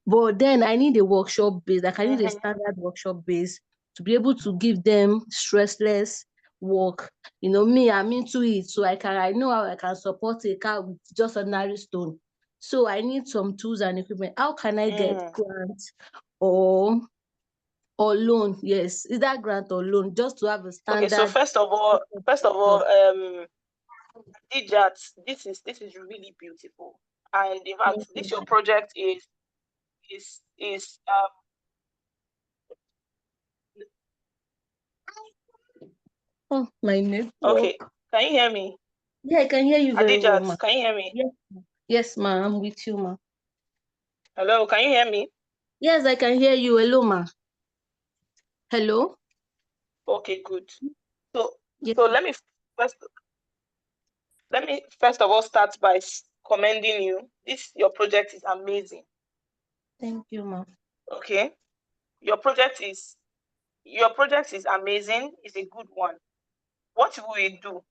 But then I need a workshop base, like I need a standard workshop base to be able to give them stressless work. You know, me, I'm into it, so I know how I can support a car with just ordinary stone. So I need some tools and equipment. How can I get grants or loan? Yes, either grant or loan, just to have a standard. Okay, so first of all, Dijat, this is really beautiful, and in fact, this your project is Oh, my network. Okay, can you hear me? Yeah, I can hear you very well, Adijat, ma. can you hear me? Yes, ma. I'm with you, ma. Hello, can you hear me? Yes, I can hear you. Hello, ma. Hello. Okay, good. So let me first of all start by commending you. Your project is amazing. Thank you, ma. Okay, your project is amazing. It's a good one. What will you do?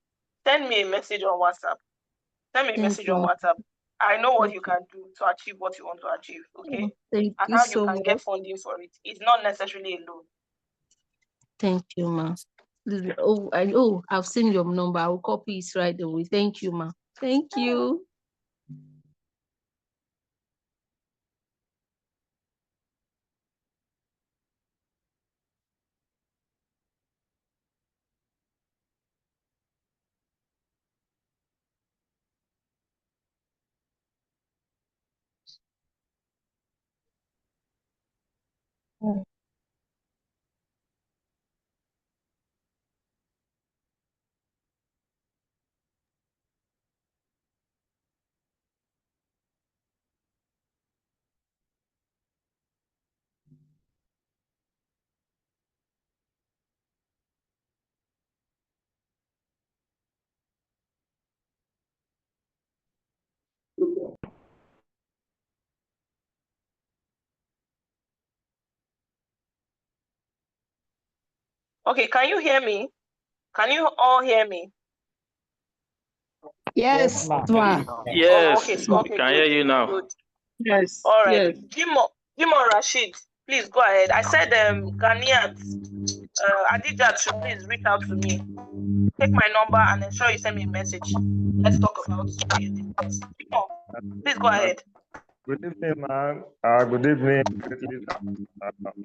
Send me a message on WhatsApp. I know what you can do to achieve what you want to achieve. Okay, Thank and you how so you can much. get funding for it. It's not necessarily a loan. Thank you, ma. I've seen your number. I'll copy it right away. Thank you, ma. Thank you. Okay, can you hear me? Can you all hear me? Yes, ma. Yes, Okay, can hear you now. Good. Yes. All right. Yes. Jimo Rashid, please go ahead. I said Ghanaians, Adijat should please reach out to me. Take my number and ensure you send me a message. Let's talk about this business. Jimo, please go ahead. Good evening, ma'am. Good evening, ladies on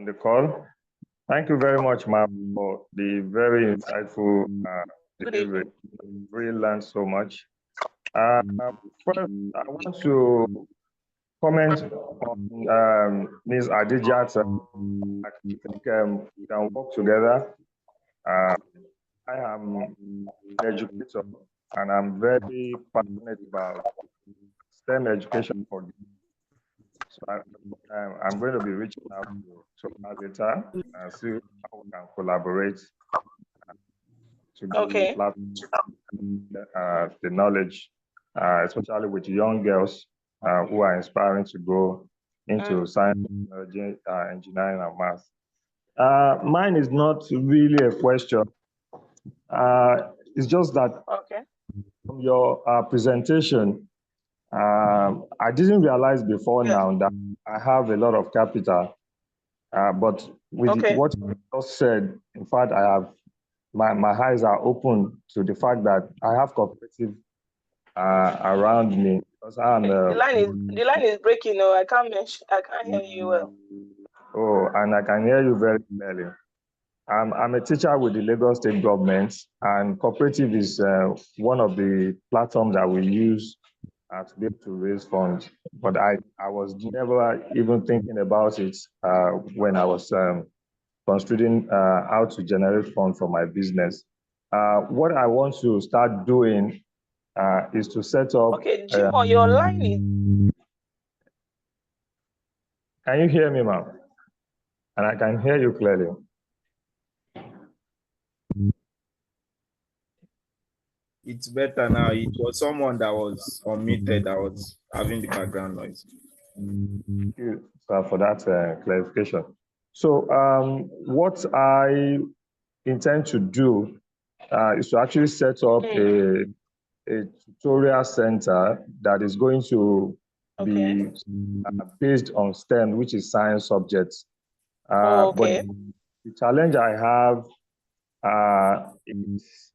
the call. Thank you very much, ma'am, for the very insightful delivery. Really learned so much. First, I want to comment on Ms. Adijat. I think we can work together. I am an educator, and I'm very passionate about STEM education for youth. So I'm going to be reaching out to her later and see how we can collaborate to Okay. the knowledge, especially with young girls who are inspiring to go into science, technology, engineering, and math. Mine is not really a question. It's just that from your presentation, I didn't realize before now that I have a lot of capital. But with what you just said, in fact, I have my eyes are open to the fact that I have cooperative around me. Because the line is breaking. No, I can't hear you well. Oh, and I can hear you very clearly. I'm a teacher with the Lagos State government, and cooperative is one of the platforms that we use to be able to raise funds. But I was never even thinking about it when I was considering how to generate funds for my business. What I want to start doing is to set up. Okay, Jimo, your line is. Can you hear me, ma'am? And I can hear you clearly. It's better now. It was someone that was unmuted that was having the background noise. Thank you, sir, for that clarification. So what I intend to do is to actually set up a tutorial center that is going to be based on STEM, which is science subjects. But the challenge I have is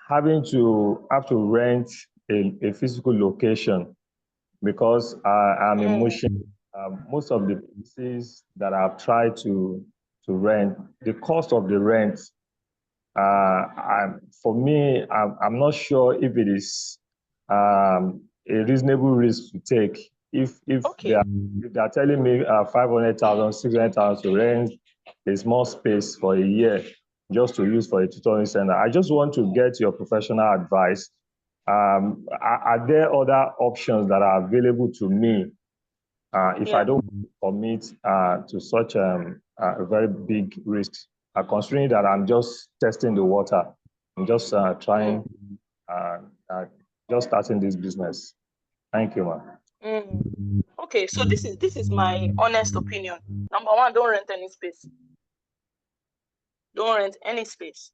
having to rent a physical location, because I'm in motion. Most of the places that I've tried to rent, the cost of the rent, for me, I'm not sure if it is a reasonable risk to take. If they are telling me 500,000, 600,000 to rent a small space for a year just to use for a tutoring center, I just want to get your professional advice. Are there other options that are available to me if I don't commit to such a very big risk, considering that I'm just testing the water, I'm just trying, just starting this business. Thank you, ma'am. Okay, so this is my honest opinion. Number one, don't rent any space. Don't rent any space.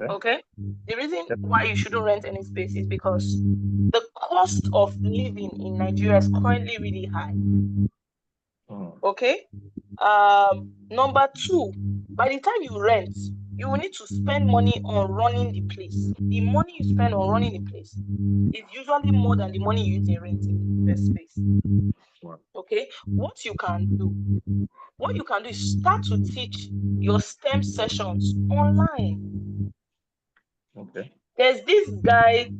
Okay? The reason why you shouldn't rent any space is because the cost of living in Nigeria is currently really high. Okay? Number two, by the time you rent, you will need to spend money on running the place. The money you spend on running the place is usually more than the money you use in renting the space. Okay? What you can do is start to teach your STEM sessions online. Okay. There's this guy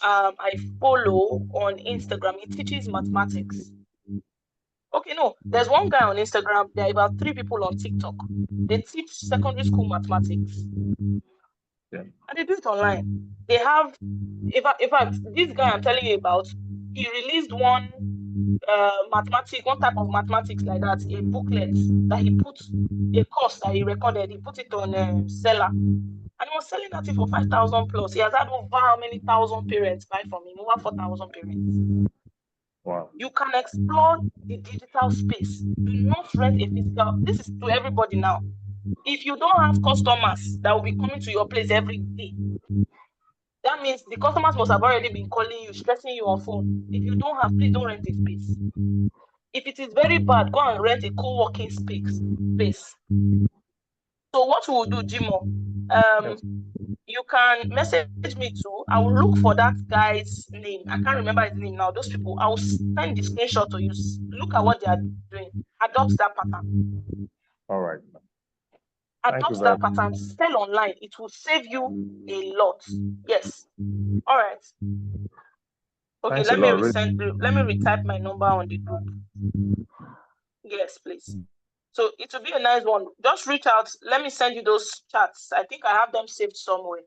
I follow on Instagram. He teaches mathematics. Okay, no, there's one guy on Instagram. There are about 3 people on TikTok. They teach secondary school mathematics. Yeah. And they do it online. They have, in fact, this guy I'm telling you about, he released one type of mathematics like that, a booklet that he put, a course that he recorded, he put it on Seller. And he was selling that thing for 5,000 plus. He has had over how many thousand parents buy from him? Over 4,000 parents. Wow. You can explore the digital space. Do not rent a physical. This is to everybody now. If you don't have customers that will be coming to your place every day, that means the customers must have already been calling you, stressing you on phone. If you don't have, please don't rent a space. If it is very bad, go and rent a co-working space. So what we will do, Jimo, you can message me too. I will look for that guy's name. I can't remember his name now. Those people, I will send the screenshot to you. Look at what they are doing. Adopt that pattern. All right. Adopt that pattern. Sell online. It will save you a lot. Yes. All right. Okay, let me retype my number on the group. Yes, please. So it will be a nice one. Just reach out. Let me send you those chats. I think I have them saved somewhere.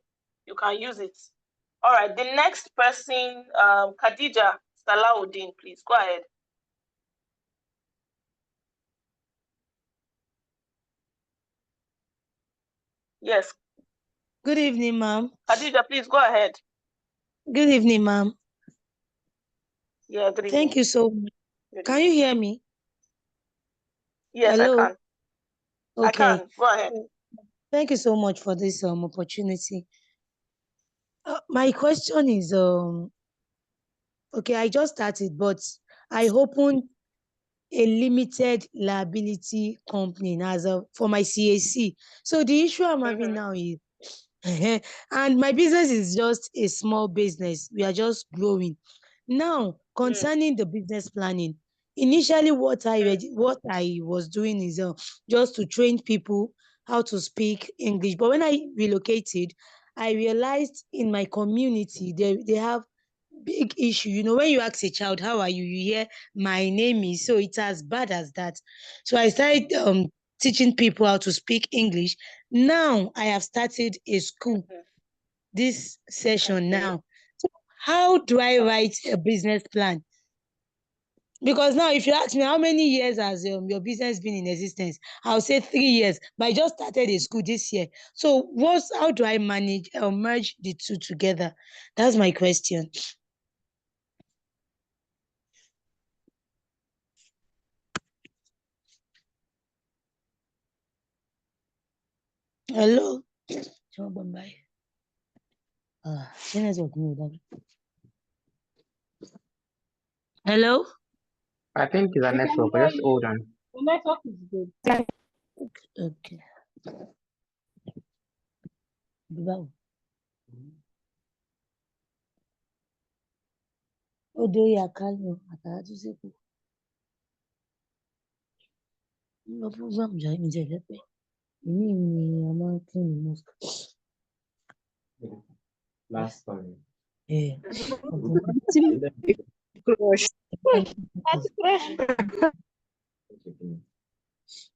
You can use it. All right. The next person, Khadija Salahuddin, please go ahead. Yes. Good evening, ma'am. Khadija, please go ahead. Good evening, ma'am. Yeah, good evening. Thank you so much. Good Can you evening. hear me? Yes, Hello? I can. I Okay. can. Go ahead. Thank you so much for this opportunity. My question is, okay, I just started, but I opened a limited liability company as for my CAC. So the issue I'm having now is, and my business is just a small business. We are just growing. Now, concerning the business planning, initially what I was doing is just to train people how to speak English. But when I relocated, I realized in my community they have big issue. You know, when you ask a child, how are you? You hear my name is, so it's as bad as that. So I started teaching people how to speak English. Now I have started a school this session now. So how do I write a business plan? Because now, if you ask me how many years has your business been in existence, I'll say 3 years. But I just started a school this year. So how do I manage or merge the two together? That's my question. Hello. Hello. I think it's a network, but just hold on. The network is good. Okay. Wow. Odo ya kalyo àtàràtú sípò. Lọ program jà mí jẹ lẹpẹ. Èmi ni a máa ń clean the mosque. Last time. Yeah.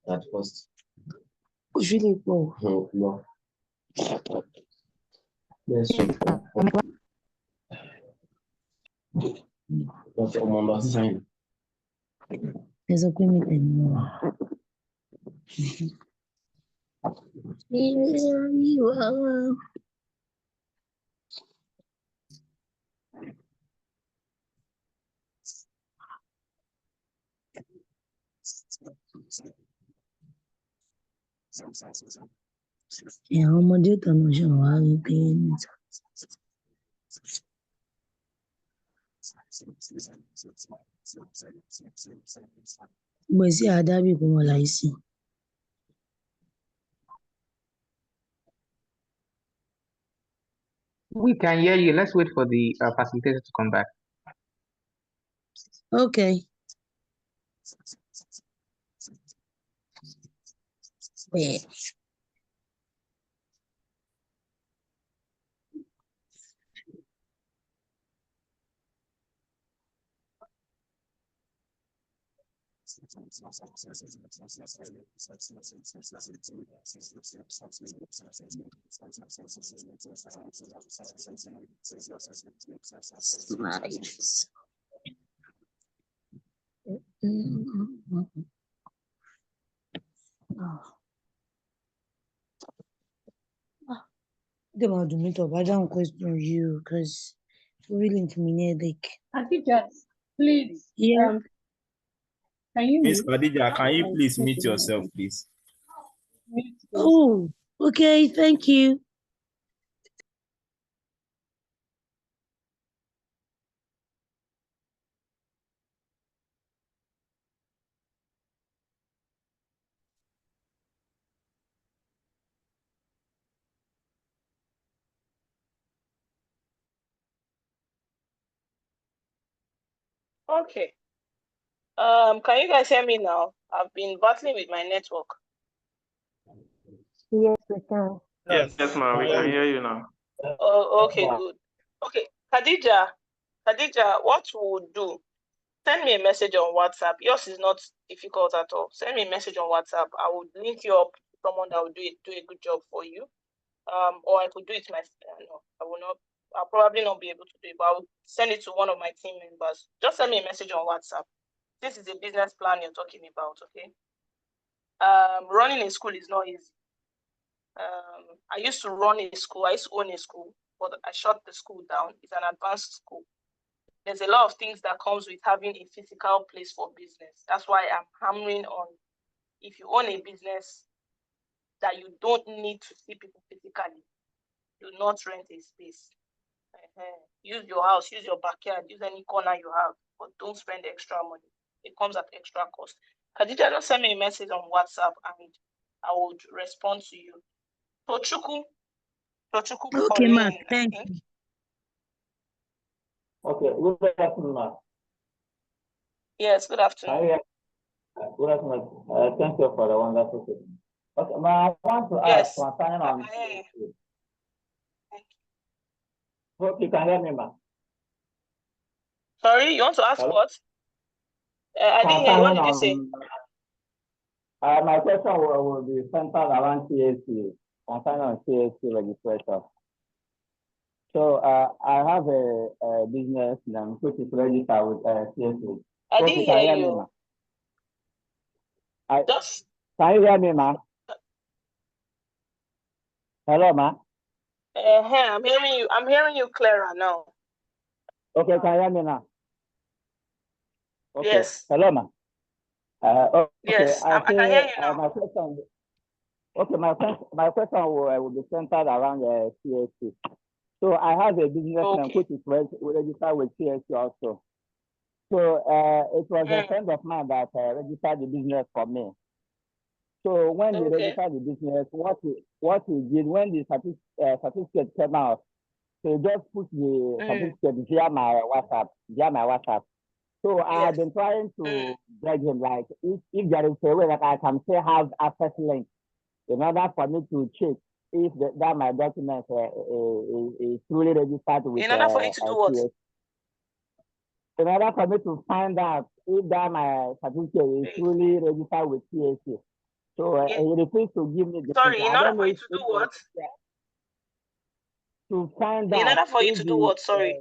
That first. Oṣù lè pọ̀. No. Yes. But ọmọ lọ sí sáyìn. Ẹ sọ pé mi tẹ̀lé wọn. Àwọn ọmọdé kan náà ṣe wá rí pé níta. Gbèsè àdábì kò mọ̀ láìsí. We can hear you. Let's wait for the facilitator to come back. Okay. Yeah. Nice. They want to meet up. I don't question you because you're really for me headache. Khadija, please. Yeah. Can you Miss mute? Khadija, can you please mute yourself, please? Oh, okay. Thank you. Okay. Can you guys hear me now? I've been battling with my network. Yes, we can. Yes, ma'am. We can hear you now. Oh, okay, good. Okay, Khadija, what we'll do, send me a message on WhatsApp. Yours is not difficult at all. Send me a message on WhatsApp. I will link you up to someone that will do a good job for you. Or I could do it myself. No, I will not. I'll probably not be able to do it, but I'll send it to one of my team members. Just send me a message on WhatsApp. This is a business plan you're talking about, okay? Running a school is not easy. I used to run a school. I used to own a school, but I shut the school down. It's an advanced school. There's a lot of things that comes with having a physical place for business. That's why I'm hammering on, if you own a business that you don't need to see people physically, do not rent a space. Use your house, use your backyard, use any corner you have, but don't spend extra money. It comes at extra cost. Khadija, just send me a message on WhatsApp and I would respond to you. Tochukwu Okay, ma. Thank you. Okay, good afternoon, ma. Yes, good afternoon. Good afternoon. Thank you for the wonderful question. Okay, ma, I want to ask concerning on. Hope you can hear me, ma. Sorry, you want to ask what? I didn't hear you. What did you say? My question will be centered around CAC, concerning on CAC registration. So I have a business name which is registered with CAC. I didn't hear you. Can you hear me, ma? Hello, ma. I'm hearing you. I'm hearing you clearer now. Okay, can you hear me now? Okay. Yes. Hello, ma. Okay. Yes, I can hear you now. My question. Okay, my question will be centered around CSC. So I have a business name which is registered with CSC also. So it was a friend of mine that registered the business for me. So when he registered the business, what he did when the certificate came out, he just put the certificate via my WhatsApp. So I have been trying to beg him, like, if there is a way that I can still have access link in order for me to check if that my document is truly registered with in order for you to do what? In order for me to find out if that my certificate is truly registered with CAC. So he refused to give me the Sorry, in order for you to do what? To find out. In order for you to do what? Sorry.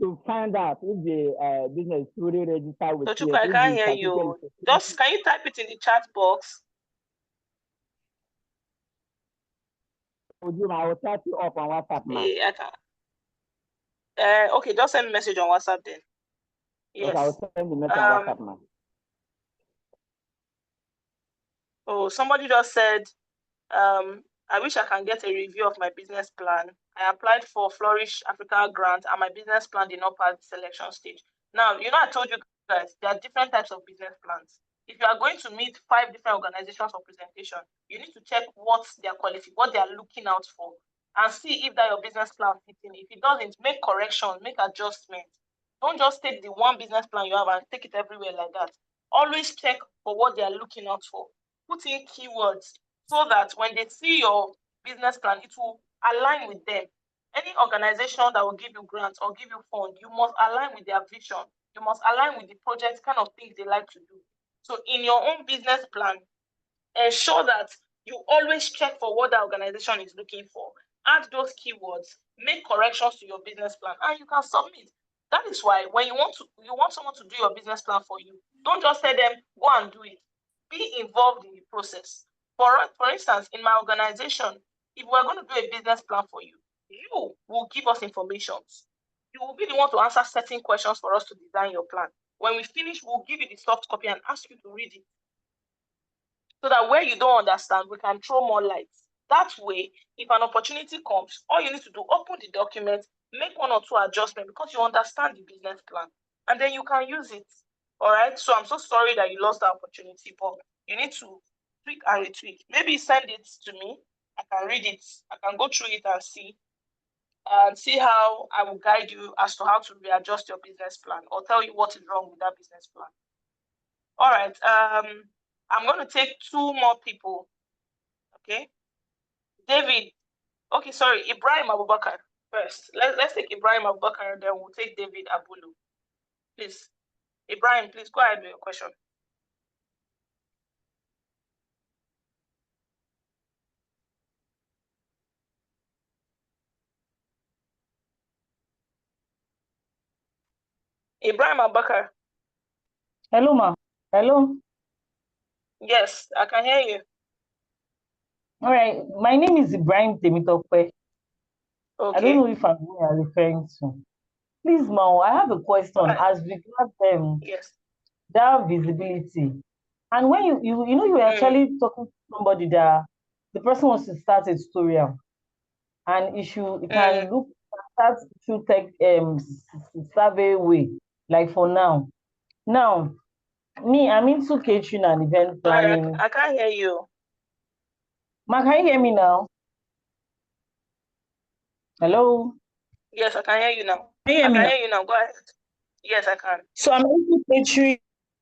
To find out if the business is truly registered with Tochukwu, I can't hear you. Just can you type it in the chat box? I will chat you up on WhatsApp, man. I can't. Okay, just send a message on WhatsApp then. Yes. Okay, I will send the message on WhatsApp, man. Oh, somebody just said, I wish I can get a review of my business plan. I applied for Flourish Africa grant and my business plan did not pass the selection stage. Now, I told you guys, there are different types of business plans. If you are going to meet 5 different organizations for presentation, you need to check what they are looking out for and see if that your business plan fits in. If it doesn't, make corrections, make adjustments. Don't just take the one business plan you have and take it everywhere like that. Always check for what they are looking out for. Put in keywords so that when they see your business plan, it will align with them. Any organization that will give you grants or give you funds, you must align with their vision. You must align with the project kind of things they like to do. So in your own business plan, ensure that you always check for what the organization is looking for. Add those keywords, make corrections to your business plan, and you can submit. That is why when you want someone to do your business plan for you, don't just tell them, go and do it. Be involved in the process. For instance, in my organization, if we're going to do a business plan for you, you will give us information. You will be the one to answer certain questions for us to design your plan. When we finish, we'll give you the soft copy and ask you to read it. So that where you don't understand, we can throw more light. That way, if an opportunity comes, all you need to do, open the document, make 1 or 2 adjustments because you understand the business plan, and then you can use it. All right. So I'm so sorry that you lost the opportunity, but you need to tweak and retweak. Maybe send it to me. I can read it. I can go through it and see how I will guide you as to how to readjust your business plan or tell you what is wrong with that business plan. All right. I'm going to take 2 more people. Okay. David. Okay, sorry. Ibrahim Abubakar first. Let's take Ibrahim Abubakar and then we'll take David Abulu. Please. Ibrahim, please go ahead with your question. Ibrahim Abubakar. Hello, ma. Hello. Yes, I can hear you. All right. My name is Ibrahim Temitope. I don't know if I'm who you are referring to. Please, Mao, I have a question as regards Yes. that visibility. And when you were actually talking to somebody that the person wants to start a tutorial and it can look start through tech survey way, like for now. Now, me, I'm into catering and event planning. I can't hear you. Ma, can you hear me now? Hello? Yes, I can hear you now. Can you hear I me can now? hear you now. Go ahead. Yes, I can. So I'm into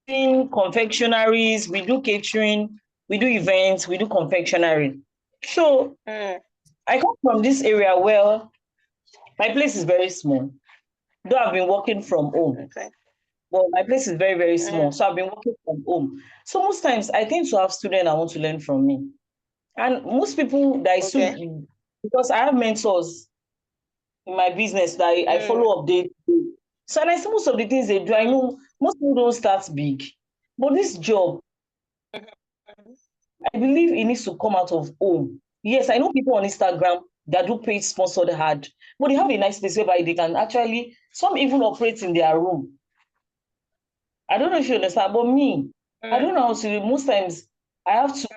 catering, confectionaries, we do catering, we do events, we do confectionery. So I come from this area where my place is very small. Though I've been working from home. But my place is very, very small. So I've been working from home. So most times I tend to have students that want to learn from me. And most people that I still, because I have mentors in my business that I follow up day. So and I see most of the things they do. I know most people don't start big. But this job, I believe it needs to come out of home. Yes, I know people on Instagram that do paid sponsored ad, but they have a nice place whereby they can actually, some even operate in their room. I don't know if you understand, but me, I don't know how to. Most times, I have to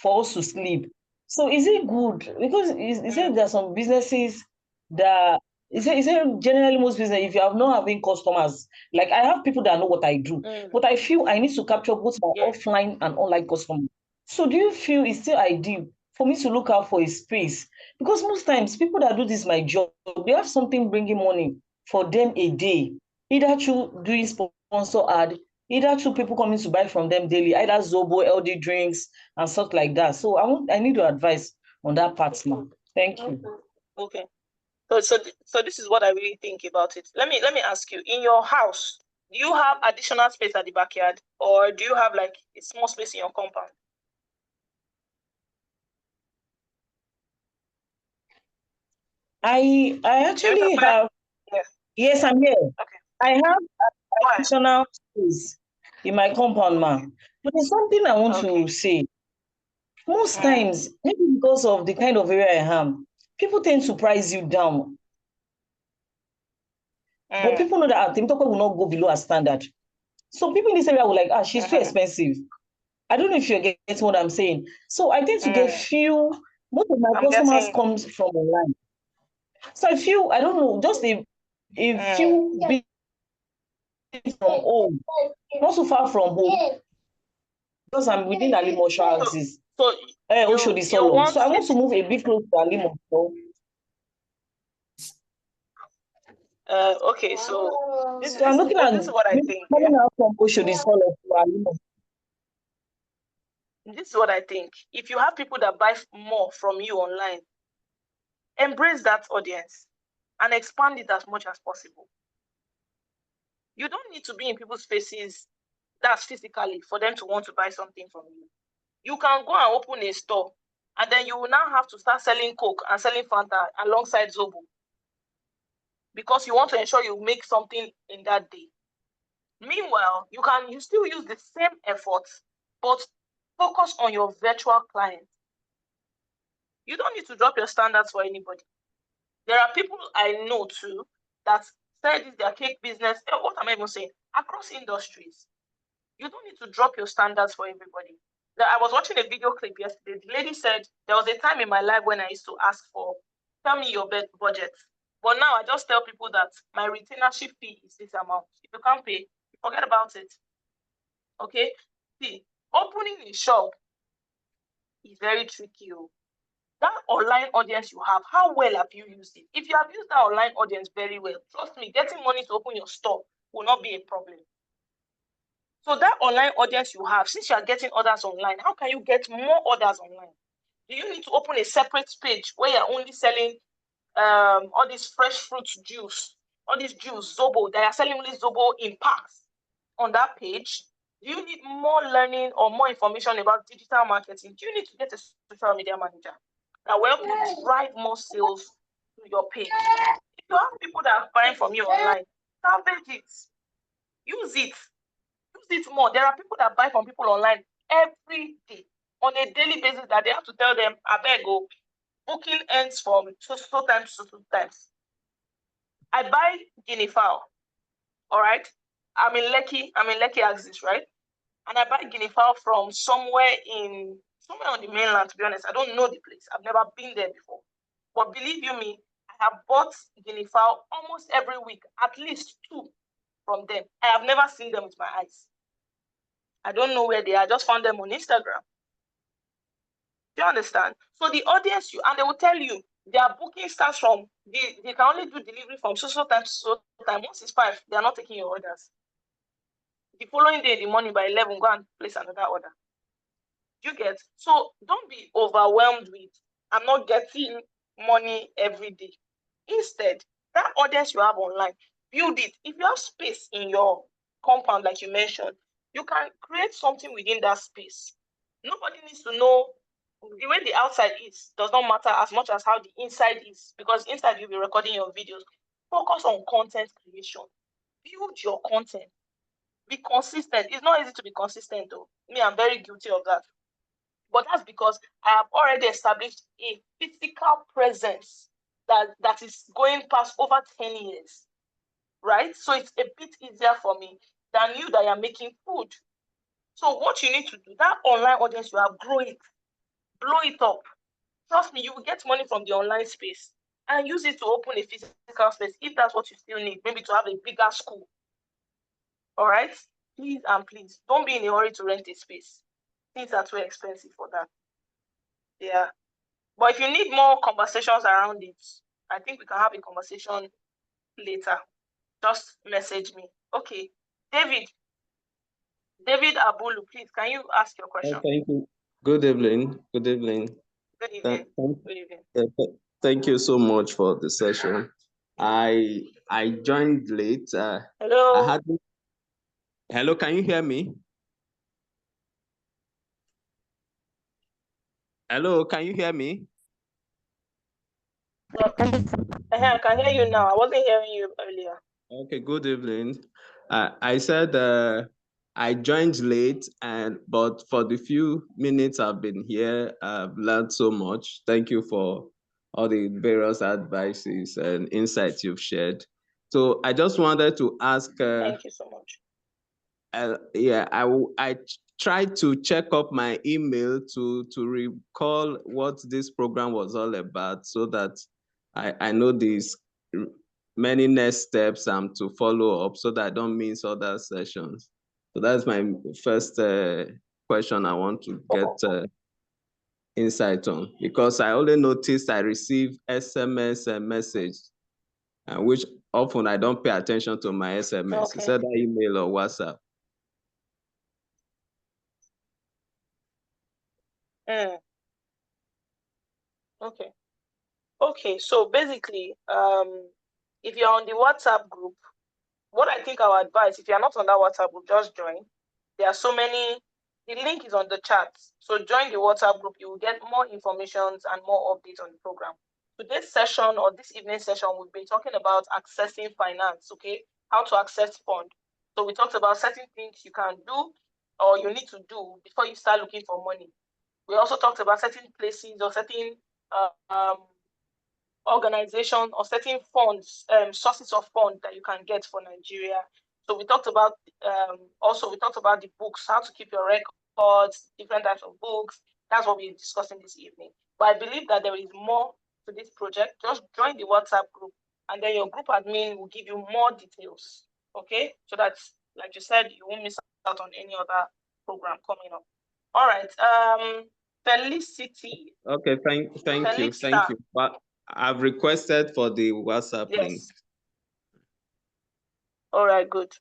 for us to sleep. So is it good? Because is it there are some businesses that is it generally most business if you have not having customers, like I have people that know what I do, but I feel I need to capture both my offline and online customers. So do you feel it's still ideal for me to look out for a space? Because most times people that do this my job, they have something bringing money for them a day, either through doing sponsor ad, either through people coming to buy from them daily, either Zobo, LD drinks, and stuff like that. So I need your advice on that part now. Thank you. Okay. So this is what I really think about it. Let me ask you, in your house, do you have additional space at the backyard, or do you have like a small space in your compound? I actually have, yes, I'm here. Okay. I have additional space in my compound, ma. But there's something I want to say. Most times, maybe because of the kind of area I am, people tend to price you down. But people know that Temitope will not go below a standard. So people in this area will like, she's too expensive. I don't know if you're getting what I'm saying. So I tend to get few, most of my customers comes from online. So I feel, I don't know, just a few big from home, not so far from home, because I'm within Alimosho axis. So Oshodi Solo. So I want to move a bit close to Alimosho. Okay, so this I'm looking at this is what I think. Coming out from Oshodi Solo to Alimosho. This is what I think. If you have people that buy more from you online, embrace that audience and expand it as much as possible. You don't need to be in people's faces, that's physically, for them to want to buy something from you. You can go and open a store, and then you will now have to start selling Coke and selling Fanta alongside Zobo, because you want to ensure you make something in that day. Meanwhile, you still use the same effort, but focus on your virtual clients. You don't need to drop your standards for anybody. There are people I know too that said their cake business. What am I even saying? Across industries, you don't need to drop your standards for everybody. I was watching a video clip yesterday. The lady said there was a time in my life when I used to ask for, tell me your budget. But now I just tell people that my retainership fee is this amount. If you can't pay, forget about it. Okay? See, opening a shop is very tricky. That online audience you have, how well have you used it? If you have used that online audience very well, trust me, getting money to open your store will not be a problem. So that online audience you have, since you are getting orders online, how can you get more orders online? Do you need to open a separate page where you're only selling all this fresh fruit juice, all this juice, Zobo, that are selling only Zobo in packs on that page? Do you need more learning or more information about digital marketing? Do you need to get a social media manager that will help you drive more sales to your page? If you have people that are buying from you online, salvage it. Use it. Use it more. There are people that buy from people online every day on a daily basis that they have to tell them, I beg go, booking ends from so times to 2 times. I buy guinea fowl, all right? I'm in Lekki axis, right? And I buy guinea fowl from somewhere on the mainland, to be honest. I don't know the place. I've never been there before. But believe you me, I have bought guinea fowl almost every week, at least 2 from them. I have never seen them with my eyes. I don't know where they are. I just found them on Instagram. Do you understand? So the audience, and they will tell you, their booking starts from, they can only do delivery from so time to so time. Once it's 5, they are not taking your orders. The following day in the morning by 11, go and place another order. You get? So don't be overwhelmed with, I'm not getting money every day. Instead, that audience you have online, build it. If you have space in your compound, like you mentioned, you can create something within that space. Nobody needs to know the way the outside is, does not matter as much as how the inside is, because inside you'll be recording your videos. Focus on content creation. Build your content. Be consistent. It's not easy to be consistent though. Me, I'm very guilty of that. But that's because I have already established a physical presence that is going past over 10 years, right? So it's a bit easier for me than you that are making food. So what you need to do, that online audience you have, grow it, blow it up. Trust me, you will get money from the online space and use it to open a physical space if that's what you still need, maybe to have a bigger school. All right? Please and please, don't be in a hurry to rent a space. Things are too expensive for that. Yeah. But if you need more conversations around it, I think we can have a conversation later. Just message me. Okay. David Abulu, please, can you ask your question? Thank you. Good evening. Good evening. Good evening. Good evening. Thank you so much for the session. I joined late. Hello. Hello, can you hear me? Hello, can you hear me? I can hear you now. I wasn't hearing you earlier. Okay, good evening. I said I joined late, but for the few minutes I've been here, I've learned so much. Thank you for all the various advices and insights you've shared. So I just wanted to ask. Thank you so much. I tried to check up my email to recall what this program was all about, so that I know these many next steps to follow up, so that I don't miss other sessions. So that's my first question I want to get insight on, because I only noticed I received SMS and message, which often I don't pay attention to my SMS. Okay. Is that email or WhatsApp? Okay, so basically, if you're on the WhatsApp group, what I think our advice, if you're not on that WhatsApp group, just join. There are so many, the link is on the chat. So join the WhatsApp group, you will get more information and more updates on the program. Today's session, or this evening session, we'll be talking about accessing finance, okay? How to access fund. So we talked about certain things you can do or you need to do before you start looking for money. We also talked about certain places or certain organization or certain funds, sources of funds that you can get for Nigeria. So we talked about we talked about the books, how to keep your records, different types of books. That's what we're discussing this evening. But I believe that there is more to this project. Just join the WhatsApp group, and then your group admin will give you more details. Okay, so that's, like you said, you won't miss out on any other program coming up. All right. Felicity. Okay, thank you. But I've requested for the WhatsApp link. All right, good.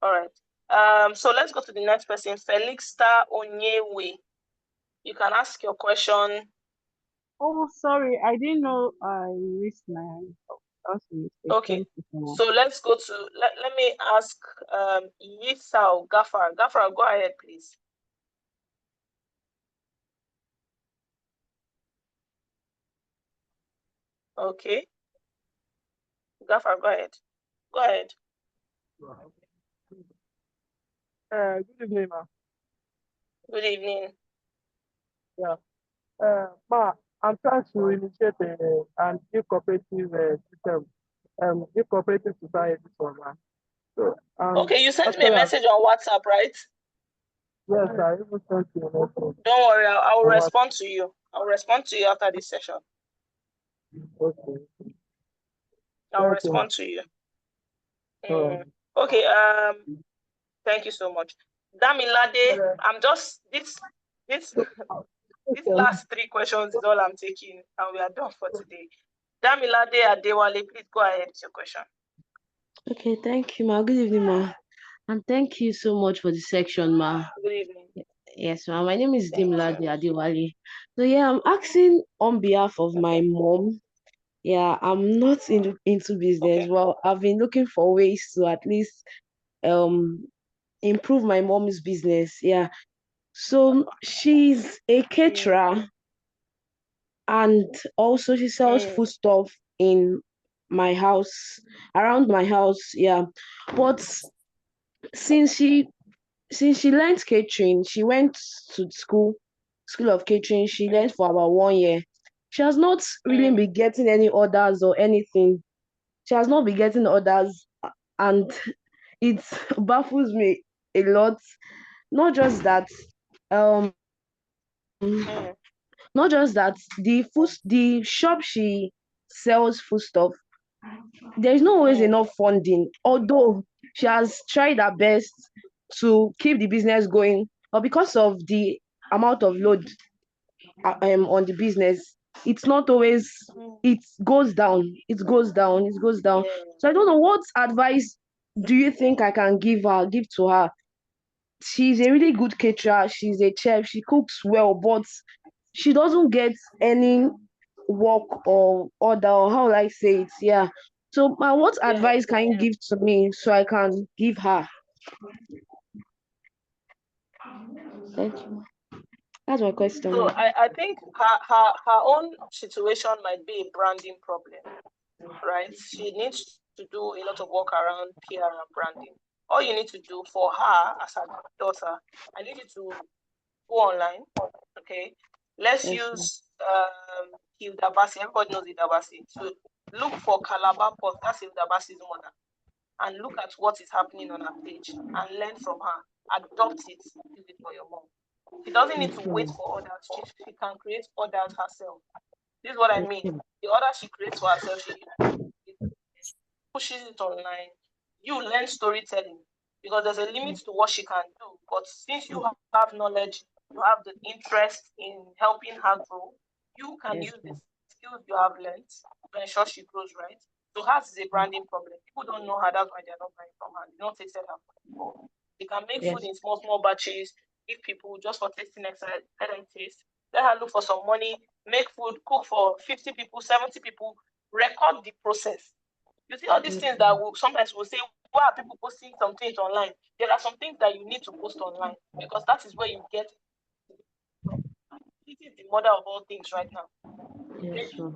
All right. So let's go to the next person, Felixta Onyewe. You can ask your question. Oh, sorry, I didn't know I raised my hand. Okay, so let's go to, let me ask Yisao Gafar. Gafar, go ahead, please. Okay. Gafar, go ahead. Good evening, ma'am. Good evening. Yeah. Ma, I'm trying to initiate an incorporative system, incorporative society for ma. So, Okay, you sent me a actually, message on WhatsApp, right? yes, I even sent you a message. Don't worry, I will on respond to you. I'll respond to you after this session. Okay. I'll Thank you. respond to you. So, Okay, thank you so much. Damilade, I'm just these last 3 questions is all I'm taking, and we are done for today. Damilade Adewale, please go ahead with your question. Okay, thank you, ma. Good evening, ma. And thank you so much for the section, ma. Good evening. Yes, ma. My name is Dimlade Adewale. So yeah, I'm asking on behalf of my mom. Yeah, I'm not into business. Well, I've been looking for ways to at least improve my mom's business. Yeah. So she's a caterer and also she sells foodstuff in my house, around my house. Yeah. But since she learned catering, she went to school of catering. She learned for about 1 year. She has not really been getting any orders or anything. She has not been getting orders, and it baffles me a lot. Not just that, um, not just that the shop she sells foodstuff, there's not always enough funding. Although she has tried her best to keep the business going, but because of the amount of load on the business, it's not always, it goes down, so I don't know what advice do you think I can give to her. She's a really good caterer, she's a chef, she cooks well, but she doesn't get any work or order, or how will I say it? Yeah. So what advice can you give to me so I can give her? Thank you. That's my question. So I think her own situation might be a branding problem, right? She needs to do a lot of work around PR and branding. All you need to do for her as her daughter, I need you to go online, okay? Let's use Hilda Bassi. Everybody knows Hilda Bassi. So look for Calabar Port. That's Hilda Bassi's mother. And look at what is happening on her page and learn from her. Adopt it. Use it for your mom. She doesn't need to wait for orders. She can create orders herself. This is what I mean. The orders she creates for herself, she pushes it online. You learn storytelling because there's a limit to what she can do. But since you have knowledge, you have the interest in helping her grow, you can use the skills you have learned to ensure she grows, right? So hers is a branding problem. People don't know her, that's why they're not buying from her. They don't taste her before. They can make food in small batches, give people just for tasting excited and taste. Let her look for some money, make food, cook for 50 people, 70 people, record the process. You see all these things that sometimes we'll say, why are people posting some things online? There are some things that you need to post online because that is where you get. This is the mother of all things right now.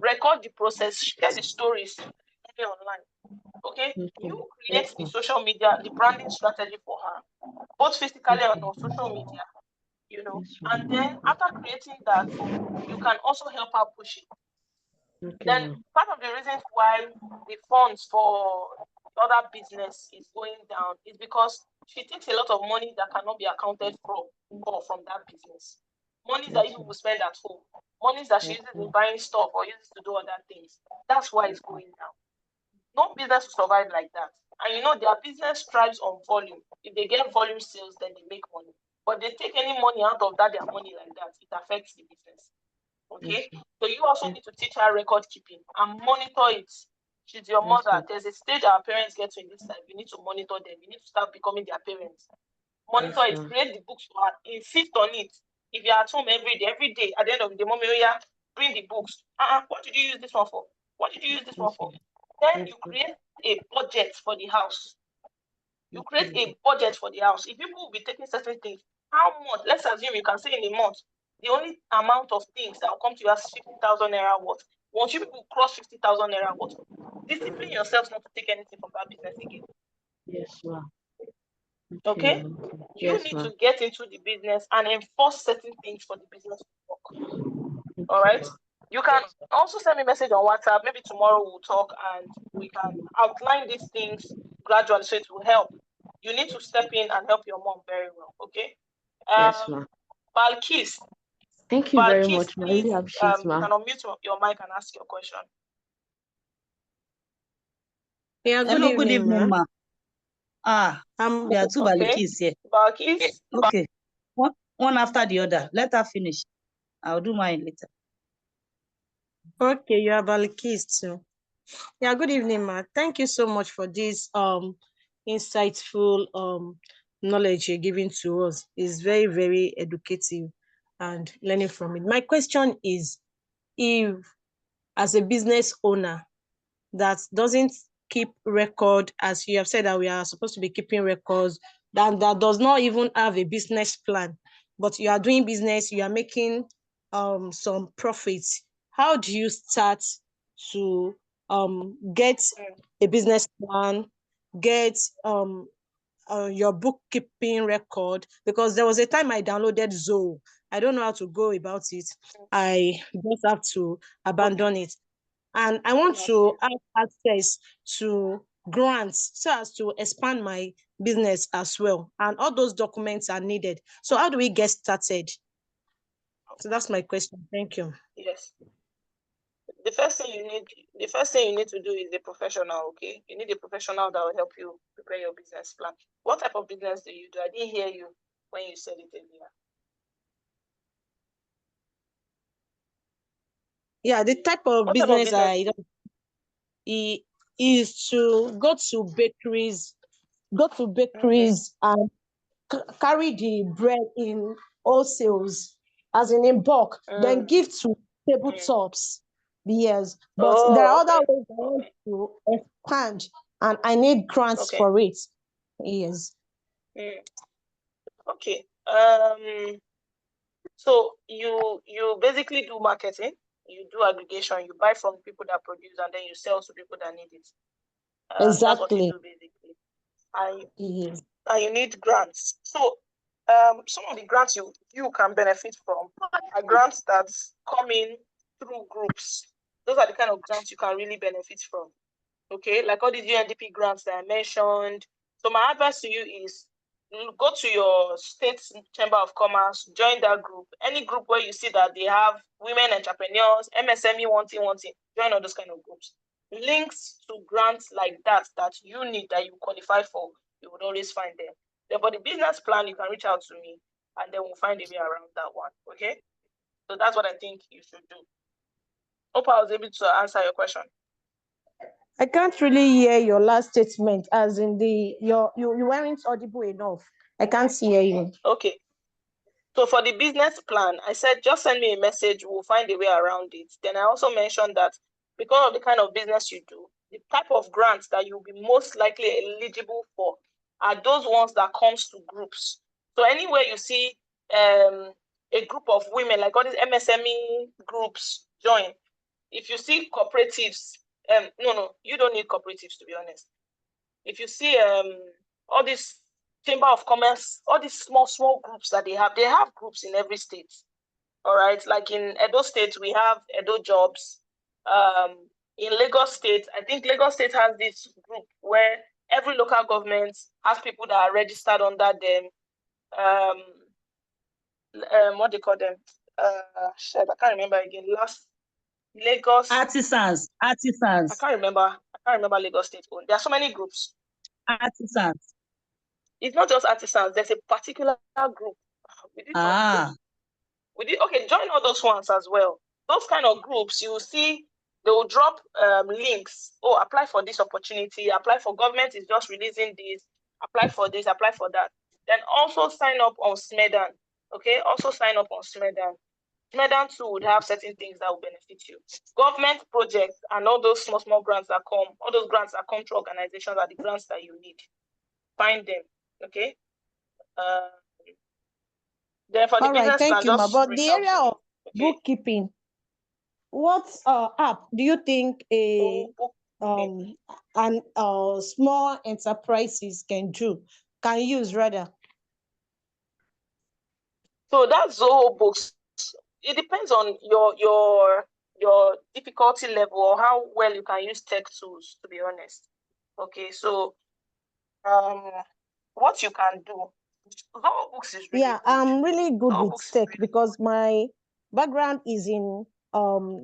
Record the process, share the stories online. Okay, you create the social media, the branding strategy for her, both physically and on social media. And then after creating that, you can also help her push it. Then part of the reasons why the funds for other business is going down is because she takes a lot of money that cannot be accounted for from that business. Monies that you will spend at home, monies that she uses in buying stuff or uses to do other things. That's why it's going down. No business will survive like that. And their business thrives on volume. If they get volume sales, then they make money. But they take any money out of that, their money like that, it affects the business. Okay, so you also need to teach her record keeping and monitor it. She's your mother. There's a stage our parents get to in this life. You need to monitor them. You need to start becoming their parents. Monitor it, create the books for her, insist on it. If you're at home every day, at the end of the day, mommy, bring the books. What did you use this one for? What did you use this one for? Then you create a budget for the house. You create a budget for the house. If people will be taking certain things, how much? Let's assume you can say in a month, the only amount of things that will come to you as 50,000 naira worth. Once you people cross 50,000 naira worth, discipline yourselves not to take anything from that business again. Yes, ma'am. Okay? You need to get into the business and enforce certain things for the business to work. All right. You can also send me a message on WhatsApp. Maybe tomorrow we'll talk and we can outline these things gradually so it will help. You need to step in and help your mom very well. Okay. Yes, ma'am. Balkis. Thank you very Balkis, much, ma. I please, really appreciate, you ma. can unmute your mic and ask your question. Yeah, Hello, good evening, ma. There are two Balikis here. Balkis. Okay. One after the other. Let her finish. I'll do mine later. Okay, you are Balikis too. Yeah, good evening, ma. Thank you so much for this insightful knowledge you're giving to us. It's very, very educative and learning from it. My question is, if as a business owner that doesn't keep record, as you have said that we are supposed to be keeping records, that does not even have a business plan, but you are doing business, you are making some profits, how do you start to get a business plan, get your bookkeeping record? Because there was a time I downloaded Zoho. I don't know how to go about it. I just have to abandon it. And I want to have access to grants so as to expand my business as well. And all those documents are needed. So how do we get started? So that's my question. Thank you. Yes. The first thing you need to do is a professional, okay? You need a professional that will help you prepare your business plan. What type of business do you do? I didn't hear you when you said it earlier. Yeah, the type of business I do is to go to bakeries and carry the bread in wholesales, as in bulk, then give to tabletops. Yes, but there are other ways I want to expand, and I need grants for it. Yes. Okay. So you basically do marketing, you do aggregation, you buy from people that produce, and then you sell to people that need it. Exactly. That's what you do basically. And you need grants. So some of the grants you can benefit from are grants that come in through groups. Those are the kind of grants you can really benefit from. Okay, like all these UNDP grants that I mentioned. So my advice to you is go to your state chamber of commerce, join that group. Any group where you see that they have women entrepreneurs, MSME wanting, join all those kind of groups. Links to grants like that you need, that you qualify for, you would always find them. Then for the business plan, you can reach out to me and then we'll find a way around that one. Okay? So that's what I think you should do. Hope I was able to answer your question. I can't really hear your last statement, as in you weren't audible enough. I can't hear you. Okay. So for the business plan, I said just send me a message, we'll find a way around it. Then I also mentioned that because of the kind of business you do, the type of grants that you'll be most likely eligible for are those ones that comes to groups. So anywhere you see a group of women, like all these MSME groups, join. If you see cooperatives, no, you don't need cooperatives, to be honest. If you see all these chamber of commerce, all these small groups that they have groups in every state. All right, like in Edo State, we have Edo Jobs. In Lagos State, I think Lagos State has this group where every local government has people that are registered under them. What do you call them? I can't remember again. Last Lagos Artisans. I can't remember Lagos State own. There are so many groups. Artisans. It's not just artisans. There's a particular group. Okay, join all those ones as well. Those kind of groups, you will see they will drop links. Oh, apply for this opportunity. Apply for government is just releasing this. Apply for this. Apply for that. Then also sign up on SMEDAN. Okay, also sign up on SMEDAN. SMEDAN too would have certain things that will benefit you. Government projects and all those small grants that come, all those grants that come to organizations are the grants that you need. Find them. Okay. Then for the business plan, thank you, ma. just But reach the out area to me. of bookkeeping, what app do you think small enterprises can use rather? So that's Zoho Books. it depends on your difficulty level or how well you can use tech tools, to be honest. Okay, so what you can do, Zoho Books is really Yeah, good. I'm really good Zoho with Books is tech really because my background is in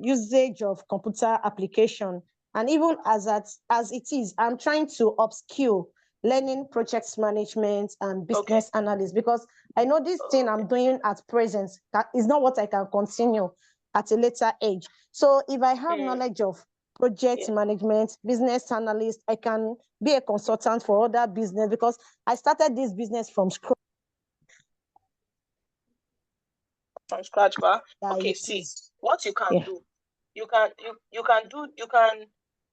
usage of computer application. And even as it is, I'm trying to upskill learning project management and business analyst because I know this thing I'm doing at present is not what I can continue at a later age. So if I have knowledge of project management, business analyst, I can be a consultant for other business because I started this business from scratch. From scratch, but okay, It see is. what you can Yeah. do. You can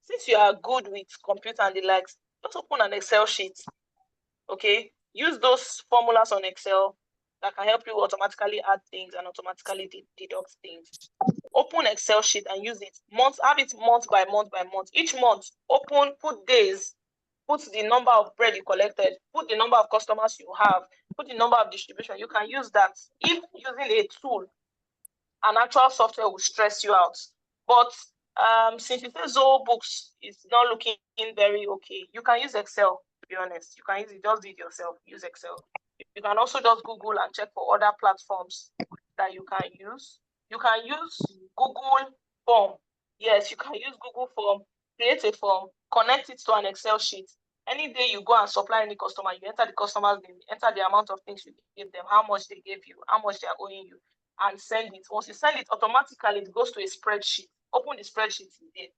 since you are good with computer and the likes, just open an Excel sheet. Okay, use those formulas on Excel that can help you automatically add things and automatically deduct things. Open Excel sheet and use it have it month by month by month. Each month, put days, put the number of bread you collected, put the number of customers you have, put the number of distribution. You can use that. If using a tool, an actual software will stress you out. But since you say Zoho Books is not looking very okay, you can use Excel, to be honest. You can use it, just do it yourself, use Excel. You can also just Google and check for other platforms that you can use. You can use Google Form. Yes, you can use Google Form, create a form, connect it to an Excel sheet. Any day you go and supply any customer, you enter the customer's name, enter the amount of things you give them, how much they gave you, how much they are owing you, and send it. Once you send it, automatically it goes to a spreadsheet. Open the spreadsheet in there.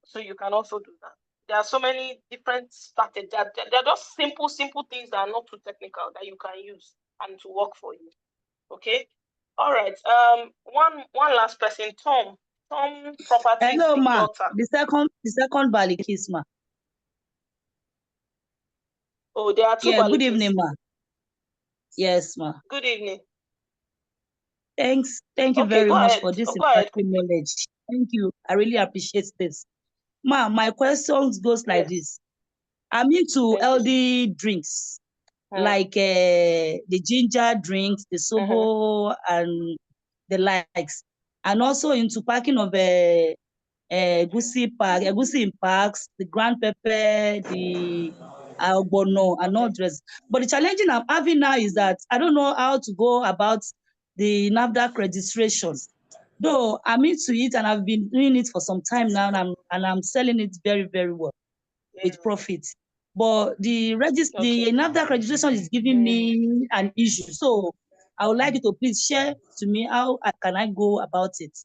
So you can also do that. There are so many different strategies. They're just simple things that are not too technical that you can use and to work for you. Okay. All right. One last person, Tom Properties. Hello, ma. Daughter. The second Balikis, ma. Oh, there are two. Yeah. Balikis. Good evening, ma. Yes, ma. Good evening. Thanks. Thank you very much for this insightful knowledge. Thank you. I really appreciate this. Ma, my questions goes like this. I'm into healthy drinks, like the ginger drinks, the sobo, and the likes, and also into packing of egusi in packs, the ground pepper, the ogbono, and all the rest. But the challenging I'm having now is that I don't know how to go about the NAFDAC registration. Though I'm into it and I've been doing it for some time now, and I'm selling it very, very well with profit. But the NAFDAC registration is giving me an issue. So I would like you to please share to me how can I go about it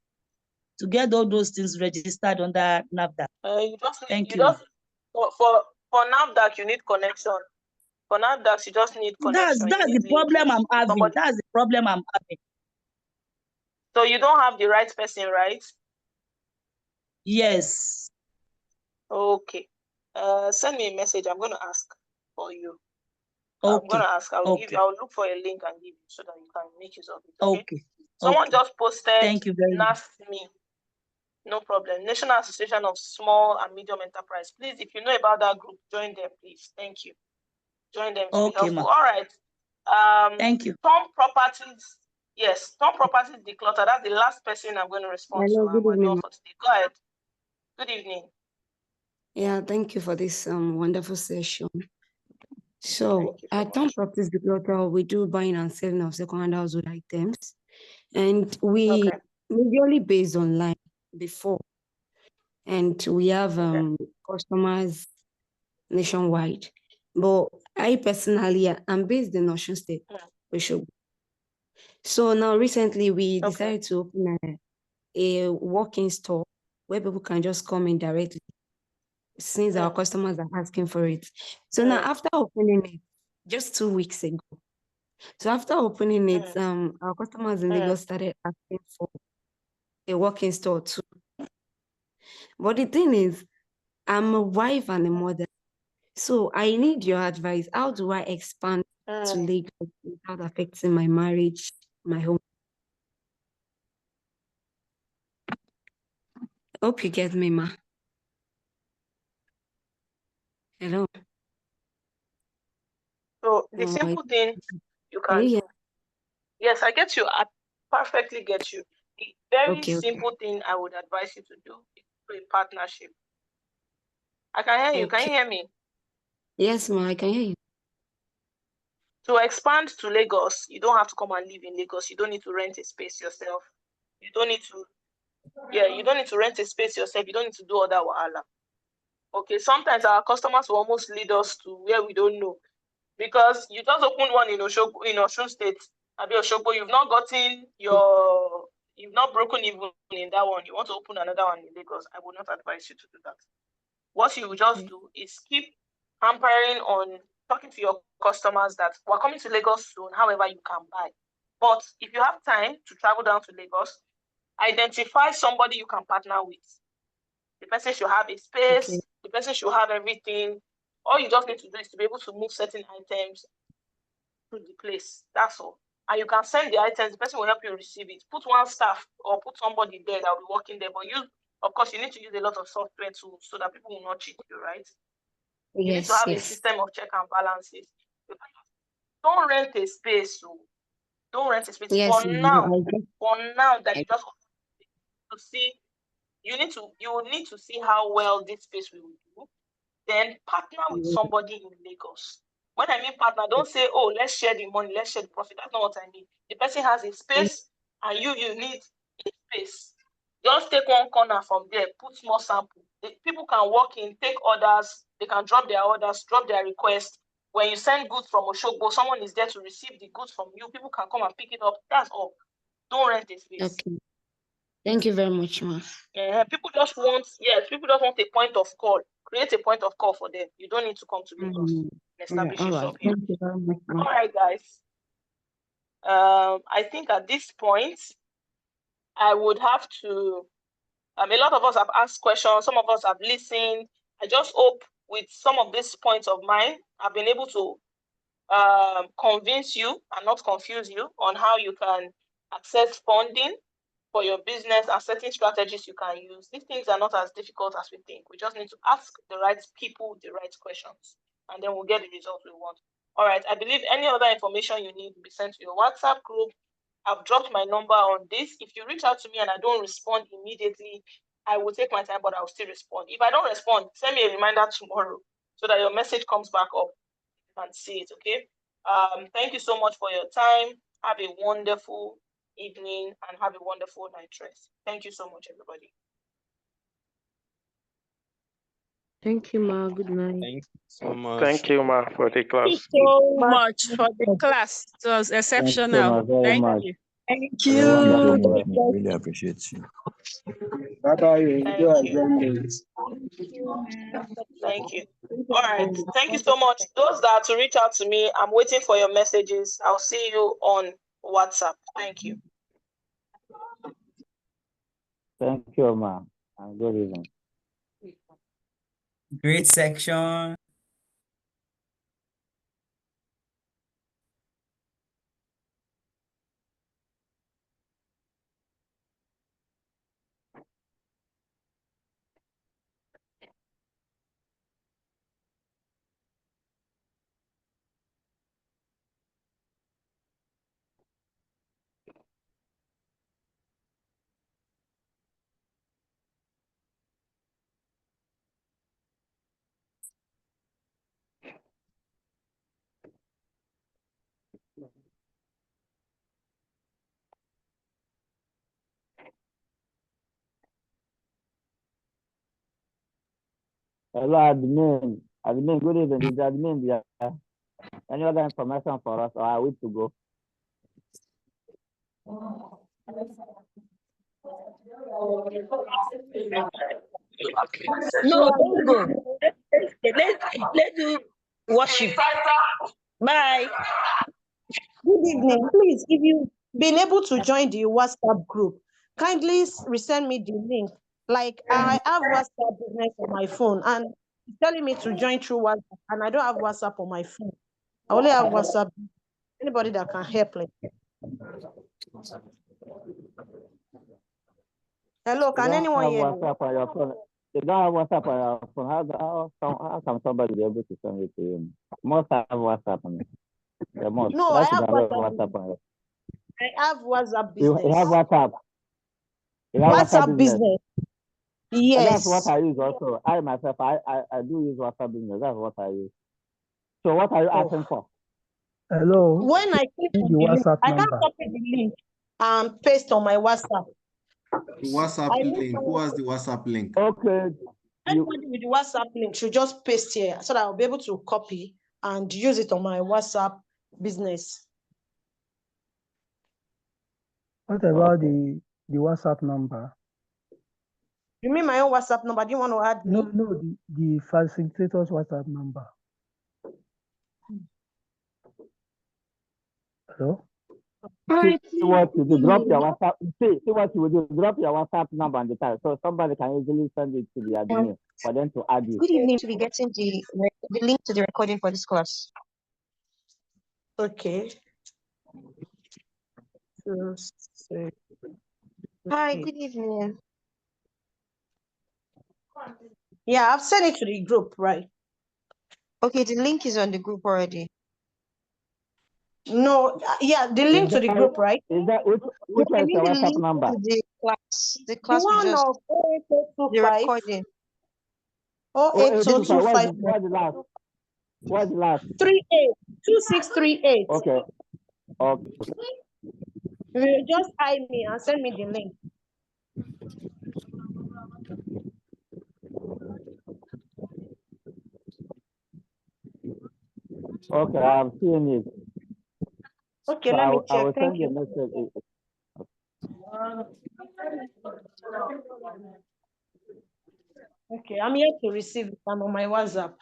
to get all those things registered under NAFDAC. Thank you. For NAFDAC, you need connection. For NAFDAC, you just need connection. That's the problem I'm having. That's the problem I'm having. So you don't have the right person, right? Yes. Okay. Send me a message. I'm going to ask for you. Okay. I'm going to ask. I'll look for a link and give you so that you can make use of it. Okay. Someone just posted. Thank you very much. Me. No problem. National Association of Small and Medium Enterprise. Please, if you know about that group, join them, please. Thank you. Join them to be helpful. All right. Thank you. Tom Properties. Yes, Tom Properties Declutter. That's the last person I'm going to respond Hello, to. good evening. For today. Go ahead. Good evening. Yeah, thank you for this wonderful session. So at Tom Properties Declutter, we do buying and selling of second-hand household items, and we majorly based online before, and we have customers nationwide. But I personally, I'm based in Osun State, Osogbo. So now recently we decided to open a walk-in store where people can just come in directly, since our customers are asking for it. So now after opening it just 2 weeks ago, so after opening it, our customers in Lagos started asking for a walk-in store too. But the thing is, I'm a wife and a mother, so I need your advice. How do I expand to Lagos without affecting my marriage, my home? Hope you get me, ma. Hello. So the simple thing you can do. Yes, I get you. perfectly get you. The very Okay. simple thing I would advise you to do is do a partnership. I can hear you. Can you Okay. hear me? Yes, ma, I can hear you. To expand to Lagos, you don't have to come and live in Lagos. You don't need to rent a space yourself. You don't need to, you don't need to rent a space yourself. You don't need to do all that wahala. Okay, sometimes our customers will almost lead us to where we don't know. Because you just opened one in Osun State, Abi Osogbo, you've not broken even in that one. You want to open another one in Lagos, I would not advise you to do that. What you will just do is keep hampering on talking to your customers that we're coming to Lagos soon, however you can buy. But if you have time to travel down to Lagos, identify somebody you can partner with. The person should have a space, the person should have everything. All you just need to do is to be able to move certain items to the place. That's all. And you can send the items, the person will help you receive it. Put one staff or put somebody there that will be working there. But of course, you need to use a lot of software tools so that people will not cheat you, right? You need to have a system of check and balances. Don't rent a space. So don't rent a space. Yes, For now that I you just to see, you will need to see how well this space will do. Then partner with somebody in Lagos. When I mean partner, don't say, oh, let's share the money, let's share the profit. That's not what I mean. The person has a space and you need a space. Just take one corner from there, put more sample. People can walk in, take orders, they can drop their orders, drop their requests. When you send goods from Oshogbo, someone is there to receive the goods from you. People can come and pick it up. That's all. Don't rent a space. Okay. Thank you very much, ma. People just want a point of call. Create a point of call for them. You don't need to come to Lagos. Establish a shop here. Thank you very much, ma. All right, guys. I think at this point, I would have to. A lot of us have asked questions. Some of us have listened. I just hope with some of these points of mine, I've been able to convince you and not confuse you on how you can access funding for your business and certain strategies you can use. These things are not as difficult as we think. We just need to ask the right people the right questions, and then we'll get the results we want. All right, I believe any other information you need will be sent to your WhatsApp group. I've dropped my number on this. If you reach out to me and I don't respond immediately, I will take my time, but I'll still respond. If I don't respond, send me a reminder tomorrow so that your message comes back up and see it, okay? Thank you so much for your time. Have a wonderful evening and have a wonderful night rest. Thank you so much, everybody. Thank you, ma. Good night. Thank you so much. Thank you, ma, for the class. Thank you so much for the class. It was exceptional. Thank you. Thank Thank you so you. much. I really appreciate you. Bye-bye. Thank you. All right. Thank you so much. Those that are to reach out to me, I'm waiting for your messages. I'll see you on WhatsApp. Thank you. Thank you, ma'am. And good evening. Great section. Hello, admin. Admin, good evening. Is admin there? Any other information for us, or are we to go? No, don't go. Let's do worship. Bye. Good evening. Please, if you've been able to join the WhatsApp group, kindly resend me the link. Like, I have WhatsApp business on my phone and it's telling me to join through WhatsApp, and I don't have WhatsApp on my phone. I only have WhatsApp. Anybody that can help, like. Hello, can anyone hear me? WhatsApp on your phone. You don't have WhatsApp on your phone. How can somebody be able to send it to you? Must have WhatsApp on it. They must. No, I That have is WhatsApp. WhatsApp on it. I have WhatsApp You business. have WhatsApp. You have WhatsApp business. And Yes. that's what I use also. I myself, I do use WhatsApp business. That's what I use. So what are you asking for? Hello. When I click on The the link, WhatsApp I can't number. copy the link and paste on my WhatsApp. WhatsApp I need link. Who has the WhatsApp link? Okay. Anybody with the WhatsApp link should just paste here so that I'll be able to copy and use it on my WhatsApp business. What about the WhatsApp number? You mean my own WhatsApp number? Do you want to add me? No, the facilitator's WhatsApp number. Hello? See what you do. Drop your WhatsApp. See what you will do. Drop your WhatsApp number on the time, so somebody can easily send it to the admin for them to add you. Good evening. To be getting the link to the recording for this class. Okay. Hi. Good evening. Yeah, I've sent it to the group, right? Okay, the link is on the group already. No, yeah, the link to the group, right? Is that which I is mean your the WhatsApp link number? to the class. The The class we one just of the 08225 recording. 08225 What's the last? What's the last? 2638. Okay. Okay. You will just hi me and send me the link. Okay, I'm seeing it. Okay, So let me I check. will Thank send you a you. message. Okay, I'm here to receive it. I'm on my WhatsApp.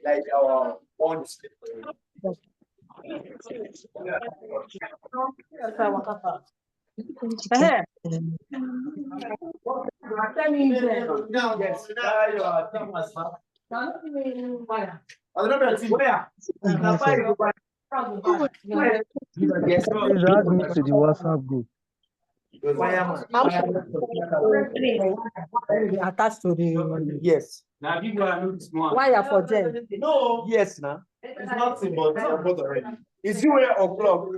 Like our own. Please add me to the WhatsApp group. Attached to the yes. Why are for them? No. Yes, now. It's nothing but already. It's 0 o'clock.